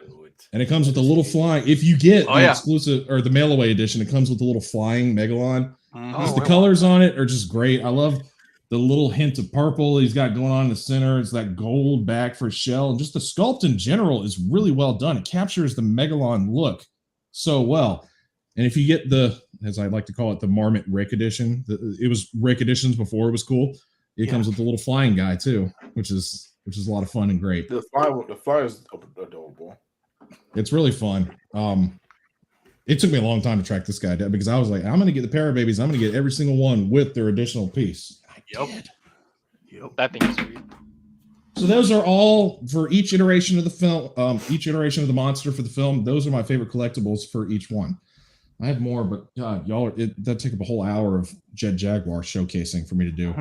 and it comes with a little flying. If you get the exclusive or the mail away edition, it comes with a little flying Megalon. Just the colors on it are just great. I love the little hint of purple he's got going on in the center. It's that gold back for shell, and just the sculpt in general is really well done. It captures the Megalon look so well. And if you get the, as I like to call it, the Marmot Rick edition, it was Rick editions before it was cool. It comes with the little flying guy too, which is a lot of fun and great. The fly is adorable. It's really fun. It took me a long time to track this guy down because I was like, I'm going to get the Parababies. I'm going to get every single one with their additional piece. I did. Yep. That thing is sweet. So those are all for each iteration of the film, each iteration of the monster for the film. Those are my favorite collectibles for each one. I have more, but God, y'all, that took up a whole hour of Jet Jaguar showcasing for me to do.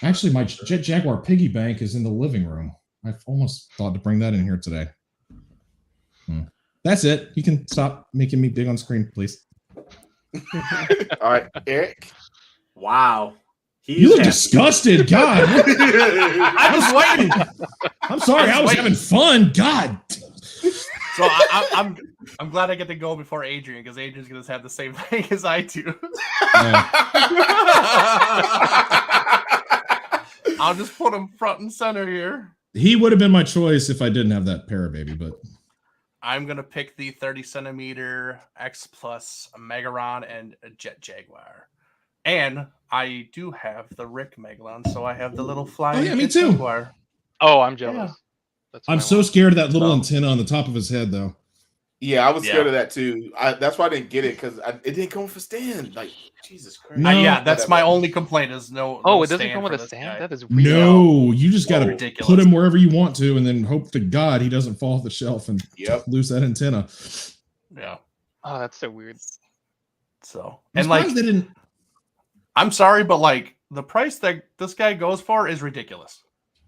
Actually, my Jet Jaguar piggy bank is in the living room. I've almost thought to bring that in here today. That's it. You can stop making me big on screen, please. All right, Eric. Wow. You look disgusted. God. I was waiting. I'm sorry. I was having fun. God. So I'm glad I get to go before Adrian because Adrian's gonna have the same thing as I do. I'll just put him front and center here. He would have been my choice if I didn't have that Parababy, but I'm gonna pick the 30 centimeter X Plus Megalon and a Jet Jaguar, and I do have the Rick Megalon, so I have the little flying. Oh yeah, me Jet too. Jaguar. Oh, I'm jealous. Yeah. That's I'm what I so want. scared of that little antenna on the top of his head, though. Yeah, I was scared of that too. That's why I didn't get it because it didn't come with a stand. Like Jesus Christ. No. Yeah, that's my only complaint is no. Oh, no it doesn't stand come with for a this stand? guy. That is weird. No, you just got to Ridiculous. put him wherever you want to, and then hope to God he doesn't fall off the shelf and lose that antenna. Yeah. Oh, that's so weird. So I'm and like surprised they didn't. I'm sorry, but like the price that this guy goes for is ridiculous.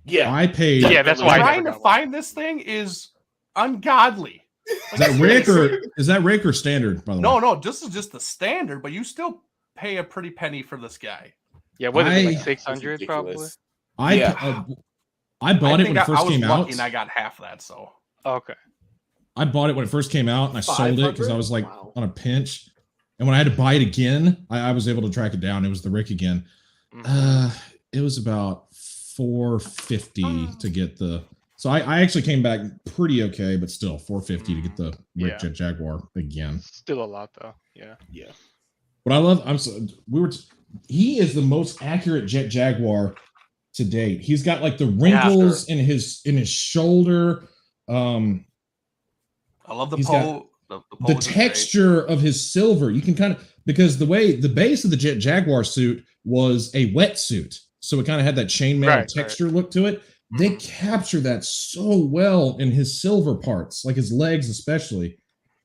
Yeah, I paid. Yeah, that's why I Trying never to got one. find this thing is ungodly. Is that Rick or standard? By the way, No, this is just the standard, but you still pay a pretty penny for this guy. Yeah, what is it, like That's 600 probably? ridiculous. I bought it when it first was came out. lucky and I got half that. So Okay. I bought it when it first came out, and I sold it because I was like Wow. on a pinch. And when I had to buy it again, I was able to track it down. It was the Rick again. It was about $450 to get the. So I actually came back pretty okay, but still $450 to get the Rick Jet Jaguar again. Still a lot though. Yeah. Yeah. What I love, he is the most accurate Jet Jaguar to date. He's got like the wrinkles in his shoulder. I love the He's pole. The texture of his silver, you can kind of, because the way the base of the Jet Jaguar suit was a wetsuit, so it kind of had that chainmail texture look to it. They capture that so well in his silver parts, like his legs especially.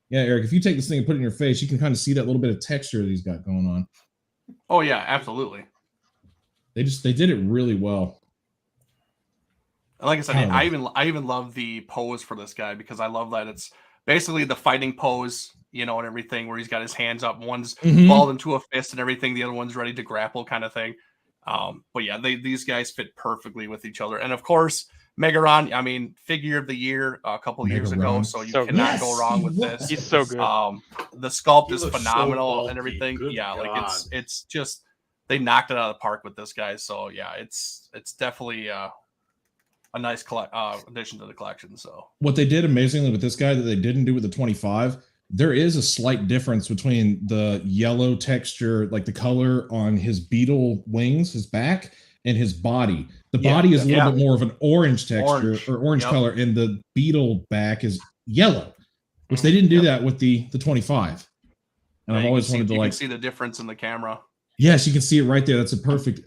Yeah, Eric, if you take this thing and put it in your face, you can kind of see that little bit of texture that he's got going on. Oh yeah, absolutely. They did it really well. Like I said, I even love the pose for this guy because I love that it's basically the fighting pose, and everything where he's got his hands up, one's balled into a fist and everything, the other one's ready to grapple kind of thing. But yeah, these guys fit perfcally with each other. And of course, Megalon, I mean, figure of the year a couple years ago, so you cannot go wrong with this. He's so good. The sculpt He is looks so phenomenal bulky. and everything. Good Yeah, God. like it's just they knocked it out of the park with this guy. So yeah, it's definitely a nice addition to the collection. So What they did amazingly with this guy that they didn't do with the 25, there is a slight difference between the yellow texture, like the color on his beetle wings, his back, and his body. The body is a little bit more of an orange texture or orange color, and the beetle back is yellow, which they didn't do that with the 25. And I've always wanted to you can see the difference in the camera. Yes, you can see it right there. That's a perfect.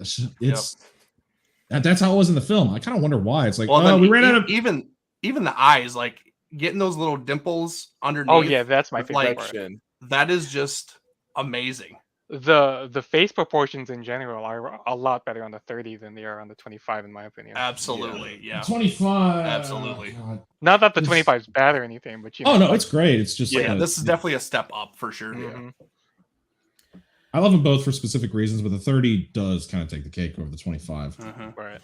That's how it was in the film. I kind of wonder why. It's like, we ran out of even the eyes, like getting those little dimples underneath. Oh yeah, that's my favorite like, part. That is just amazing. The face proportions in general are a lot better on the 30 than they are on the 25, in my opinion. Absolutely, yeah. 25. Absolutely. God. Not that the 25 is bad or anything, but Oh no, it's great. It's just this is definitely a step up for sure. Mm-hmm. I love them both for specific reasons, but the 30 does kind of take the cake over the 25. Right.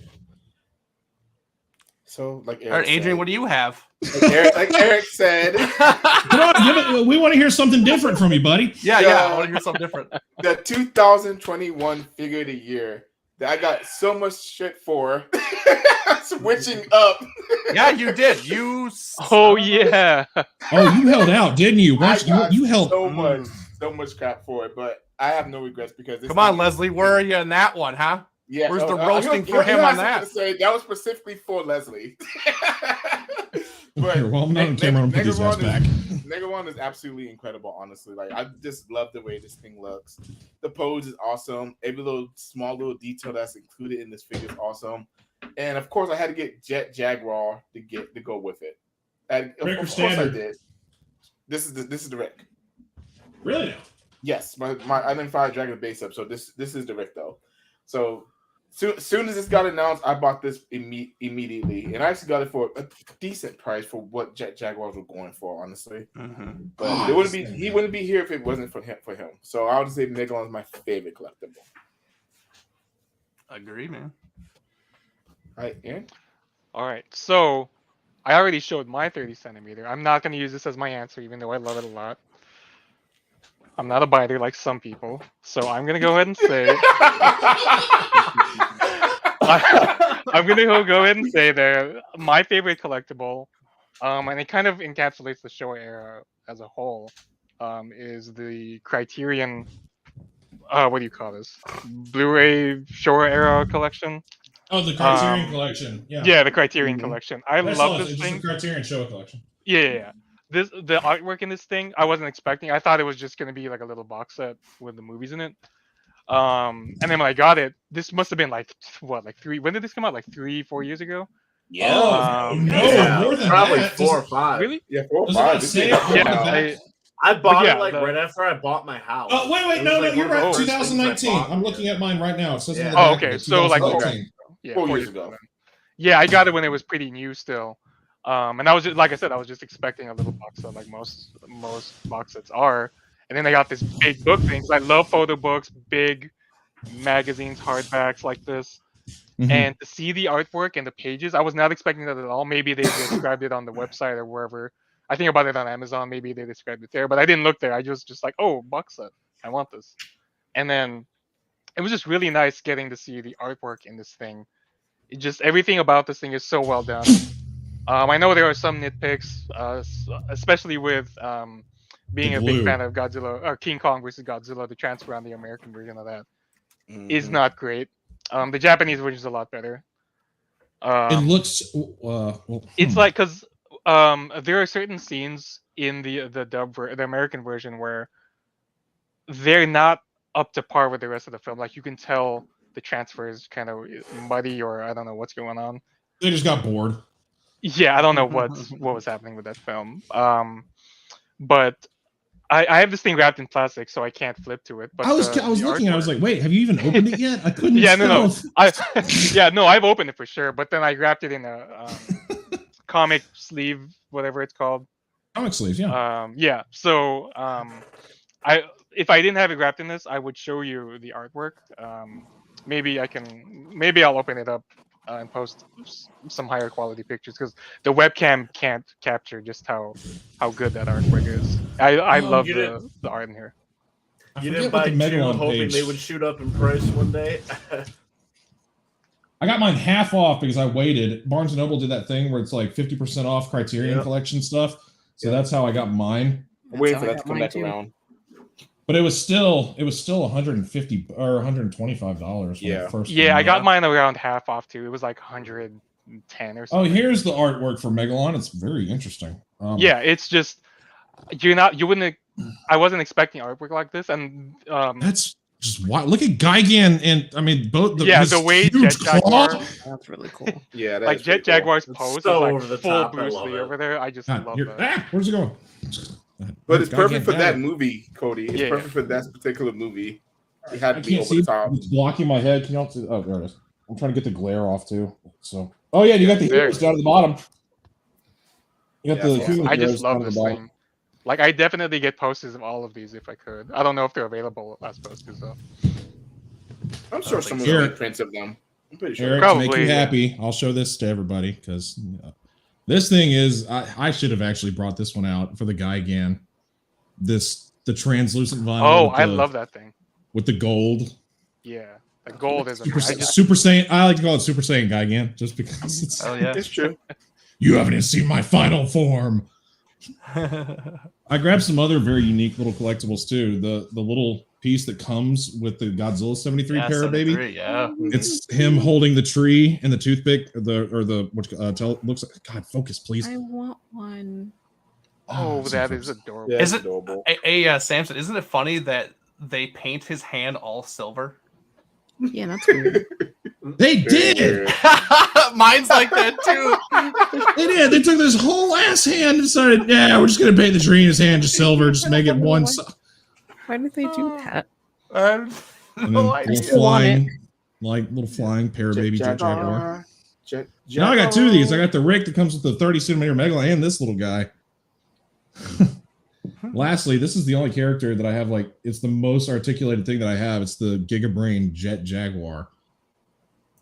So, like Eric All right, Adrian, said, what do you have? like Eric said, Come on, we want to hear something different from you, buddy. Yeah, I want to hear something different. the 2021 figure of the year that I got so much shit for switching up. Yeah, you did. Oh yeah. Oh, you held out, didn't you? You held so much crap for it, but I have no regrets because Come on, Leslie, where are you in that one, huh? Yeah, where's the roasting for him on that? That was specifically for Leslie. But Well, I'm not on camera. I'm put these guys back. Megalon is absolutely incredible, honestly. Like, I just love the way this thing looks. The pose is awesome. Every little small little detail that's included in this figure is awesome. And of course, I had to get Jet Jaguar to go with it. And of course, I did. This is the Rick. Really? Yes, my identified Dragon base up. So this is the Rick though. So soon as this got announced, I bought this immediately, and I actually got it for a decent price for what Jet Jaguars were going for, honestly. Mm-hmm. But he wouldn't be here if it wasn't for him. So I would say Megalon is my favorite collectible. Agree, man. All right, Aaron? All right, so I already showed my 30 centimeter. I'm not going to use this as my answer, even though I love it a lot. I'm not a biter like some people, so I'm going to go ahead and say... I'm going to go ahead and say that my favorite collectible, and it kind of encapsulates the Showa era as a whole, is the Criterion... what do you call this? Blu-ray Showa era collection. Oh, the Criterion collection. Yeah. Yeah, the Criterion collection. I love this thing. It's the Criterion Showa collection. Yeah. The artwork in this thing, I wasn't expecting. I thought it was just gonna be like a little box set with the movies in it. And then when I got it, this must have been like what, like 3? When did this come out? Like 3-4 years ago? Yeah. More than probably that. 4 or 5. Really? Yeah, 4 or Does 5. it say Yeah. I bought yeah, it right after I bought my house. Oh, wait, It no, was, like, you're one of the right. first things I 2019. bought. I'm looking at mine right now. It says on the Yeah. back Oh, of okay. it, So like 2019. yeah, 4 years ago. then. Yeah, I got it when it was pretty new still. And I was just, like I said, I was just expecting a little box set like most box sets are. And then I got this big book thing. I love photo books, big magazines, hardbacks like this. Mhm. And to see the artwork and the pages, I was not expecting that at all. Maybe they described it on the website or wherever. I think about it on Amazon. Maybe they described it there, but I didn't look there. I just like, oh, box set. I want this. And then it was just really nice getting to see the artwork in this thing. It just everything about this thing is so well done. I know there are some nitpicks, especially with being The a big glue. fan of Godzilla or King Kong versus Godzilla. The transfer on the American version of that is not great. The Japanese version is a lot better. It looks. It's like because there are certain scenes in the the American version where they're not up to par with the rest of the film. Like you can tell the transfer is kind of muddy, or I don't know what's going on. They just got bored. Yeah, I don't know what was happening with that film. But I have this thing wrapped in plastic, so I can't flip to it. But I was looking. I was like, wait, have you even opened it yet? I couldn't. yeah, tell. no, I've opened it for sure. But then I wrapped it in a comic sleeve, whatever it's called. Comic sleeves, yeah. Yeah. So if I didn't have it wrapped in this, I would show you the artwork. Maybe I'll open it up and post some higher quality pictures because the webcam can't capture just how good that artwork is. I love the art in here. You didn't buy the two Megalon hoping page. they would shoot up in price one day? I got mine half off because I waited. Barnes & Noble did that thing where it's like 50% off Criterion Collection stuff. So that's how I got mine. I'm waiting for how I that to got come mine back too. around. But it was still $150 or $125 when Yeah. it first Yeah, came I out. got mine around half off too. It was like 110 or Oh, something. here's the artwork for Megalon. It's very interesting. Yeah, it's just I wasn't expecting artwork like this, and That's just wild. Look at Gigan and I mean both the way huge Jet claw. Jaguar, That's really cool. Yeah, that like is Jet pretty cool. Jaguar's It's pose so is over the like full top. I Bruce love Lee it. over there. I just God, love you're- that. where's it going? But it's perfect for Gigan that down. movie, Cody. It's Yeah, perfect for that particular movie. It had I to be can't over see. the top. It's blocking my head. Can y'all see? Oh, there it is. I'm trying to get the glare off too. So, oh yeah, you got the there heroes it down at the bottom. You got Yeah, the yeah. human I heroes just down love at the this bottom. thing. Like I definitely get posters of all of these if I could. I don't know if they're available as posters though. I'm sure someone Here. will make prints of them. I'm pretty sure. Eric, to make Probably, you yeah. happy, I'll show this to everybody because this thing is. I should have actually brought this one out for the Gigan. The translucent vinyl. Oh, with I the- love that thing. with the gold. Yeah, the gold is. Super, I just, Super Saiyan. I like to call it Super Saiyan Gigan just because it's. Oh yeah. It's true. You haven't even seen my final form. I grabbed some other very unique little collectibles too. The little piece that comes with the Godzilla 73 Yeah, para, baby. 73, yeah. It's him holding the tree and the toothpick, looks like, God, focus, please. I want one. Oh, so that is focused. adorable. Yeah, Is it's it adorable. Samson? Isn't it funny that they paint his hand all silver? Yeah, that's weird. They Very did. weird. Mine's like that too. They did. They took this whole ass hand and decided, yeah, we're just gonna paint the tree in his hand just silver, just make it one. Why did they do that? And then No little idea. still want it. little flying para baby jet jaguar. Jet Now I got two of these. I got the Rick that comes with the 30 centimeter Megalon and this little guy. Lastly, this is the only character that I have, like, it's the most articulated thing that I have. It's the Giga Brain Jet Jaguar.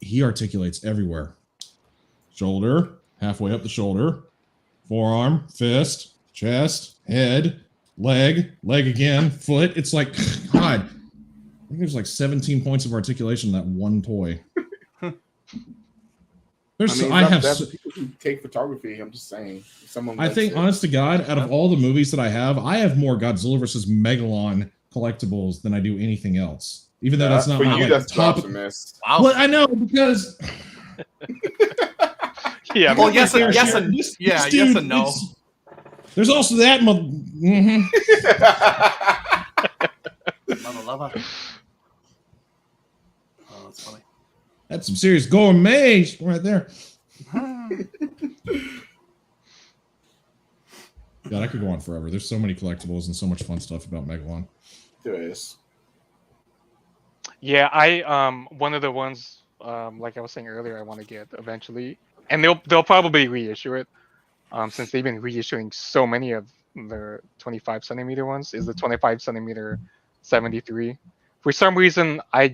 He articulates everywhere. Shoulder, halfway up the shoulder, forearm, fist, chest, head, leg again, foot. It's like, God, I think there's like 17 points of articulation in that one toy. That's people who take photography. I'm just saying. I think, honest to God, out of all the movies that I have more Godzilla versus Megalon collectibles than I do anything else. Even though that's not for my you. like, That's top. blasphemous. Wow. Well, I know because Yeah. Well, but- yes and this yes dude, and no. There's also that. Mm-hmm. Lava. Oh, that's funny. That's some serious gourmet right there. God, I could go on forever. There's so many collectibles and so much fun stuff about Megalon. There is. Yeah, I one of the ones like I was saying earlier, I want to get eventually, and they'll probably reissue it, since they've been reissuing so many of the 25 centimeter ones. Is the 25 centimeter 73? For some reason, I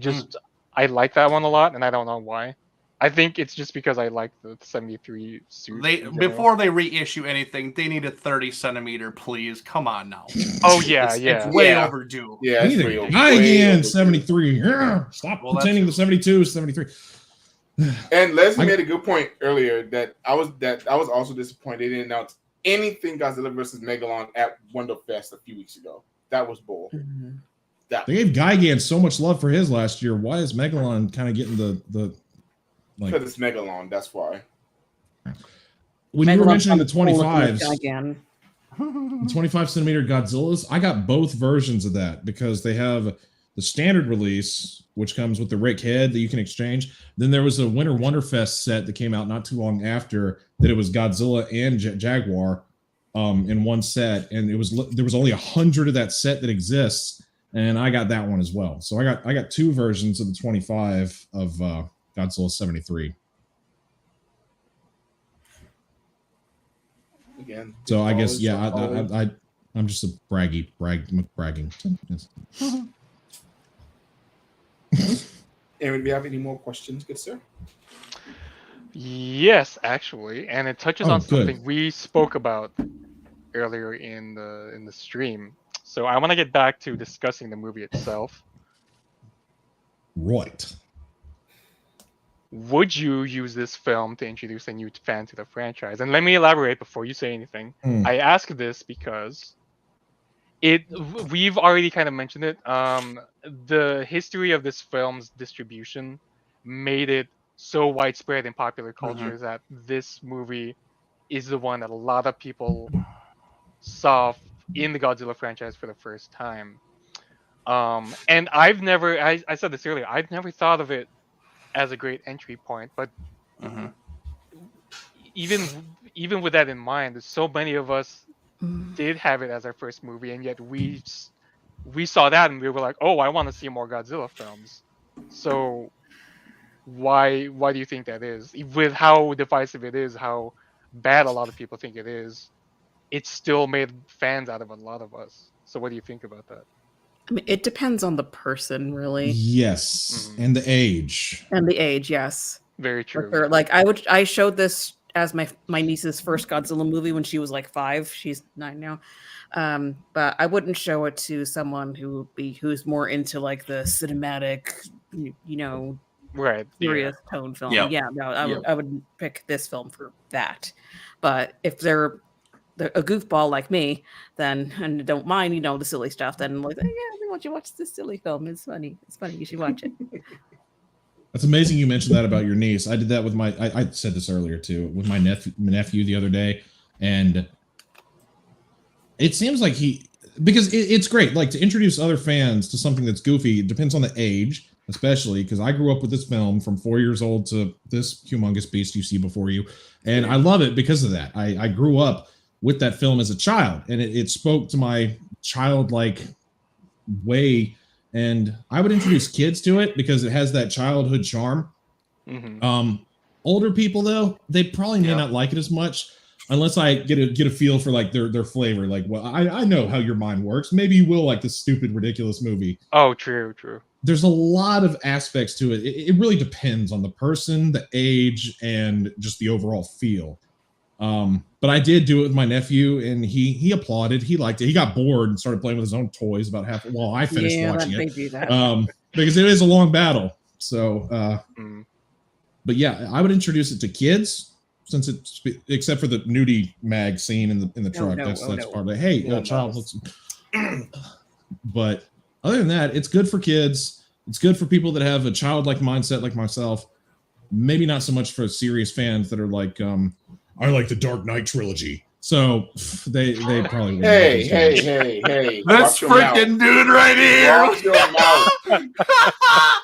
like that one a lot, and I don't know why. I think it's just because I like the 73 suit. They in general. before they reissue anything, they need a 30 centimeter, please. Come on now. Oh yeah, yeah. It's way Yeah. overdue. Yeah, I it's need way a over- guy way again, overdue. 73. Yeah. Stop Well, that's pretending true. the 72 is 73. And Leslie I- made a good point earlier that I was also disappointed they didn't announce anything Godzilla versus Megalon at Wonderfest a few weeks ago. That was bull. Mhm. That They gave Gigan so much love for his last year. Why is Megalon kind of getting the like because it's Megalon. That's why. when you were Megalon's mentioning the cool looking 25s, again. the 25 centimeter Godzillas? I got both versions of that because they have the standard release, which comes with the Rick head that you can exchange. Then there was a Winter Wonderfest set that came out not too long after that. It was Godzilla and Jaguar in one set, and there was only 100 of that set that exists, and I got that one as well. So I got two versions of the 25 of Godzilla 73. Again. So I guess always- I'm just a bragging. Yes. Aaron, do you have any more questions, good sir? Yes, actually, and it touches Oh, on good. something we spoke about earlier in the stream. So I want to get back to discussing the movie itself. Right. Would you use this film to introduce a new fan to the franchise? And let me elaborate before you say anything. I ask this because we've already kind of mentioned it. The history of this film's distribution made it so widespread in popular culture that this movie is the one that a lot of people saw in the Godzilla franchise for the first time. And I said this earlier, I've never thought of it as a great entry point, but even with that in mind, so many of us did have it as our first movie, and yet we saw that and we were like, oh, I want to see more Godzilla films. So why do you think that is? With how divisive it is, how bad a lot of people think it is, it still made fans out of a lot of us. So what do you think about that? I mean, it depends on the person, really, Yes, Mhm. and the age. and the age. Yes, Very for true. sure. Like I showed this as my niece's first Godzilla movie when she was like 5. She's 9 now. But I wouldn't show it to someone who's more into like the cinematic, Right. Yeah. serious tone film. Yeah. Yeah, no, Yeah. I would pick this film for that. But if they're a goofball like me, then and don't mind, the silly stuff, then like, yeah, don't you watch this silly film? It's funny. It's funny. You should watch it. That's amazing you mentioned that about your niece. I did that with I said this earlier too, with my nephew the other day. And it seems like because it's great, like to introduce other fans to something that's goofy. It depends on the age, especially because I grew up with this film from 4 years old to this humongous beast you see before you. And I love it because of that. I grew up with that film as a child, and it spoke to my childlike way. And I would introduce kids to it because it has that childhood charm. Mm-hmm. Older people, though, they probably may not like it as much unless I get a feel for like their flavor. Like, well, I know how your mind works. Maybe you will like this stupid, ridiculous movie. Oh, true. There's a lot of aspects to it. It really depends on the person, the age, and just the overall feel. But I did do it with my nephew, and he applauded. He liked it. He got bored and started playing with his own toys about half while I finished watching it. Do that. Because it is a long battle. So, but yeah, I would introduce it to kids, since it's except for the nudie mag scene in the truck. That's part of it. Hey, child. But other than that, it's good for kids. It's good for people that have a childlike mindset like myself. Maybe not so much for serious fans that are like, I like the Dark Knight trilogy. So they probably wouldn't. Hey. This freaking dude right here. Watch your mouth. I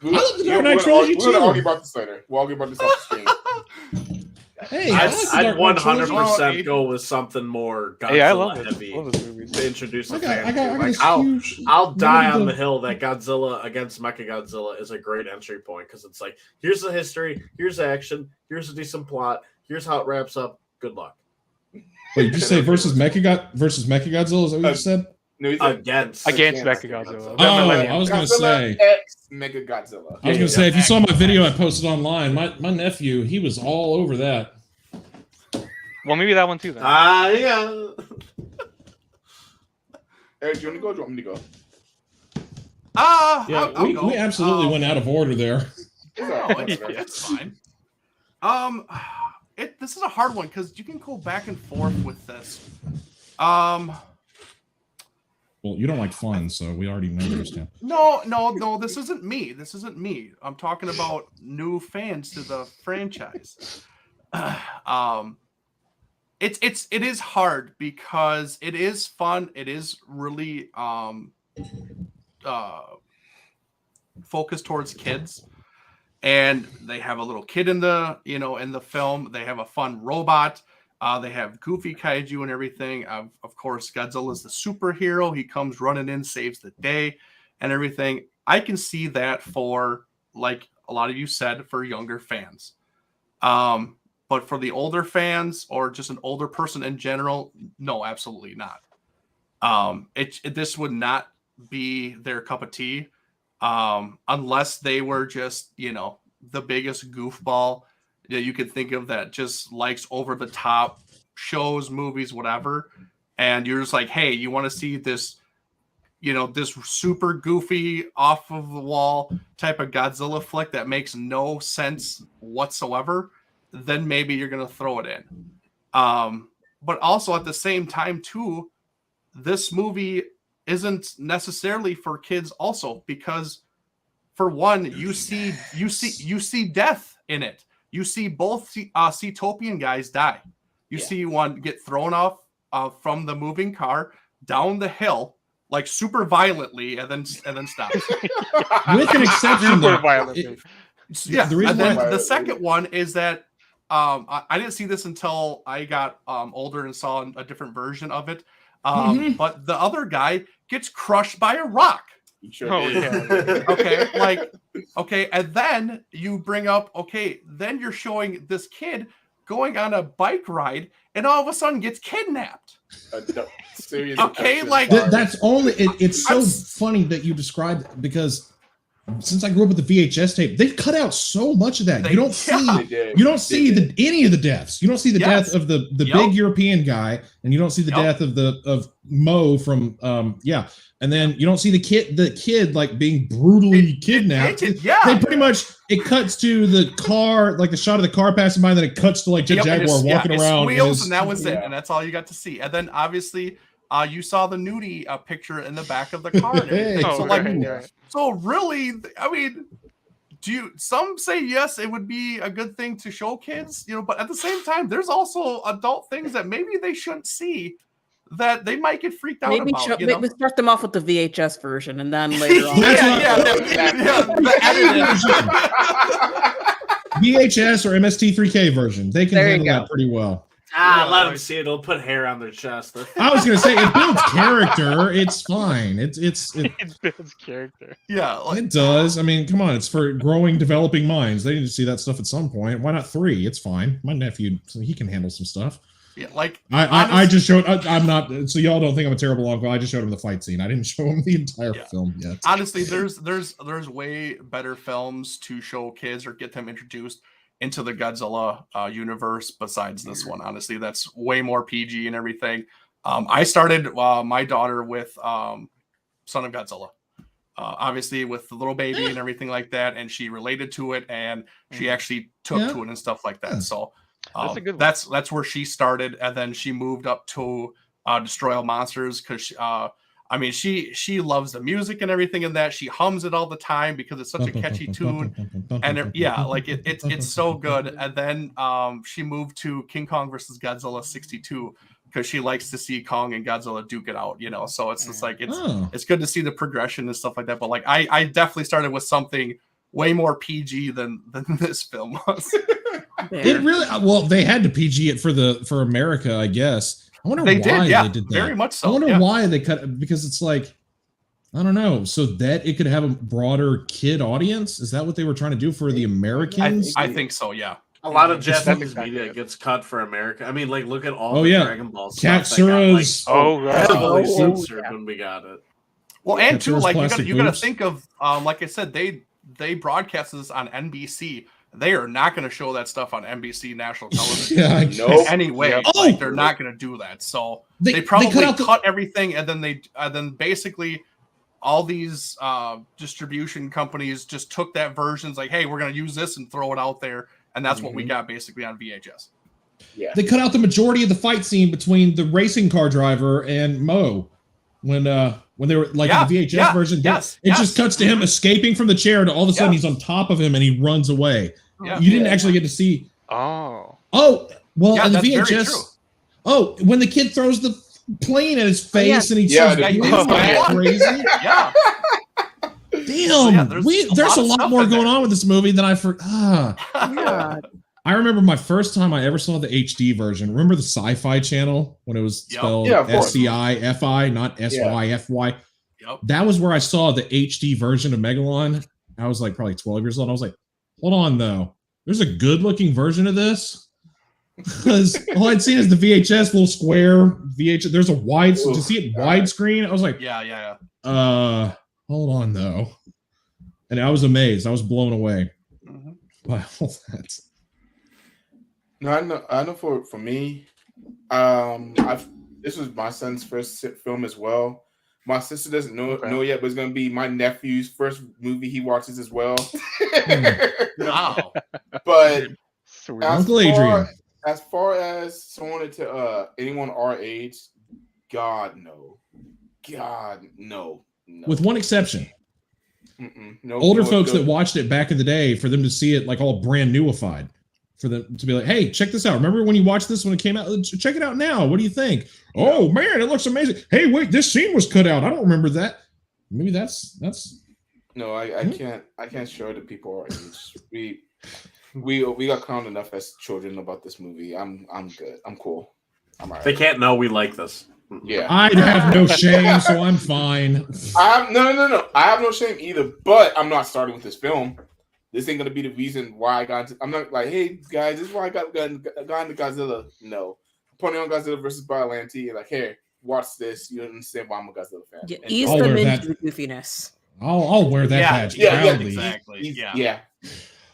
love the Dark Knight trilogy too. We're gonna argue about this later. We'll argue about this off the screen. Hey, I'd 100% go with something more Godzilla heavy to introduce a fan to. I'll die on the hill that Godzilla against Mechagodzilla is a great entry point because it's like, here's the history, here's the action, here's a decent plot, here's how it wraps up. Good luck. Wait, did you say versus Mechagodzilla? Is that what you said? No, against Mechagodzilla. Oh, I was going to say X Megagodzilla. I was going to say, if you saw my video I posted online, my nephew, he was all over that. Well, maybe that one too then. Yeah. Eric, do you want to go or do you want me to go? Yeah, we absolutely went out of order there. It's fine. This is a hard one because you can go back and forth with this. Well, you don't like fun, so we already know this now. No, this isn't me. I'm talking about new fans to the franchise. It is hard because it is fun. It is really focused towards kids, and they have a little kid in the film. They have a fun robot. They have goofy kaiju and everything. Of course, Godzilla is the superhero. He comes running in, saves the day, and everything. I can see that for, like a lot of you said, for younger fans. But for the older fans or just an older person in general, no, absolutely not. This would not be their cup of tea unless they were just, the biggest goofball that you could think of that just likes over the top shows, movies, whatever. And you're just like, hey, you want to see this, this super goofy off of the wall type of Godzilla flick that makes no sense whatsoever, then maybe you're going to throw it in. But also at the same time too, this movie isn't necessarily for kids also, because for one, you see death in it. You see both Seatopian guys die. You see one get thrown off from the moving car down the hill, like super violently, and then stops. With an exception, Super violently. The second one is that I didn't see this until I got older and saw a different version of it. But the other guy gets crushed by a rock. Okay, and then you bring up, then you're showing this kid going on a bike ride and all of a sudden gets kidnapped. That's only it's so funny that you described it, because since I grew up with the VHS tape, they've cut out so much of that. You don't see any of the deaths. You don't see the death of the big European guy, and you don't see the death of Mo from and then you don't see the kid like being brutally kidnapped. They pretty much, it cuts to the car, like the shot of the car passing by, and then it cuts to like Jet Jaguar walking around. Wheels, and that was it, and that's all you got to see. And then obviously you saw the nudie picture in the back of the car. And everything. Oh, So like, right. so really, I mean, some say yes, it would be a good thing to show kids, but at the same time, there's also adult things that maybe they shouldn't see that they might get freaked out about. Maybe start them off with the VHS version, and then later on. the edited. VHS or MST3K version. They can There you handle go. that pretty well. Let them see it. It'll put hair on their chest. I was gonna say it builds character. It's fine. It builds character. Yeah, it does. I mean, come on. It's for growing, developing minds. They need to see that stuff at some point. Why not 3? It's fine. My nephew, he can handle some stuff. Yeah, like I just showed. I'm not. So y'all don't think I'm a terrible uncle. I just showed him the fight scene. I didn't show him the entire film yet. Honestly, there's way better films to show kids or get them introduced into the Godzilla universe besides this one. Honestly, that's way more PG and everything. I started my daughter with Son of Godzilla. Obviously with the little baby and everything like that, and she related to it, and she actually took to it and stuff like that. So that's a good one. That's where she started, and then she moved up to Destroy All Monsters because I mean she loves the music and everything in that. She hums it all the time because it's such a catchy tune, and it's so good. And then she moved to King Kong versus Godzilla 62 because she likes to see Kong and Godzilla duke it out, So it's just like it's good to see the progression and stuff like that. But like I definitely started with something way more PG than this film was. It really they had to PG it for America, I guess. I wonder why they did that. Very much so. I wonder why they cut it, because it's like, I don't know, so that it could have a broader kid audience. Is that what they were trying to do for the Americans? I think so. Yeah. A lot of Japanese media gets cut for America. I mean, like look at all the Dragon Ball stuff. Katsura's. Heavily censored when we got it. Well, and too, like you gotta think of, like I said, they broadcast this on NBC. They are not going to show that stuff on NBC national television in any way. Like, they're not going to do that. So they probably cut everything, and then basically all these distribution companies just took that version. Like, hey, we're going to use this and throw it out there, and that's what we got basically on VHS. Yeah, they cut out the majority of the fight scene between the racing car driver and Mo when they were like in the VHS version. It just cuts to him escaping from the chair, and all of a sudden he's on top of him and he runs away. You didn't actually get to see. Oh, well, in the VHS. Oh, when the kid throws the plane at his face and he starts crazy. Yeah. Damn, there's a lot more going on with this movie than I forgot. I remember my first time I ever saw the HD version. Remember the Sci-Fi Channel when it was spelled SCI-FI, not SYFY? Yep. That was where I saw the HD version of Megalon. I was like probably 12 years old. I was like, hold on though. There's a good-looking version of this? Because all I'd seen is the VHS little square VHS. There's a wide to see it widescreen. I was like, hold on though. And I was amazed. I was blown away by all that. No, I know. For me, this was my son's first film as well. My sister doesn't know yet, but it's gonna be my nephew's first movie he watches as well. Wow! But Uncle Adrian, as far as someone to anyone our age, God no. With one exception. Older folks that watched it back in the day, for them to see it like all brand newified. For them to be like, hey, check this out. Remember when you watched this when it came out? Check it out now. What do you think? Oh man, it looks amazing. Hey, wait, this scene was cut out. I don't remember that. Maybe that's. No, I can't show it to people our age. We got clowned enough as children about this movie. I'm good. I'm cool. I'm all right. They can't know we like this. Yeah, I have no shame, so I'm fine. No. I have no shame either. But I'm not starting with this film. This ain't gonna be the reason why I got into. I'm not like, hey guys, this is why I got into Godzilla. No, putting on Godzilla versus Biollante and like, hey, watch this. You understand why I'm a Godzilla fan. Yeah, ease them into the goofiness. I'll wear that badge proudly. Exactly. Yeah.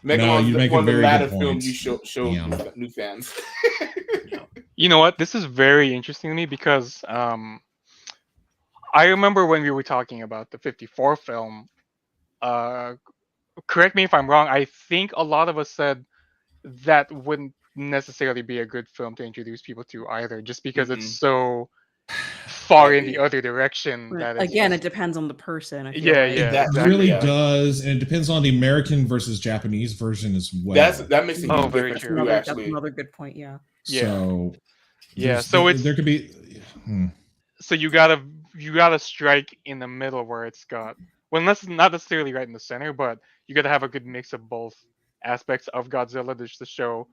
Megalon, no, one of the latter films you show new fans. You know what? This is very interesting to me because I remember when we were talking about the 54 film. Correct me if I'm wrong. I think a lot of us said that wouldn't necessarily be a good film to introduce people to either, just because it's so far in the heavy. other direction. But That is again, just- it depends on the person. I feel Yeah, like. yeah. That It really yeah. does, and it depends on the American versus Japanese version as well. That makes a Oh, huge very difference true. too. That's Actually, another good point. Yeah. Yeah. So Yeah, so it's there could be. so you gotta strike in the middle where it's got, well, that's not necessarily right in the center, but you gotta have a good mix of both aspects of Godzilla just to show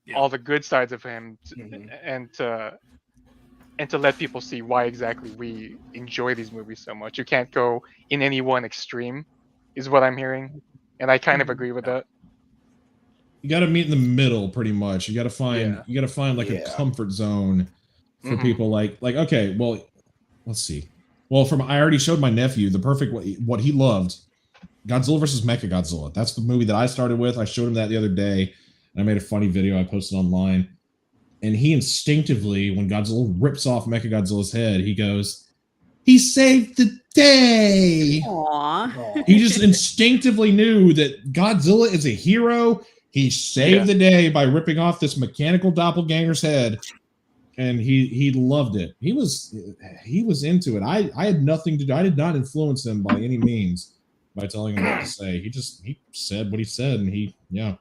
Yeah. all the good sides of him Mhm. and to let people see why exactly we enjoy these movies so much. You can't go in any one extreme, is what I'm hearing, and I kind of agree with that. You got to meet in the middle, pretty much. You got to find Yeah. like a Yeah. comfort zone for Mhm. people. Like okay, well, let's see. Well, I already showed my nephew the perfect what he loved. Godzilla versus Mechagodzilla. That's the movie that I started with. I showed him that the other day, and I made a funny video I posted online. And he instinctively, when Godzilla rips off Mechagodzilla's head, he goes, "He saved the day." Aww. He just instinctively knew that Godzilla is a hero. He saved the day by ripping off this mechanical doppelganger's head, and he loved it. He was into it. I had nothing to do. I did not influence him by any means by telling him what to say. He said what he said, and And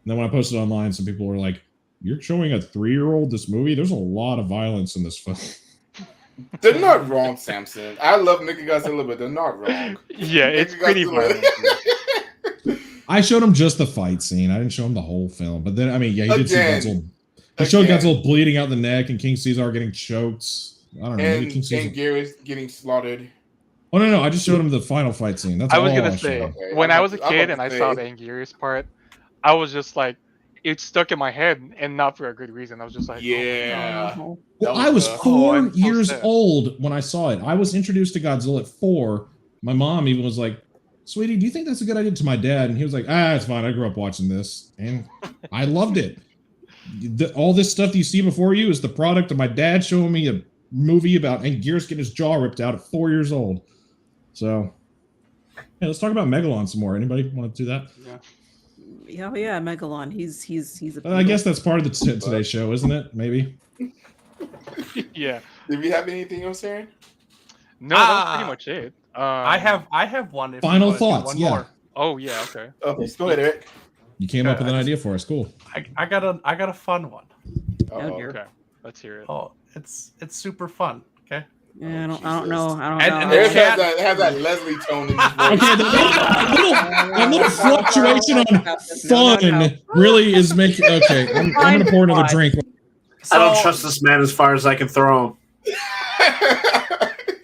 then when I posted online, some people were like, "You're showing a 3-year-old this movie? There's a lot of violence in this film." they're not wrong, Samson. I love Mechagodzilla, but they're not wrong. Yeah, it's pretty violent. I showed him just the fight scene. I didn't show him the whole film. But then, I mean, yeah, he did see Godzilla. He showed Godzilla bleeding out the neck and King Caesar getting choked. I don't know. Maybe King Caesar. And Gary's getting slaughtered. Oh no! I just showed him the final fight scene. That's I was all gonna I say, showed him. Okay, when I'm I about was a to- I'm kid about and I to saw say- the Anguirus part, I was just like, it stuck in my head, and not for a good reason. I was just like, Yeah. Oh. Well, That I was was, 4 I'm so years sad. old when I saw it. I was introduced to Godzilla at 4. My mom even was like, "Sweetie, do you think that's a good idea?" To my dad, and he was like, "It's fine. I grew up watching this, and I loved it." All this stuff that you see before you is the product of my dad showing me a movie about Anguirus getting his jaw ripped out at 4 years old. So, hey, let's talk about Megalon some more. Anybody want to do that? Yeah, Megalon. He's a. I guess that's part of the today's show, isn't it? Maybe. yeah. Did we have anything else, Aaron? No, that was pretty much it. I have one. If you Final wanna do thoughts, one yeah. more. Oh yeah, okay. Okay, go ahead, Eric. You came up with an idea for us. Cool. I got a fun one. Uh-oh. dear. Okay, let's hear it. Oh, it's super fun. Okay. Yeah, I don't Jesus. know. I don't And- know. and the Eric chat- has that Leslie tone in his voice. Okay, the little fluctuation on No. fun really is making. Okay, I'm gonna pour another drink. I don't So- trust this man as far as I can throw him.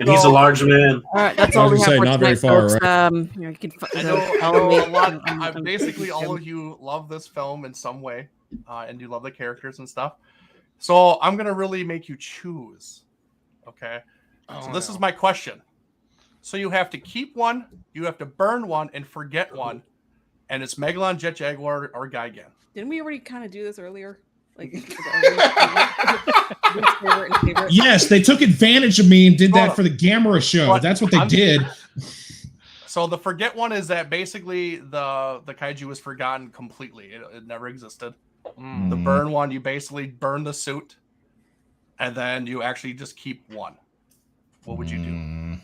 And he's a large man. All right, that's I all was we gonna have say, for not very tonight, far, folks. right? You can I know, follow me. a lot. I'm- Basically, all of you love this film in some way, and you love the characters and stuff. So I'm gonna really make you choose. Okay. So this is my question. So you have to keep one, you have to burn one, and forget one, and it's Megalon, Jet Jaguar, or Gigan. Didn't we already kind of do this earlier? Like, least favorite and favorite? Yes, they took advantage of me and did Hold that on. for the Gamera show. But That's what they I'm- did. So the forget one is that basically the kaiju was forgotten completely. It never existed. Mm. The burn one, you basically burn the suit, and then you actually just keep one. What would you do?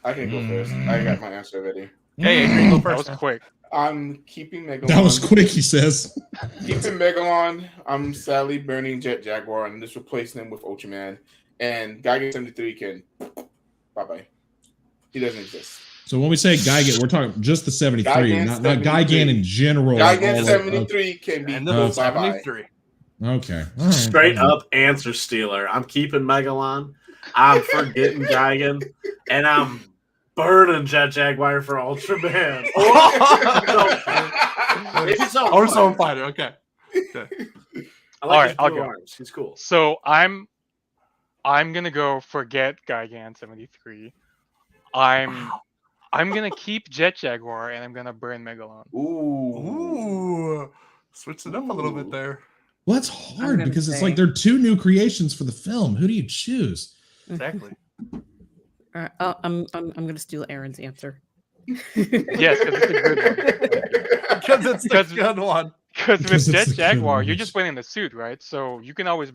I can go first. I got my answer ready. Hey, Adrian, go That first. was quick. I'm keeping Megalon. That was quick, he says. Keeping Megalon. I'm sadly burning Jet Jaguar and just replacing him with Ultraman. And Gigan 73 can bye-bye. He doesn't exist. So when we say Gigan, we're talking just the 73, Gigan not 73. Gigan in general. Gigan all of- 73 can be And No, then it's bye-bye. 73. Okay. All right. Straight up answer stealer. I'm keeping Megalon. I'm forgetting Gigan. And I'm burning Jet Jaguar for Ultraman. It's so Or fun. so fighter. Okay. I like Alright, his I'll blue go. arms. He's cool. So I'm gonna go forget Gigan 73. I'm gonna keep Jet Jaguar and I'm gonna burn Megalon. Ooh. Ooh. Switch it up a little bit there. Well, that's I'm hard gonna because it's say- like they're two new creations for the film. Who do you choose? Exactly. All right, I'm gonna steal Aaron's answer. Yes, because it's a good one. Because it's the Because- good one. Because Because with it's Jet the good Jaguar, you're ones. just winning the suit, right? So you can always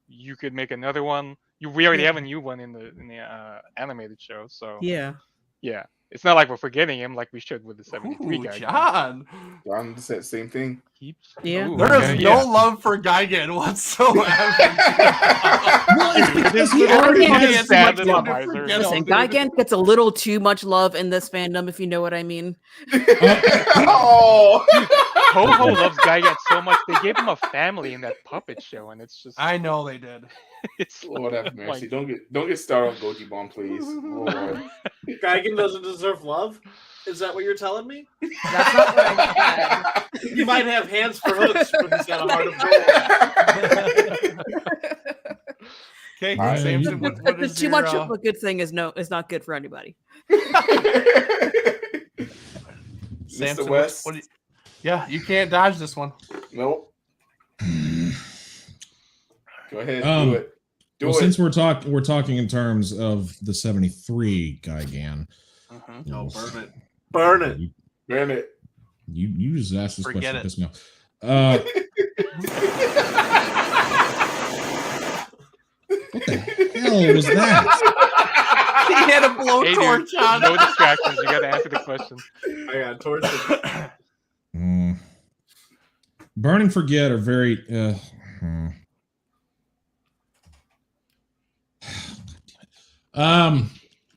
you could make another one. We already Yeah. have a new one in the animated show, so Yeah. yeah, it's not like we're forgetting him like we should with the 73 Ooh, guy. John. John said the same thing. Yeah. Ooh, There okay, is no yeah. love for Gigan whatsoever. Well, it's because he It's already the has sad too much advisor. forget Listen, dude. Gigan gets a little too much love in this fandom, if you know what I mean. Oh, Toho loves Gygat so much they gave him a family in that puppet show, and it's just I know they did. it's Lord have like- mercy. Don't get started on Goji Bomb, please. Lord. Gigan doesn't deserve love. Is that what you're telling me? That's not what I said. You might have hands for hooks, but he's got a heart of gold. Okay, All right. Samson, what is Too your, much of a good thing is not good for anybody. Samson, Mr. West. yeah, you can't dodge this one. Nope. Go ahead, Um, do it. Do Well, it. since we're talking in terms of the 73 Gigan. No, burn it. Burn it. Burn it. You just asked this Forget question. it. Piss me off. What the hell was that? He had a blowtorch Hey, on. no distractions. You gotta answer the question. I got tortured. Burn and forget are very.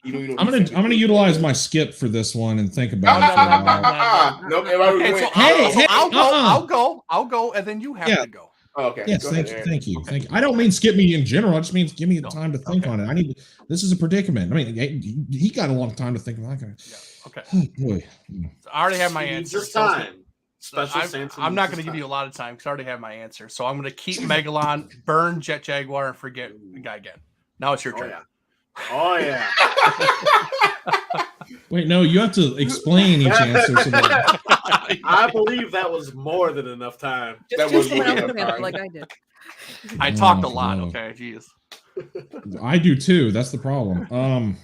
You I'm gonna utilize my skip for this one and think about it for a while. Nope, everybody Okay, went. so Hey, I'll go, and then you have Yeah. to go. Oh, okay. Yes, Go thank ahead, you, Aaron. thank you, Okay. thank you. I don't mean skip me in general. I just means give me No. time to think Okay. on it. This is a predicament. I mean, he got a long time to think about it. Yeah. Okay. Oh, boy. So I already have my He needs answer. his time. Special I'm, Samson I'm not needs going to his give you a time. lot of time because I already have my answer. So I'm going to keep Megalon, burn Jet Jaguar, and forget Gigan. Now it's your Oh turn. yeah. Oh yeah. Wait, no, you have to explain each answer. So that, I believe that was more than enough time. That Just was choose someone else really to answer fine. like I did. I talked a Oh, lot. no. Okay, jeez. I do too. That's the problem.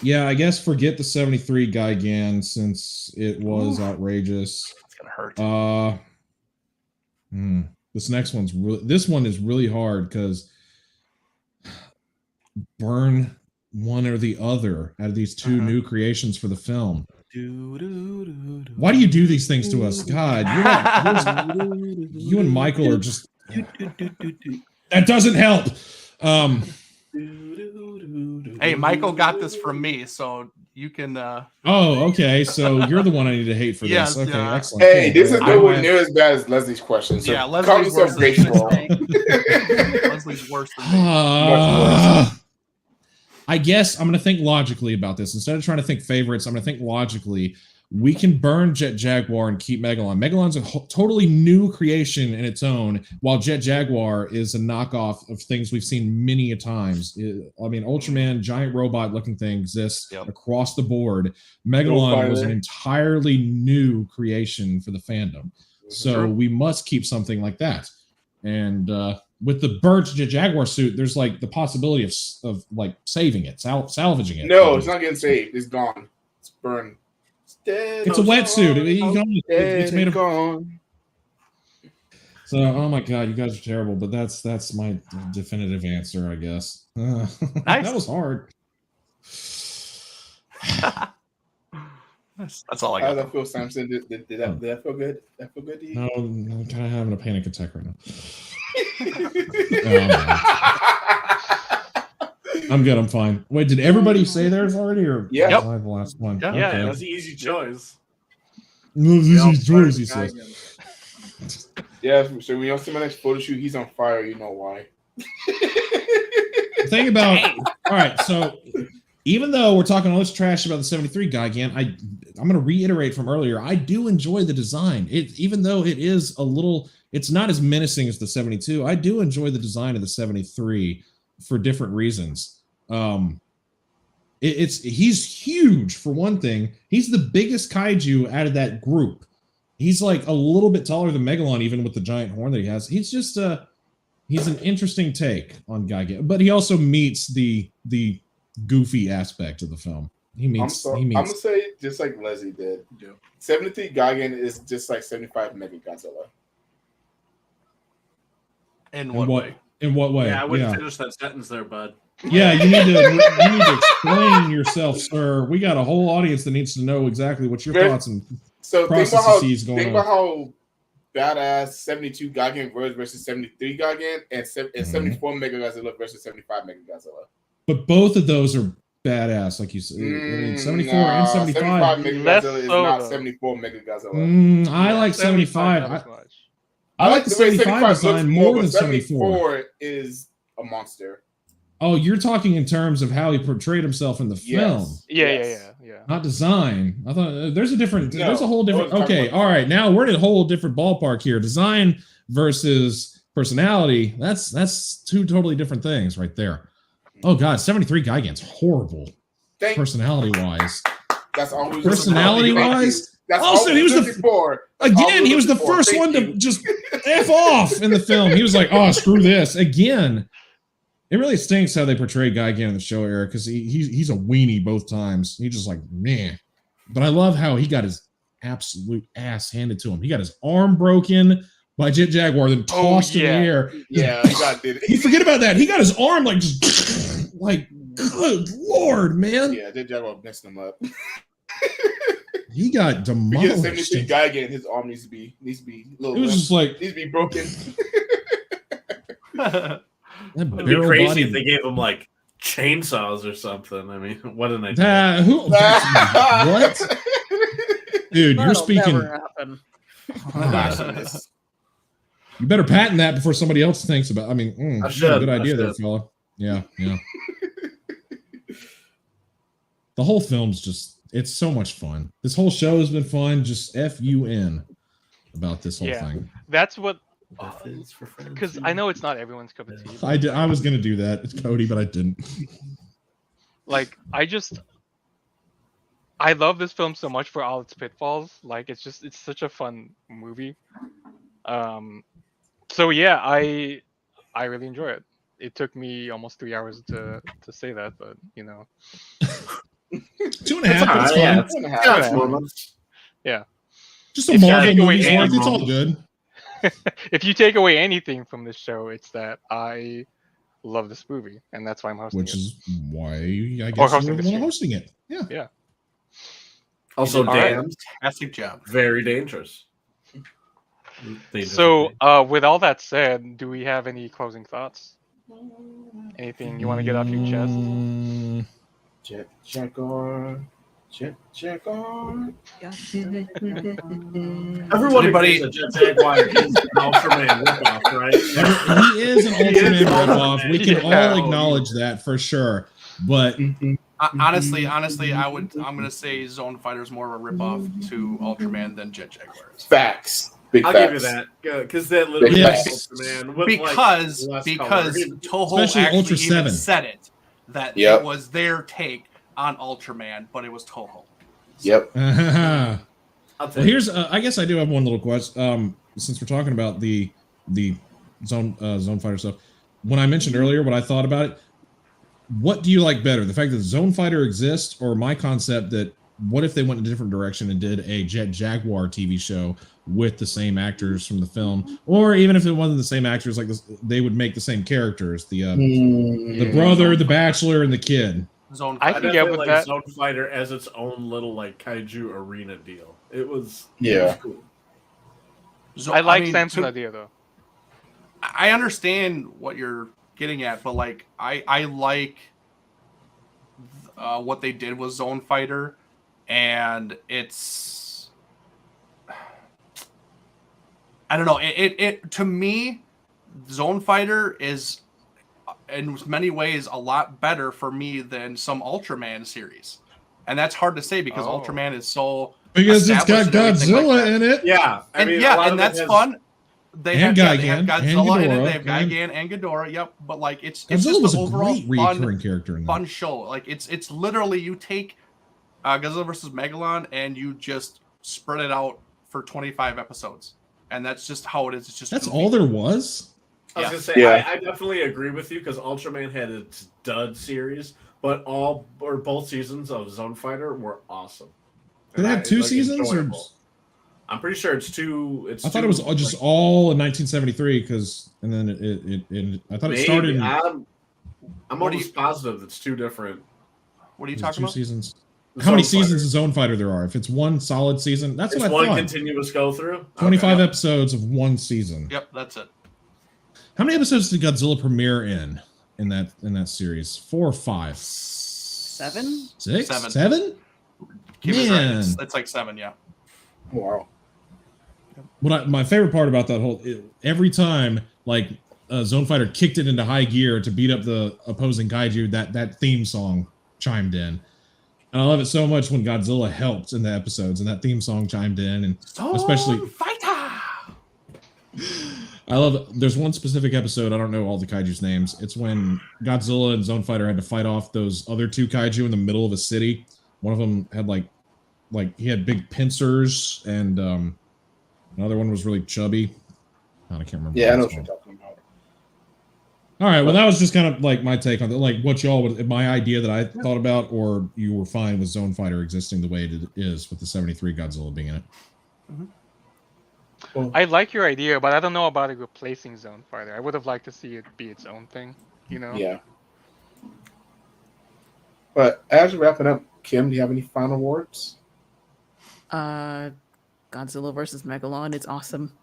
Yeah, I guess forget the 73 Gigan since it was outrageous. It's gonna hurt. This next one's this one is really hard because burn one or the other out of these two new creations for the film. Why do you do these things to us? God, you and Michael are just that doesn't help. Hey, Michael got this from me, so you can. Oh, okay. So you're the one I need to hate for Yes, this. Okay, yeah. excellent. Hey, Cool. this is I nowhere went- near as bad as Leslie's question. So Yeah, call Leslie's yourself worse than grateful. Leslie's worse than me. I guess I'm going to think logically about this. Instead of trying to think favorites, I'm going to think logically. We can burn Jet Jaguar and keep Megalon. Megalon's a totally new creation in its own, while Jet Jaguar is a knockoff of things we've seen many a times. I mean, Ultraman, giant robot-looking thing exists across the board. Megalon was an entirely new creation for the fandom. So we must keep something like that. And with the burnt Jet Jaguar suit, there's like the possibility of like saving it, salvaging it. No, it's not getting saved. It's gone. It's burned. It's a wetsuit. It's made of. Gone. So, oh my god, you guys are terrible. But that's my definitive answer, I guess. Nice. That was hard. That's all I How got. does that feel, Samson? Did that feel good? That feel good to you? No, I'm kind of having a panic attack right now. I'm good. I'm fine. Wait, did everybody say theirs already, or Yeah. was I the last one? Yeah. Okay. That's an easy choice. No, this is choice, he says. Yeah, so when you see my next photo shoot, he's on fire. You know why? The thing about all right, so even though we're talking all this trash about the 73 Gigan, I'm going to reiterate from earlier. I do enjoy the design. Even though it is a little, it's not as menacing as the 72. I do enjoy the design of the 73 for different reasons. He's huge for one thing. He's the biggest kaiju out of that group. He's like a little bit taller than Megalon, even with the giant horn that he has. He's just he's an interesting take on Gigan, but he also meets the goofy aspect of the film. I'm gonna say just like Leslie did. 73 Gigan is just like 75 Mega Godzilla. In what way? In what way? Yeah, I wouldn't finish that sentence there, bud. Yeah, you need to explain yourself, sir. We got a whole audience that needs to know exactly what your thoughts and processes going on. Think about how badass 72 Gigan versus 73 Gigan and 74 Mega Godzilla versus 75 Mega Godzilla. But both of those are badass, like you said. I mean, 74 and 75. 75 Mega Godzilla is not 74 Mega Godzilla. I like 75. I like the way 75 design more than 74. Is a monster. Oh, you're talking in terms of how he portrayed himself in the film. Yeah. Not design. I thought there's a whole different. Okay, all right. Now we're in a whole different ballpark here. Design versus personality. That's two totally different things right there. Oh God, 73 Gigan's horrible. Personality wise. That's all. Personality wise. That's also, he was he was the first one to just F off in the film. He was like, oh, screw this. Again, it really stinks how they portray Gigan in the show era because he's a weenie both times. He's just like, man. But I love how he got his absolute ass handed to him. He got his arm broken by Jet Jaguar, then tossed in the air. Yeah, he got did it. You forget about that. He got his arm like just like, good Lord, man. Yeah, Jet Jaguar messed him up. He got demolished. 73 Gigan, his arm needs to be little. It was just like needs to be broken. It'd be crazy if they gave him like chainsaws or something. I mean, what an idea. What? Dude, you're speaking. You better patent that before somebody else thinks about. I mean, good idea there, fella. Yeah. The whole film's just—it's so much fun. This whole show has been fun. Just FUN about this whole thing. That's what. Because I know it's not everyone's cup of tea. I was gonna do that. It's Cody, but I didn't. Like I love this film so much for all its pitfalls. Like it's such a fun movie. So yeah, I really enjoy it. It took me almost 3 hours to say that, but you know. 2.5. That's fine. Yeah. Just a Marvel movie's worth. It's all good. If you take away anything from this show, it's that I love this movie, and that's why I'm hosting it. Which is why I guess you're hosting it. Yeah. Also, fantastic job. Very dangerous. So, with all that said, do we have any closing thoughts? Anything you want to get off your chest? Jet Jaguar. Everybody, a Jet Jaguar is an Ultraman ripoff, right? He is an Ultraman ripoff. We can all acknowledge that for sure. But honestly, I'm gonna say Zone Fighter is more of a ripoff to Ultraman than Jet Jaguar is. Facts. I'll give you that because that literally Ultraman with because Toho especially actually Ultra even 7 said it that it was their take on Ultraman, but it was Toho. Yep. Well, here's I guess I do have one little question. Since we're talking about the Zone Fighter stuff, when I mentioned earlier what I thought about it, what do you like better, the fact that Zone Fighter exists, or my concept that what if they went in a different direction and did a Jet Jaguar TV show with the same actors from the film, or even if it wasn't the same actors, like this, they would make the same characters, the brother, the bachelor, and the kid. Zone I can get with that. Zone Fighter as its own little like kaiju arena deal. It was cool. I like Samson's idea though. I understand what you're getting at, but like I like what they did with Zone Fighter, and it's I don't know. It to me, Zone Fighter is in many ways a lot better for me than some Ultraman series, and that's hard to say because Ultraman is so because it's got Godzilla in it. Yeah, and that's fun. They have Godzilla in it. They have Gigan Gigan and Ghidorah. Yep, but like it's Godzilla just was the a overall great recurring character in that. fun show. Like it's literally you take Godzilla versus Megalon and you just spread it out for 25 episodes, and that's just how it is. It's just that's all there was. I was gonna say I definitely agree with you because Ultraman had its dud series, but both seasons of Zone Fighter were awesome. Did it have 2 seasons? Or... I'm pretty sure it's two. I thought it was just all in 1973 because, and then it I thought it started. In, I'm almost positive it's two different. What are you talking about? Seasons. How many seasons of Zone Fighter there are? If it's one solid season, that's what I thought. One continuous go through. 25 episodes of one season. Yep, that's it. How many episodes did Godzilla premiere in that series? 4 or 5? 7? 6? 7? 7? Man, right. It's like 7, yeah. Wow. My favorite part about that whole, every time like Zone Fighter kicked it into high gear to beat up the opposing kaiju, that theme song chimed in. And I love it so much when Godzilla helped in the episodes and that theme song chimed in, and especially Fighter. I love there's one specific episode, I don't know all the kaiju's names. It's when Godzilla and Zone Fighter had to fight off those other two kaiju in the middle of a city. One of them had like he had big pincers, and another one was really chubby. I can't remember. Yeah, I know what you're talking about. All right, well, that was just kind of like my take on it, like what y'all would, my idea that I thought about, or you were fine with Zone Fighter existing the way it is with the 73 Godzilla being in it. Well, I like your idea, but I don't know about it replacing Zone Fighter. I would have liked to see it be its own thing, you know? yeah. But as we're wrapping up, Kim, do you have any final words? Godzilla versus Megalon. It's awesome.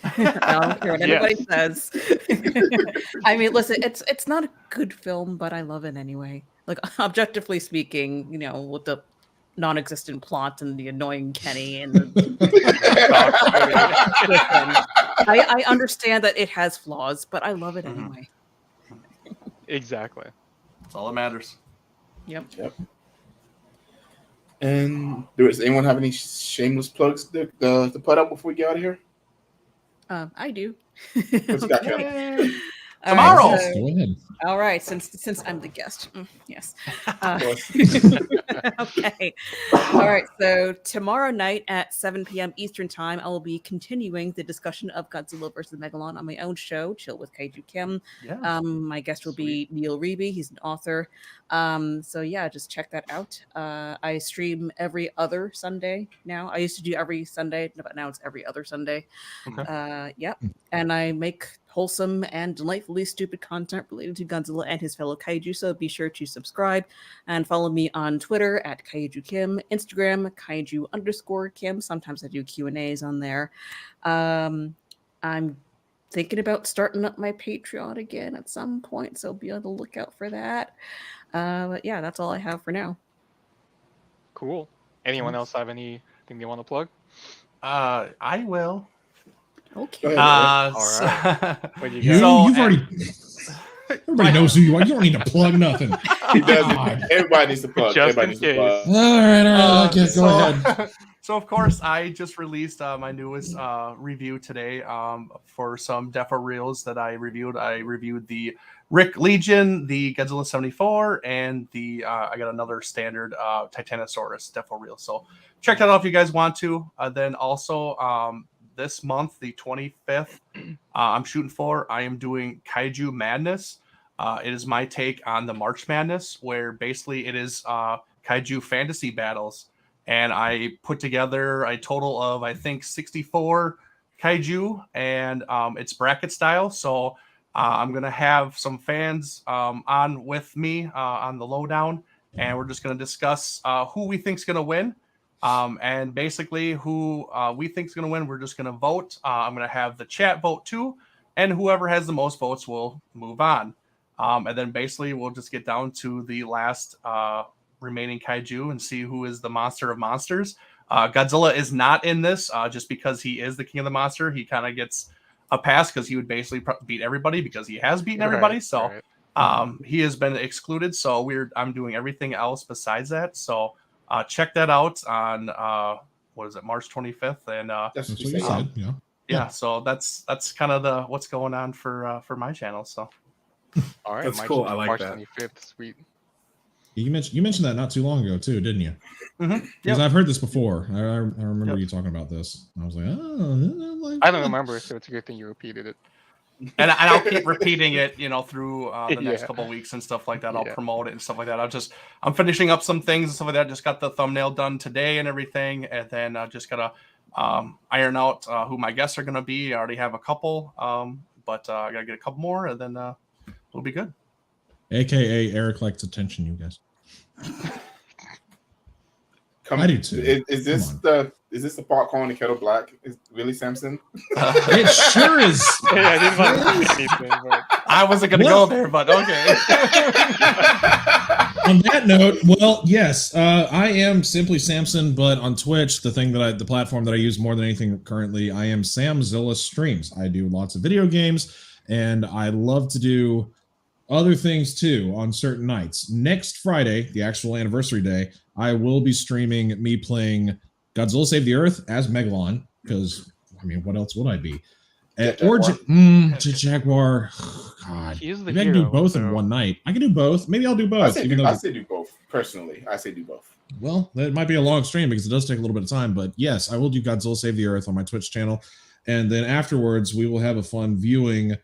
I don't care what anybody says. I mean, listen, it's not a good film, but I love it anyway. Like, objectively speaking, you know, with the non-existent plot and the annoying Kenny and the I understand that it has flaws, but I love it anyway. Exactly. That's all that matters. Yep. And does anyone have any shameless plugs to put up before we get out of here? I do. What's got Kim? Tomorrow. All right, Go ahead. all right, since I'm the guest, yes. Okay. All right. So tomorrow night at 7 p.m. Eastern Time, I will be continuing the discussion of Godzilla versus Megalon on my own show, Chill with Kaiju Kim. Yeah. My guest will be Neil Reeby. He's an author. So yeah, just check that out. I stream every other Sunday now. I used to do every Sunday, but now it's every other Sunday. Okay. Yep. And I make wholesome and delightfully stupid content related to Godzilla and his fellow kaiju, so be sure to subscribe and follow me on Twitter at Kaiju Kim, Instagram Kaiju_Kim. Sometimes I do Q&As on there. I'm thinking about starting up my Patreon again at some point, so be on the lookout for that. But yeah, that's all I have for now. Cool. Anyone else have anything they want to plug? I will. Okay. All right. What do you got? So, You've already. Everybody knows who you are. You don't need to plug nothing. He does. God. Everybody needs to plug. Just Everybody in needs to case. plug. All right. Okay, go ahead. So of course, I just released my newest review today for some Defo Reels that I reviewed. I reviewed the Rick Legion, the Godzilla 74, and the I got another standard Titanosaurus Defo Reel. So check that out if you guys want to. Then also this month, the 25th, I'm shooting for. I am doing Kaiju Madness. It is my take on the March Madness, where basically it is Kaiju fantasy battles. And I put together a total of, I think, 64 Kaiju, and it's bracket style. So I'm going to have some fans on with me on the lowdown, and we're just going to discuss who we think is going to win. And basically who we think is going to win, we're just going to vote. I'm going to have the chat vote too, and whoever has the most votes will move on. And then basically we'll just get down to the last remaining Kaiju and see who is the monster of monsters. Godzilla is not in this just because he is the king of the monster. He kind of gets a pass because he would basically beat everybody because he has beaten everybody. So he has been excluded. So I'm doing everything else besides that. So check that out on what is it, March 25th, and That's what That's you what you said. said. Yeah. yeah. So that's kind of the what's going on for my channel. So All right. That's March- cool. I like March that. 25th. Sweet. You mentioned that not too long ago too, didn't you? Mhm. Because Yep. I've heard this before. I remember Yep. you talking about this. I was like, oh, I don't remember, so it's a good thing you repeated it. and I'll keep repeating it, through the next Yeah. couple of weeks and stuff like that. I'll Yeah. promote it and stuff like that. I'm finishing up some things and stuff like that. Just got the thumbnail done today and everything, and then I just gotta iron out who my guests are going to be. I already have a couple, but I got to get a couple more, and then it'll be good. AKA Eric likes attention, you guys. I do too. Is this the pot calling the kettle black? Is really Samson? It sure is. Yeah, I didn't want to say anything, but I wasn't going to go there, but okay. On that note, well, yes, I am simply Samson, but on Twitch, the platform that I use more than anything currently, I am Samzilla Streams. I do lots of video games, and I love to do other things too on certain nights. Next Friday, the actual anniversary day, I will be streaming me playing Godzilla Save the Earth as Megalon, because, I mean, what else would I be? Jaguar. Oh, God. he is the Maybe I hero. can do both so- in one night. I can do both. Maybe I'll do both. I say even though, do both. Personally, I say do both. well, that might be a long stream because it does take a little bit of time. But yes, I will do Godzilla Save the Earth on my Twitch channel. And then afterwards, we will have a fun viewing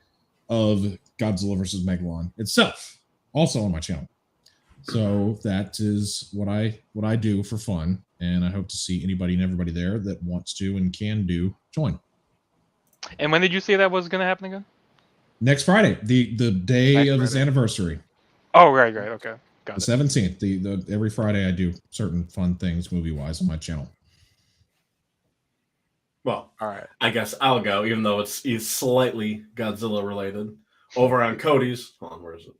of Godzilla versus Megalon itself, also on my channel. So that is what I do for fun. And I hope to see anybody and everybody there that wants to and can join. And when did you say that was going to happen again? Next Friday, the day Next of his Friday. anniversary. Oh, right. Okay. Got The it. 17th. The every Friday I do certain fun things movie wise on my channel. Well, All right. I guess I'll go, even though it's slightly Godzilla related. Over on Cody's, hold on, where is it?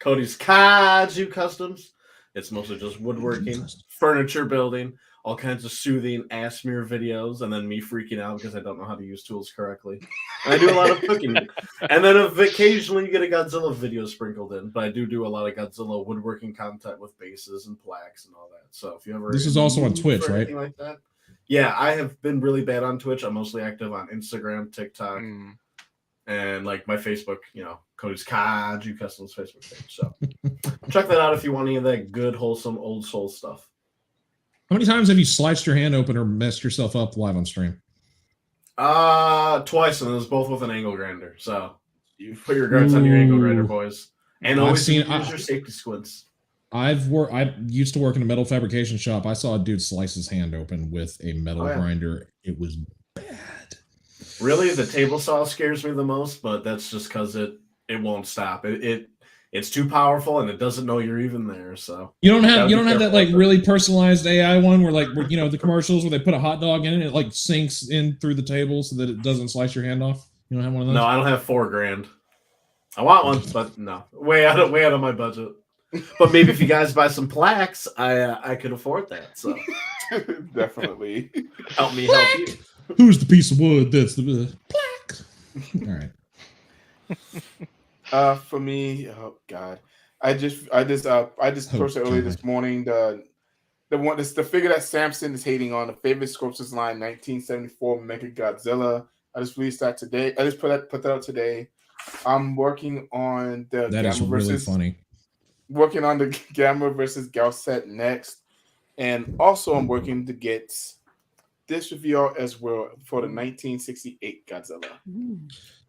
Cody's Kaiju Customs. It's mostly just woodworking, furniture building, all kinds of soothing ass smear videos, and then me freaking out because I don't know how to use tools correctly. And I do a lot of cooking, and then occasionally you get a Godzilla video sprinkled in. But I do a lot of Godzilla woodworking content with bases and plaques and all that. So if you ever This is also on need Twitch, for right? anything like that, yeah, I have been really bad on Twitch. I'm mostly active on Instagram, TikTok, and like my Facebook, Cody's Kaiju Customs Facebook page. So check that out if you want any of that good, wholesome, old soul stuff. How many times have you sliced your hand open or messed yourself up live on stream? Twice, and it was both with an angle grinder. So you put your guards on your angle grinder, boys, and I've always seen- use your safety squints. I used to work in a metal fabrication shop. I saw a dude slice his hand open with a metal Oh, yeah. grinder. It was bad. Really, the table saw scares me the most, but that's just because it won't stop. It's too powerful, and it doesn't know you're even there. So You don't Gotta have be that careful like with it. really personalized AI one where the commercials where they put a hot dog in it, it like sinks in through the table so that it doesn't slice your hand off. You don't have one of those? no, I don't have $4,000. I want one, but no, way out of my budget. But maybe if you guys buy some plaques, I could afford that. So Definitely. help me help you. Who's the piece of wood that's the plaque? All right. For me, oh God, I just posted earlier this morning the figure that Samson is hating on, the favorite Sculptures line 1974 Mega Godzilla. I just released that today. I just put that out today. I'm working on the That is really funny. Working on the Gamma versus Gal set next, and also I'm working to get this review out as well for the 1968 Godzilla.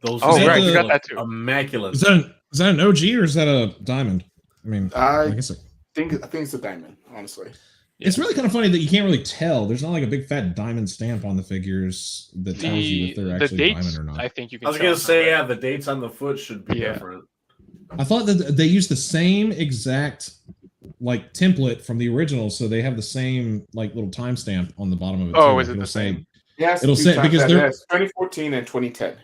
Those Oh, right, you got that too. Immaculate. Is that an OG or is that a diamond? I mean, I guess think it's a diamond, honestly. it's really kind of funny that you can't really tell. There's not like a big fat diamond stamp on the figures that tells you if they're The actually dates, diamond or not. I think you can I was tell gonna from say, it. yeah, the dates on the foot should be Yeah. different. I thought that they used the same exact like template from the original, so they have the same like little timestamp on the bottom of it. Oh, too. is it It'll the say- same? Yes, It'll say- because they're- 2014 and 2010.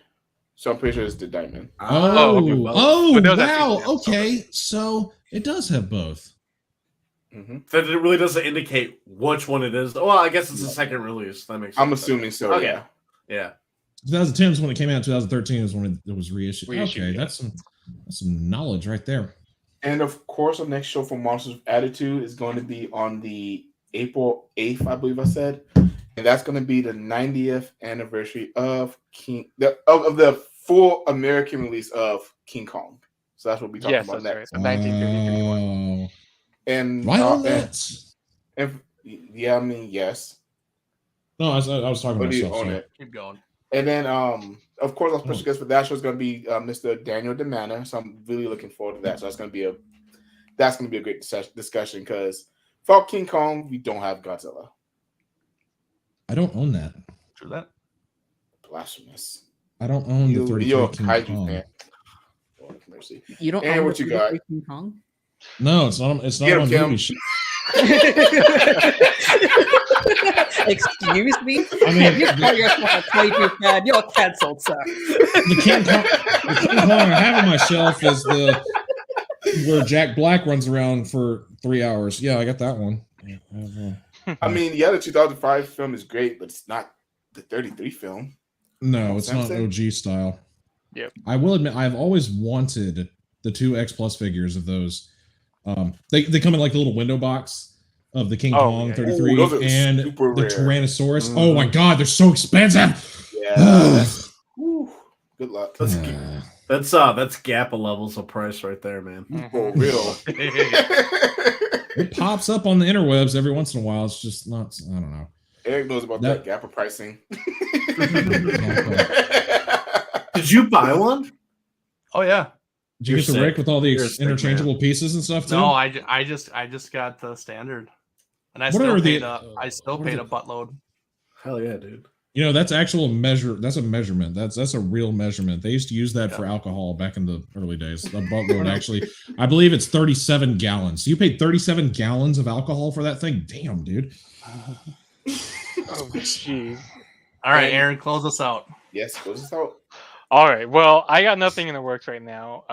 So I'm pretty sure it's the diamond. Oh, okay. oh, But those are wow. two stamps, Okay, so it does have both. Mm-hmm. That it really doesn't indicate which one it is. Well, I guess it's the second release. That makes sense. I'm assuming so. Okay. Yeah. Yeah. 2010 is when it came out. 2013 is when it was reissued. Reissued, Okay, yeah. that's some knowledge right there. And of course, the next show for Monsters of Attitude is going to be on the April 8th, I believe I said, and that's going to be the 90th anniversary of the full American release of King Kong. So that's what we'll be talking Yes, about that's next. right. 1931. Wow. And Right on and- that. yeah, I mean yes. No, I was talking What to do you myself. own so- it? Keep going. And then, of course, our special guest for that show is going to be Mr. Daniel DeManna. So I'm really looking forward to that. So that's going to be a great discussion because without King Kong, we don't have Godzilla. I don't own that. True that. Blasphemous. I don't own the 33 You're a King kaiju Kong. fan. Lord have mercy. You don't And own what the you got? King Kong? No, it's not. It's not Get him, on Kim. movie shit. Excuse me? I mean, You call yourself a kaiju fan, you're canceled, sir. the King Kong I have on my shelf is the where Jack Black runs around for 3 hours. Yeah, I got that one. I mean, yeah, the 2005 film is great, but it's not the 33 film. No, it's not Samson? OG style. Yep. I will admit, I've always wanted the 2 X Plus figures of those. They come in like the little window box of the King Kong yeah. 33 Ooh, those are and super the rare. Tyrannosaurus. Oh my god, they're so expensive. Yeah. Whew. Good luck. That's Gappa levels of price right there, man. For real. It pops up on the interwebs every once in a while. It's just not. I don't know. Eric knows about that Gappa pricing. Did you buy one? Oh yeah. Did you get the Rick with all the You're sick, interchangeable pieces and stuff too? No, I just got the standard, and I What are still the- paid a buttload. Hell yeah, dude. You know, that's actual measure. That's a measurement. That's a real measurement. They used to use that for alcohol back in the early days. A buttload actually, I believe it's 37 gallons. So you paid 37 gallons of alcohol for that thing. Damn, dude. Oh, jeez. All right, Aaron, close us out. Yes, close this out. All right. Well, I got nothing in the works right now,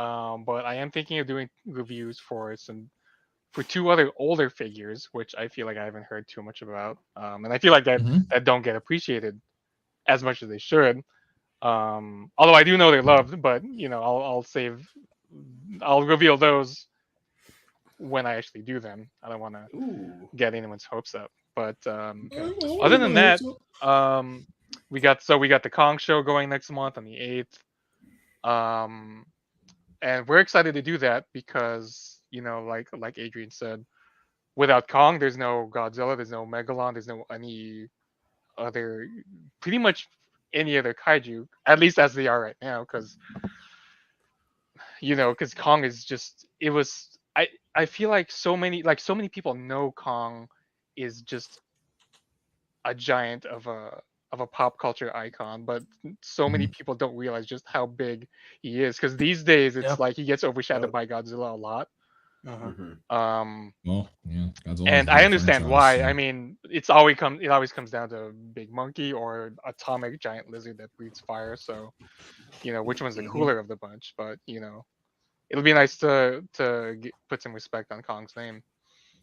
but I am thinking of doing reviews for 2 other older figures, which I feel like I haven't heard too much about, and I feel like that don't get appreciated as much as they should. Although I do know they're loved, but I'll reveal those when I actually do them. I don't want to get anyone's hopes up. But other than that, we got the Kong show going next month on the 8th. And we're excited to do that because, like Adrian said, without Kong, there's no Godzilla, there's no Megalon, there's no pretty much any other kaiju, at least as they are right now, because Kong is just, I feel like so many people know Kong is just a giant of a pop culture icon, but so many people don't realize just how big he is, because these days it's like he gets overshadowed by Godzilla a lot. Well, yeah, Godzilla and I understand why. I mean, it always comes down to big monkey or atomic giant lizard that breathes fire. So, which one's the cooler of the bunch? But it'll be nice to put some respect on Kong's name.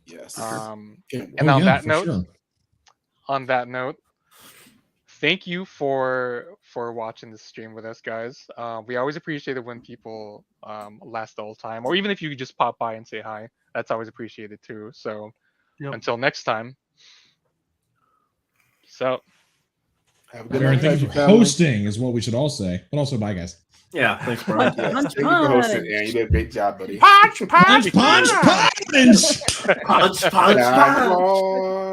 Yes. And on that note, thank you for watching this stream with us, guys. We always appreciate it when people last the whole time, or even if you just pop by and say hi. That's always appreciated too. So until next time, peace out. Have a good Aaron, night, thank you for family. hosting, is what we should all say. But also, bye, guys. Yeah, thanks, bro. Yes, thank you for hosting, Aaron. You did a great job, buddy. Punch, punch, punch! Punch, punch, punch. Punch.